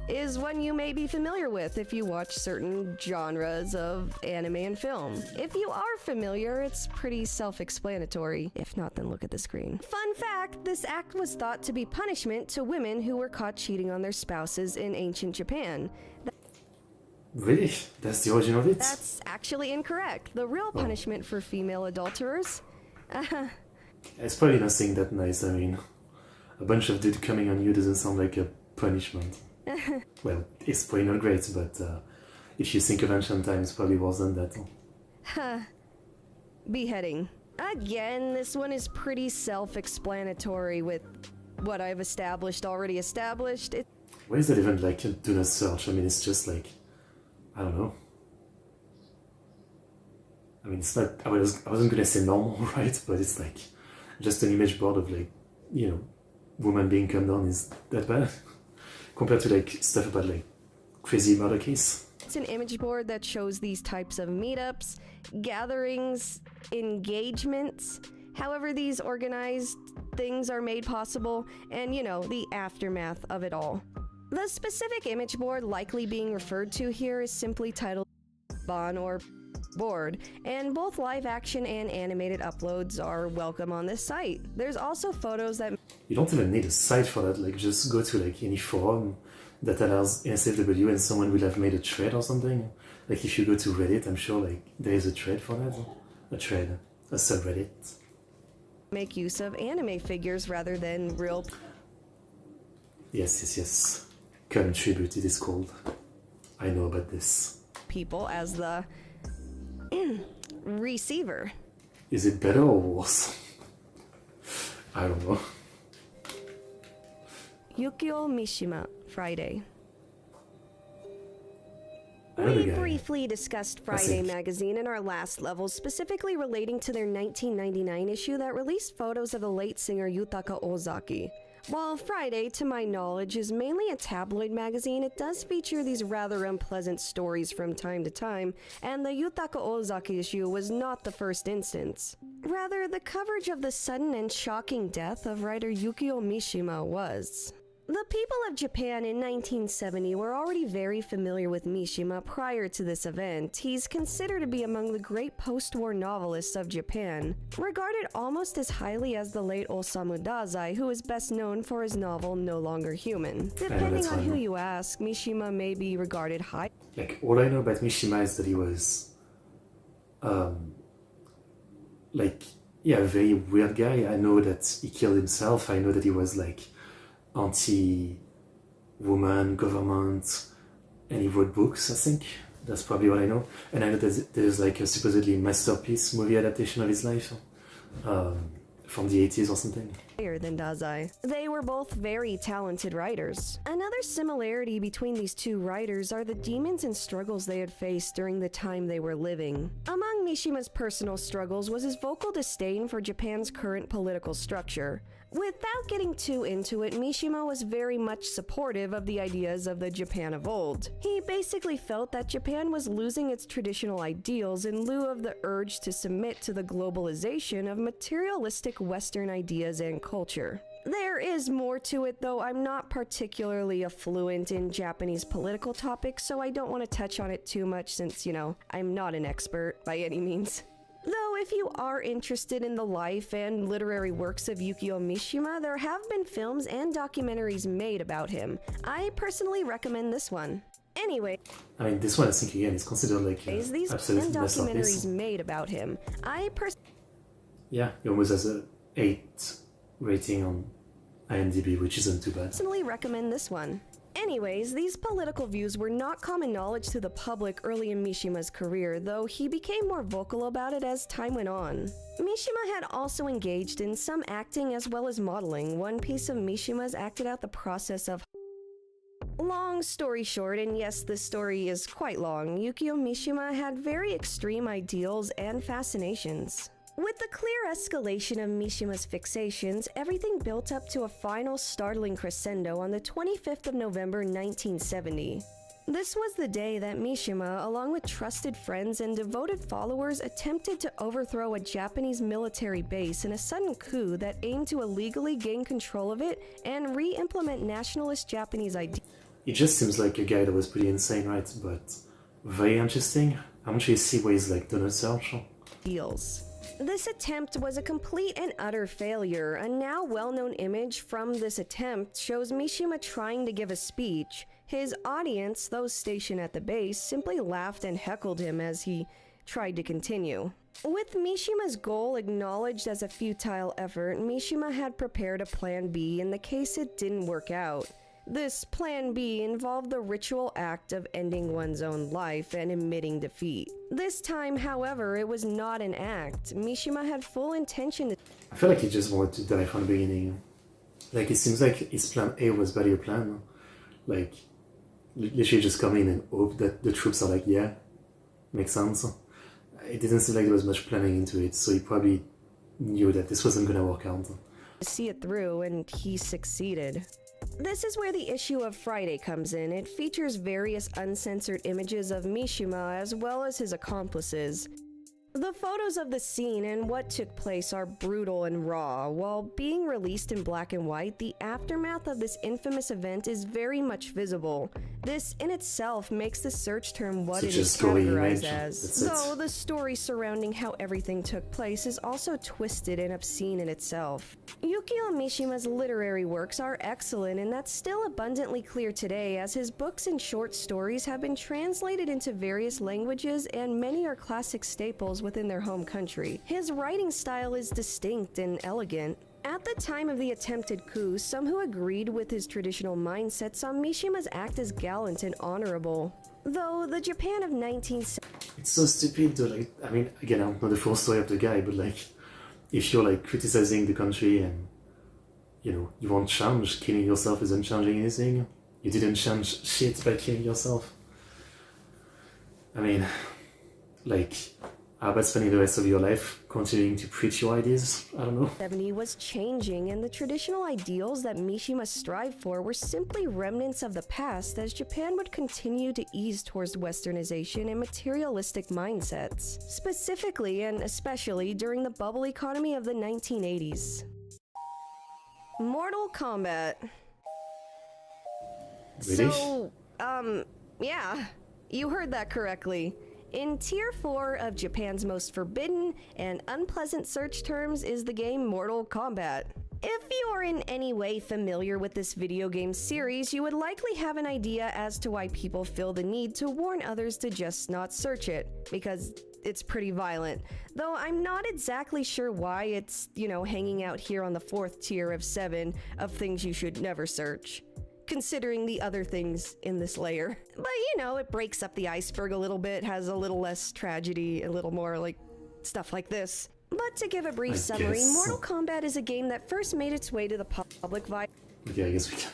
is one you may be familiar with if you watch certain genres of anime and film. If you are familiar, it's pretty self-explanatory. If not, then look at the screen. Fun fact, this act was thought to be punishment to women who were caught cheating on their spouses in ancient Japan. Really? That's the origin of it? That's actually incorrect. The real punishment for female adulterers... It's probably nothing that nice, I mean. A bunch of dude coming on you doesn't sound like a punishment. Well, it's probably not great, but if you think of ancient times, probably worse than that. Beheading. Again, this one is pretty self-explanatory with what I've already established. Why is that even like a do not search? I mean, it's just like, I don't know. I mean, it's not, I wasn't gonna say normal, right? But it's like, just an image board of like, you know, woman being come down is that bad? Compared to like stuff about like crazy murder case. It's an image board that shows these types of meetups, gatherings, engagements, however these organized things are made possible, and you know, the aftermath of it all. The specific image board likely being referred to here is simply titled Bon or Board, and both live action and animated uploads are welcome on this site. There's also photos that... You don't even need a site for that, like just go to like any forum that allows NSFW and someone will have made a thread or something. Like if you go to Reddit, I'm sure like there is a thread for that. A subreddit. make use of anime figures rather than real... Yes. Current tribute, it is called. I know about this. people as the receiver. Is it better or worse? I don't know. Yukio Mishima, Friday. Another We guy. briefly discussed Friday magazine in our last level, specifically relating to their 1999 issue that released photos of the late singer Yutaka Ozaki. While Friday, to my knowledge, is mainly a tabloid magazine, it does feature these rather unpleasant stories from time to time, and the Yutaka Ozaki issue was not the first instance. Rather, the coverage of the sudden and shocking death of writer Yukio Mishima was. The people of Japan in 1970 were already very familiar with Mishima prior to this event. He's considered to be among the great post-war novelists of Japan, regarded almost as highly as the late Osamu Dazai, who is best known for his novel No Longer Human. Depending on who you ask, Mishima may be regarded high. Like, all I know about Mishima is that he was, a very weird guy. I know that he killed himself. I know that he was, anti-woman, government, and he wrote books, I think. That's probably what I know. And I know that there's, a supposedly masterpiece movie adaptation of his life from the 80s or something. Higher than Dazai. They were both very talented writers. Another similarity between these two writers are the demons and struggles they had faced during the time they were living. Among Mishima's personal struggles was his vocal disdain for Japan's current political structure. Without getting too into it, Mishima was very much supportive of the ideas of the Japan of old. He basically felt that Japan was losing its traditional ideals in lieu of the urge to submit to the globalization of materialistic Western ideas and culture. There is more to it, though I'm not particularly fluent in Japanese political topics, so I don't want to touch on it too much since, I'm not an expert by any means. Though if you are interested in the life and literary works of Yukio Mishima, there have been films and documentaries made about him. I personally recommend this one. Anyway, I mean, this one, I think, again, is considered these absolute and masterpiece. documentaries made about him. Yeah, he almost has a 8 rating on IMDb, which isn't too bad. Personally recommend this one. Anyways, these political views were not common knowledge to the public early in Mishima's career, though he became more vocal about it as time went on. Mishima had also engaged in some acting as well as modeling. One piece of Mishima's acted out the process of Long story short, and yes, this story is quite long, Yukio Mishima had very extreme ideals and fascinations. With the clear escalation of Mishima's fixations, everything built up to a final startling crescendo on the 25th of November 1970. This was the day that Mishima, along with trusted friends and devoted followers, attempted to overthrow a Japanese military base in a sudden coup that aimed to illegally gain control of it and re-implement nationalist Japanese ideas. He just seems like a guy that was pretty insane, right? But very interesting. I want you to see where he's like done research. This attempt was a complete and utter failure. A now well-known image from this attempt shows Mishima trying to give a speech. His audience, those stationed at the base, simply laughed and heckled him as he tried to continue. With Mishima's goal acknowledged as a futile effort, Mishima had prepared a plan B in the case it didn't work out. This plan B involved the ritual act of ending one's own life and admitting defeat. This time, however, it was not an act. Mishima had full intention to— I feel like he just wanted to die from the beginning. Like, it seems like his plan A was better plan. Like, literally just come in and hope that the troops are like, yeah, makes sense. It didn't seem like there was much planning into it, so he probably knew that this wasn't gonna work out. see it through, and he succeeded. This is where the issue of Friday comes in. It features various uncensored images of Mishima as well as his accomplices. The photos of the scene and what took place are brutal and raw. While being released in black and white, the aftermath of this infamous event is very much visible. This in itself makes the search term what it is categorized as. Though the story surrounding how everything took place is also twisted and obscene in itself. Yukio Mishima's literary works are excellent, and that's still abundantly clear today, as his books and short stories have been translated into various languages and many are classic staples within their home country. His writing style is distinct and elegant. At the time of the attempted coup, some who agreed with his traditional mindset saw Mishima's act as gallant and honorable. Though the Japan of 1970— It's so stupid though, like, I mean, again, I don't know the full story of the guy, but like, if you're like criticizing the country and, you know, you want change, killing yourself isn't changing anything. You didn't change shit by killing yourself. I mean, like, how about spending the rest of your life continuing to preach your ideas? I don't know. 70 was changing, and the traditional ideals that Mishima strived for were simply remnants of the past, as Japan would continue to ease towards westernization and materialistic mindsets, specifically and especially during the bubble economy of the 1980s. Mortal Kombat. Really? So, yeah, you heard that correctly. In Tier 4 of Japan's most forbidden and unpleasant search terms is the game Mortal Kombat. If you are in any way familiar with this video game series, you would likely have an idea as to why people feel the need to warn others to just not search it, because it's pretty violent. Though I'm not exactly sure why it's, hanging out here on the 4th tier of 7 of things you should never search, considering the other things in this layer. But it breaks up the iceberg a little bit, has a little less tragedy, a little more like stuff like this. But to give a brief summary, Mortal Kombat is a game that first made its way to the public via— Okay, I guess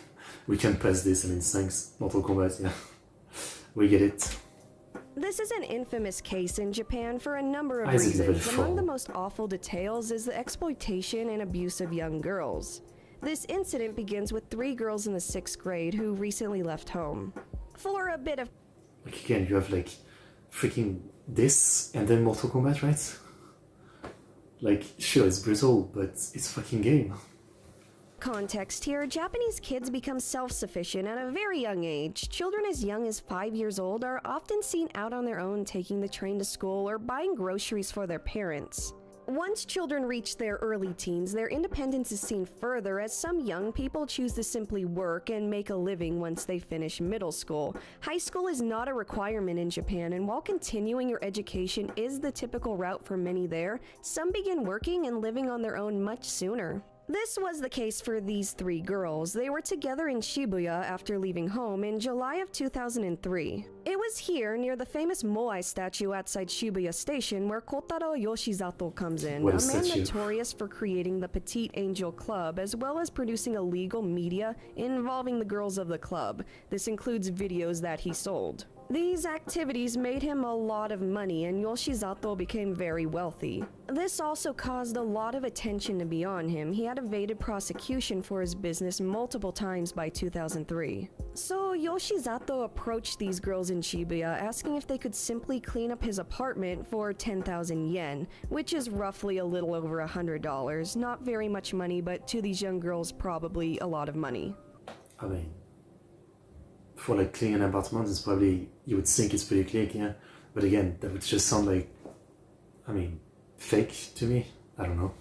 we can pass this. I mean, thanks, Mortal Kombat, yeah. We get it. This is an infamous case in Japan for a number of reasons. Among the most awful details is the exploitation and abuse of young girls. This incident begins with 3 girls in the 6th grade who recently left home. For a bit of— Like, again, you have like freaking this and then Mortal Kombat, right? Like, sure, it's brutal, but it's a fucking game. Context here, Japanese kids become self-sufficient at a very young age. Children as young as 5 years old are often seen out on their own, taking the train to school or buying groceries for their parents. Once children reach their early teens, their independence is seen further, as some young people choose to simply work and make a living once they finish middle school. High school is not a requirement in Japan, and while continuing your education is the typical route for many there, some begin working and living on their own much sooner. This was the case for these three girls. They were together in Shibuya after leaving home in July of 2003. It was here, near the famous Moai statue outside Shibuya Station, where Kotaro Yoshizato comes in, What a a man statue. notorious for creating the Petite Angel Club, as well as producing illegal media involving the girls of the club. This includes videos that he sold. These activities made him a lot of money, and Yoshizato became very wealthy. This also caused a lot of attention to be on him. He had evaded prosecution for his business multiple times by 2003. So Yoshizato approached these girls in Shibuya, asking if they could simply clean up his apartment for 10,000 yen, which is roughly a little over $100. Not very much money, but to these young girls, probably a lot of money. I mean, for like cleaning an apartment, it's probably, you would think it's pretty clean, yeah? But again, that would just sound like, I mean, fake to me. I don't know.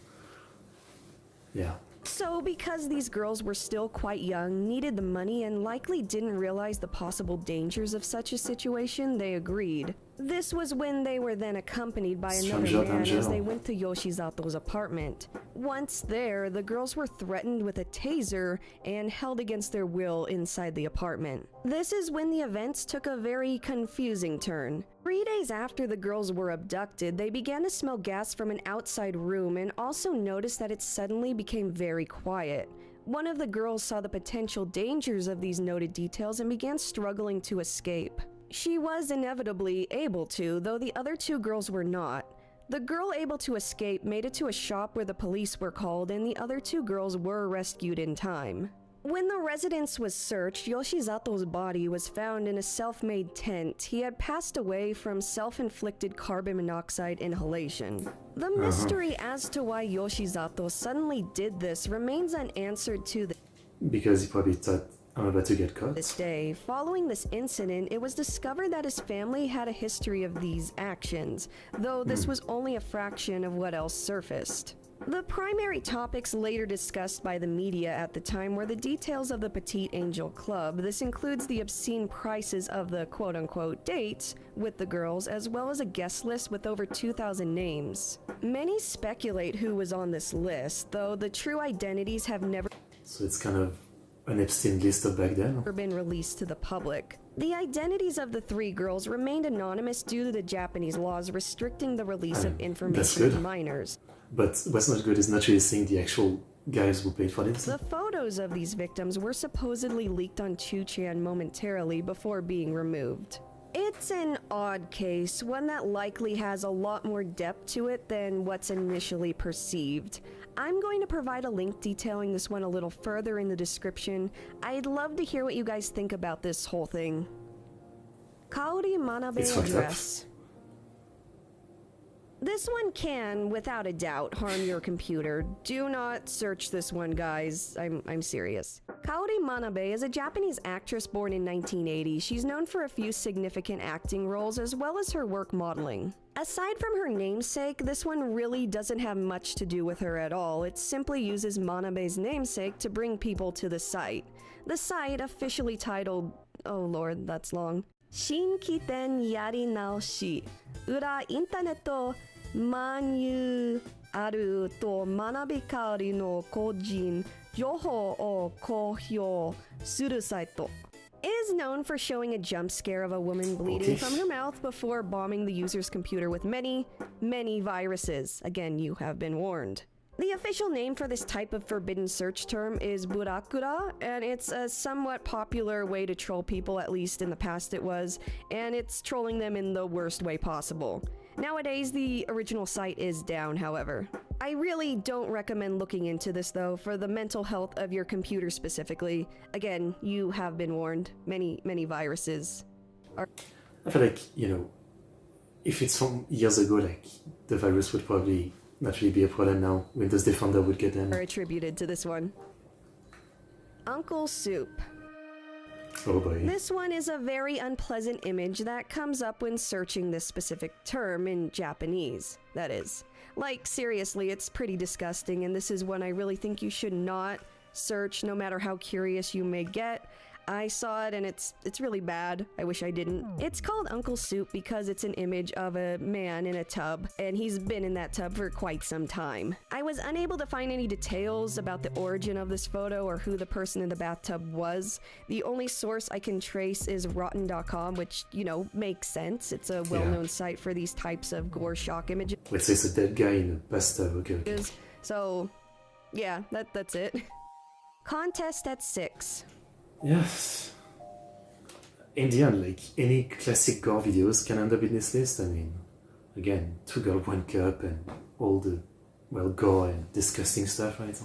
Yeah. So, because these girls were still quite young, needed the money, and likely didn't realize the possible dangers of such a situation, they agreed. This was when they were then accompanied by another Stranger man danger. as they went to Yoshizato's apartment. Once there, the girls were threatened with a taser and held against their will inside the apartment. This is when the events took a very confusing turn. 3 days after the girls were abducted, they began to smell gas from an outside room and also noticed that it suddenly became very quiet. One of the girls saw the potential dangers of these noted details and began struggling to escape. She was inevitably able to, though the other two girls were not. The girl able to escape made it to a shop where the police were called, and the other two girls were rescued in time. When the residence was searched, Yoshizato's body was found in a self-made tent. He had passed away from self-inflicted carbon monoxide inhalation. The mystery as to why Yoshizato suddenly did this remains unanswered to Because he probably thought, I'm about to get caught. this day. Following this incident, it was discovered that his family had a history of these actions, though this was only a fraction of what else surfaced. The primary topics later discussed by the media at the time were the details of the Petite Angel Club. This includes the obscene prices of the quote-unquote dates with the girls, as well as a guest list with over 2,000 names. Many speculate who was on this list, though the true identities have never So it's kind of an Epstein list of back then. been released to the public. The identities of the three girls remained anonymous due to the Japanese laws restricting the release of information good. to minors. But what's not good is not really seeing the actual guys who paid for this. The photos of these victims were supposedly leaked on 2chan momentarily before being removed. It's an odd case, one that likely has a lot more depth to it than what's initially perceived. I'm going to provide a link detailing this one a little further in the description. I'd love to hear what you guys think about this whole thing. Kaori Manabe It's fucked up. address. This one can, without a doubt, harm your computer. Do not search this one, guys. I'm serious. Kaori Manabe is a Japanese actress born in 1980. She's known for a few significant acting roles as well as her work modeling. Aside from her namesake, this one really doesn't have much to do with her at all. It simply uses Manabe's namesake to bring people to the site. The site, officially titled, oh lord, that's long, Shinkiten Yari Naoshi, Ura Internet Manyu Aru to Manabe Kaori no Kojin Yoho o Kohyo Suru Saito, is known for showing a jump scare of a woman bleeding from her mouth before bombing the user's computer with many, many viruses. Again, you have been warned. The official name for this type of forbidden search term is burakura, and it's a somewhat popular way to troll people, at least in the past it was, and it's trolling them in the worst way possible. Nowadays, the original site is down, however. I really don't recommend looking into this, though, for the mental health of your computer specifically. Again, you have been warned. Many, many viruses are... I feel like, you know, if it's from years ago, like, the virus would probably not really be a problem now. Windows Defender would get them. are attributed to this one. Uncle Soup. Oh boy. This one is a very unpleasant image that comes up when searching this specific term in Japanese, that is. Like, seriously, it's pretty disgusting, and this is one I really think you should not search, no matter how curious you may get. I saw it and it's really bad. I wish I didn't. It's called Uncle Soup because it's an image of a man in a tub, and he's been in that tub for quite some time. I was unable to find any details about the origin of this photo or who the person in the bathtub was. The only source I can trace is rotten.com, which, you know, makes sense. It's a well-known site for these types of gore shock images. Wait, so it's a dead guy in a bathtub, okay. So, yeah, that's it. Contest at 6. Yes. In the end, like, any classic gore videos can end up in this list. I mean, again, 2 Girls, 1 Cup, and all the, well, gore and disgusting stuff, right?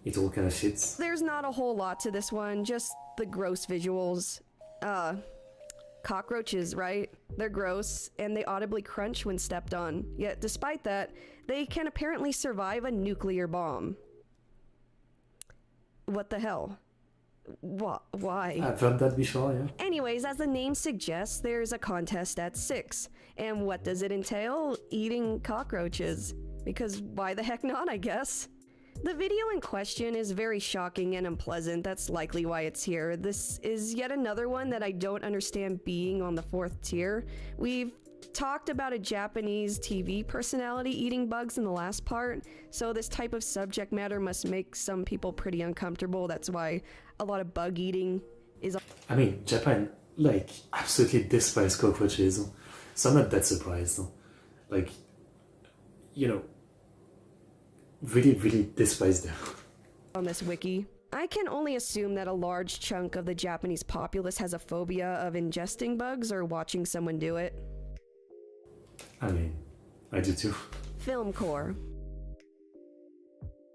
It all kind of fits. There's not a whole lot to this one, just the gross visuals. Cockroaches, right? They're gross, and they audibly crunch when stepped on. Yet, despite that, they can apparently survive a nuclear bomb. What the hell? Why? I've heard that before, yeah. Anyways, as the name suggests, there's a contest at 6. And what does it entail? Eating cockroaches. Because why the heck not, I guess? The video in question is very shocking and unpleasant. That's likely why it's here. This is yet another one that I don't understand being on the 4th tier. We've talked about a Japanese TV personality eating bugs in the last part, so this type of subject matter must make some people pretty uncomfortable. That's why a lot of bug eating is... I mean, Japan, like, absolutely despise cockroaches. So I'm not that surprised. Like, you know, really despise them. On this wiki. I can only assume that a large chunk of the Japanese populace has a phobia of ingesting bugs or watching someone do it. I mean, I do too. Film core.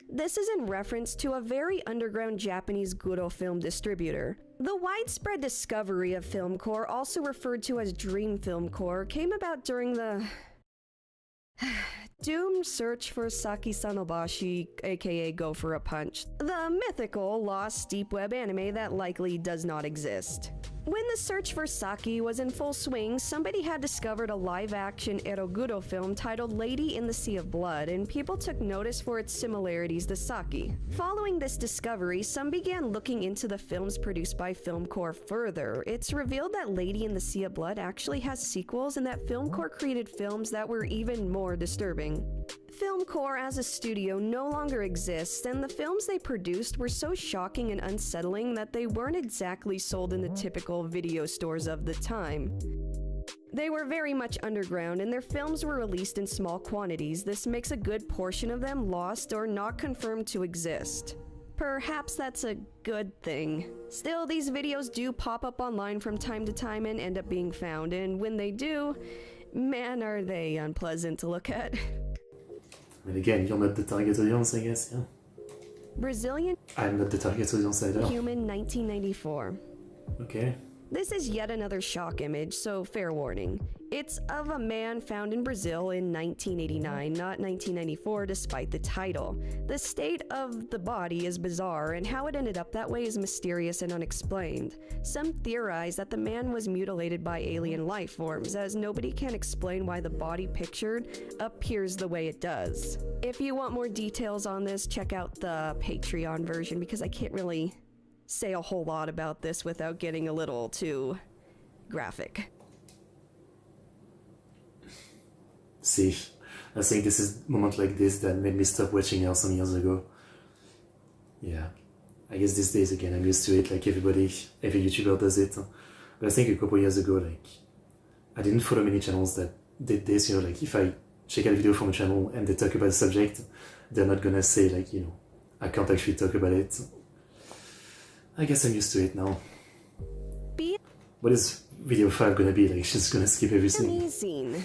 This is in reference to a very underground Japanese Guro film distributor. The widespread discovery of film core, also referred to as Dream Film Core, came about during the doomed search for Saki Sanobashi, aka Go for a Punch, the mythical lost deep web anime that likely does not exist. When the search for Saki was in full swing, somebody had discovered a live-action eroguro film titled Lady in the Sea of Blood, and people took notice for its similarities to Saki. Following this discovery, some began looking into the films produced by Filmcore further. It's revealed that Lady in the Sea of Blood actually has sequels, and that Filmcore created films that were even more disturbing. Filmcore as a studio no longer exists, and the films they produced were so shocking and unsettling that they weren't exactly sold in the typical video stores of the time. They were very much underground, and their films were released in small quantities. This makes a good portion of them lost or not confirmed to exist. Perhaps that's a good thing. Still, these videos do pop up online from time to time and end up being found, and when they do, man, are they unpleasant to look at. And again, you're not the target audience, I guess, yeah? Brazilian I'm not the target audience either. Human 1994. Okay. This is yet another shock image, so fair warning. It's of a man found in Brazil in 1989, not 1994, despite the title. The state of the body is bizarre, and how it ended up that way is mysterious and unexplained. Some theorize that the man was mutilated by alien life forms, as nobody can explain why the body pictured appears the way it does. If you want more details on this, check out the Patreon version, because I can't really say a whole lot about this without getting a little too graphic. See, I think this is a moment like this that made me stop watching her some years ago. Yeah, I guess these days again I'm used to it, like every YouTuber does it. But I think a couple years ago, like, I didn't follow many channels that did this, you know, like if I check out a video from a channel and they talk about the subject, they're not gonna say like, you know, I can't actually talk about it. I guess I'm used to it now. What is video 5 gonna be like? She's gonna skip everything. Amazing.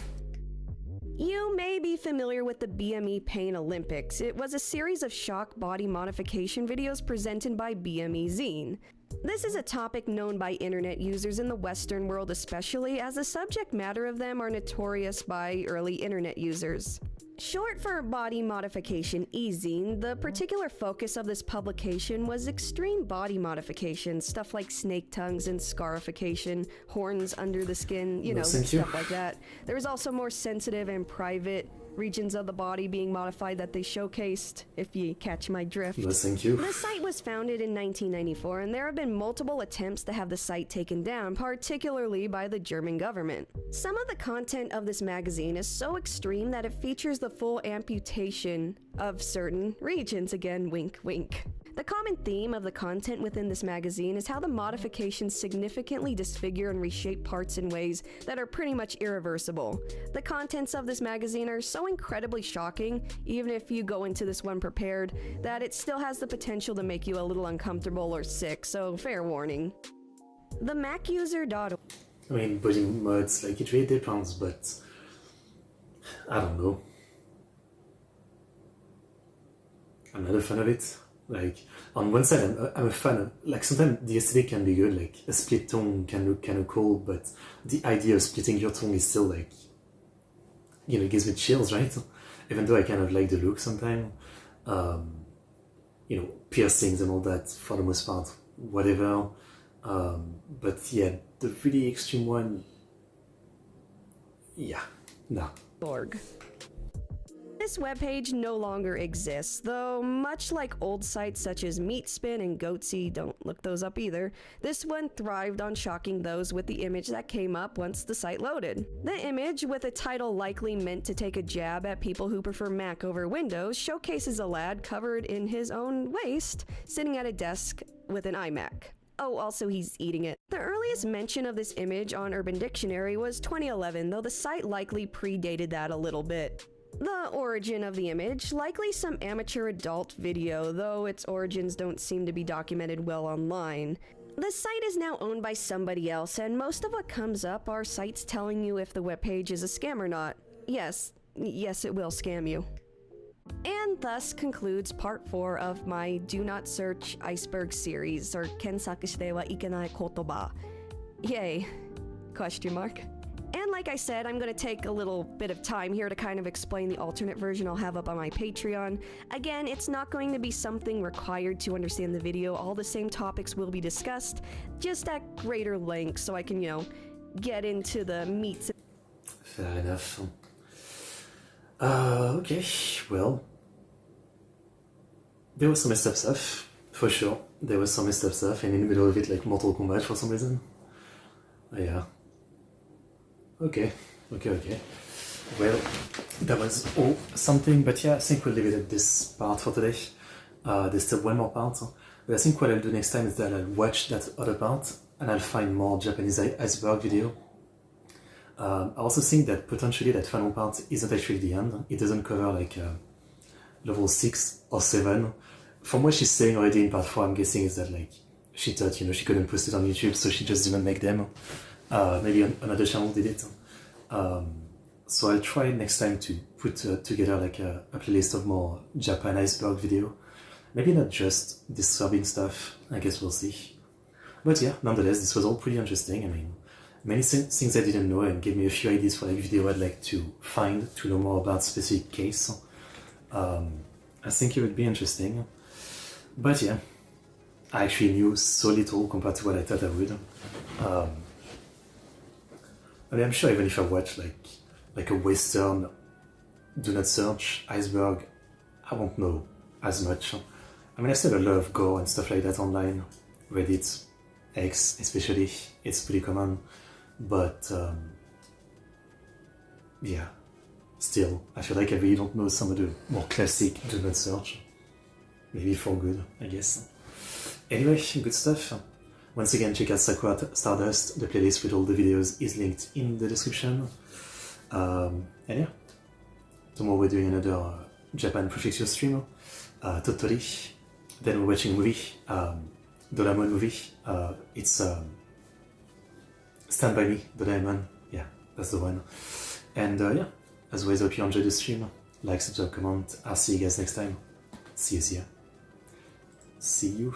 You may be familiar with the BME Pain Olympics. It was a series of shock body modification videos presented by BME Zine. This is a topic known by internet users in the Western world especially, as the subject matter of them are notorious by early internet users. Short for Body Modification E-Zine, the particular focus of this publication was extreme body modification, stuff like snake tongues and scarification, horns under the skin, you know, stuff like that. There was also more sensitive and private regions of the body being modified that they showcased, if you catch my drift. Yes, thank you. The site was founded in 1994, and there have been multiple attempts to have the site taken down, particularly by the German government. Some of the content of this magazine is so extreme that it features the full amputation of certain regions. Again, wink, wink. The common theme of the content within this magazine is how the modifications significantly disfigure and reshape parts in ways that are pretty much irreversible. The contents of this magazine are so incredibly shocking, even if you go into this one prepared, that it still has the potential to make you a little uncomfortable or sick, so fair warning. The MacUser.org. I mean, putting mods, like, it really depends, but I don't know. I'm not a fan of it. Like, on one side, I'm a fan of, like, sometimes the aesthetic can be good, like, a split tongue can look kind of cool, but the idea of splitting your tongue is still, like, you know, it gives me chills, right? Even though I kind of like the look sometimes. You know, piercings and all that, for the most part, whatever. But yeah, the really extreme one, yeah, no. This webpage no longer exists, though much like old sites such as Meatspin and Goatsy, don't look those up either, this one thrived on shocking those with the image that came up once the site loaded. The image, with a title likely meant to take a jab at people who prefer Mac over Windows, showcases a lad covered in his own waste, sitting at a desk with an iMac. Oh, also he's eating it. The earliest mention of this image on Urban Dictionary was 2011, though the site likely predated that a little bit. The origin of the image, likely some amateur adult video, though its origins don't seem to be documented well online. The site is now owned by somebody else, and most of what comes up are sites telling you if the webpage is a scam or not. Yes, it will scam you. And thus concludes part 4 of my Do Not Search Iceberg series, or Kensaku shite wa ikenai kotoba. Yay. Question mark. And like I said, I'm going to take a little bit of time here to kind of explain the alternate version I'll have up on my Patreon. Again, it's not going to be something required to understand the video. All the same topics will be discussed, just at greater length, so I can, you know, get into the meats. Fair enough. Okay, well, there was some messed up stuff, for sure. There was some messed up stuff, and in the middle of it, like Mortal Kombat for some reason. Yeah. Okay. Well, that was all something, but yeah, I think we'll leave it at this part for today. There's still one more part, but I think what I'll do next time is that I'll watch that other part, and I'll find more Japanese Iceberg video. I also think that potentially that final part isn't actually the end. It doesn't cover like level 6 or 7. From what she's saying already in part 4, I'm guessing is that like she thought, you know, she couldn't post it on YouTube, so she just didn't make them. Maybe another channel did it. So I'll try next time to put together like a playlist of more Japan Iceberg video. Maybe not just disturbing stuff, I guess we'll see. But yeah, nonetheless, this was all pretty interesting. I mean, many things I didn't know, and gave me a few ideas for like video I'd like to find to know more about specific case. I think it would be interesting. But yeah, I actually knew so little compared to what I thought I would. I mean, I'm sure even if I watch like a Western Do Not Search Iceberg, I won't know as much. I mean, I've seen a lot of gore and stuff like that online, Reddit, X especially, it's pretty common, but yeah, still, I feel like I really don't know some of the more classic Do Not Search. Maybe for good, I guess. Anyway, good stuff. Once again, check out Sakura Stardust. The playlist with all the videos is linked in the description. And yeah, tomorrow we're doing another Japan Prefecture stream, Tottori. Then we're watching a movie, Doraemon movie. It's Stand By Me, Doraemon. Yeah, that's the one. And yeah, as always, hope you enjoyed the stream. Like, subscribe, comment. I'll see you guys next time. See you. See you.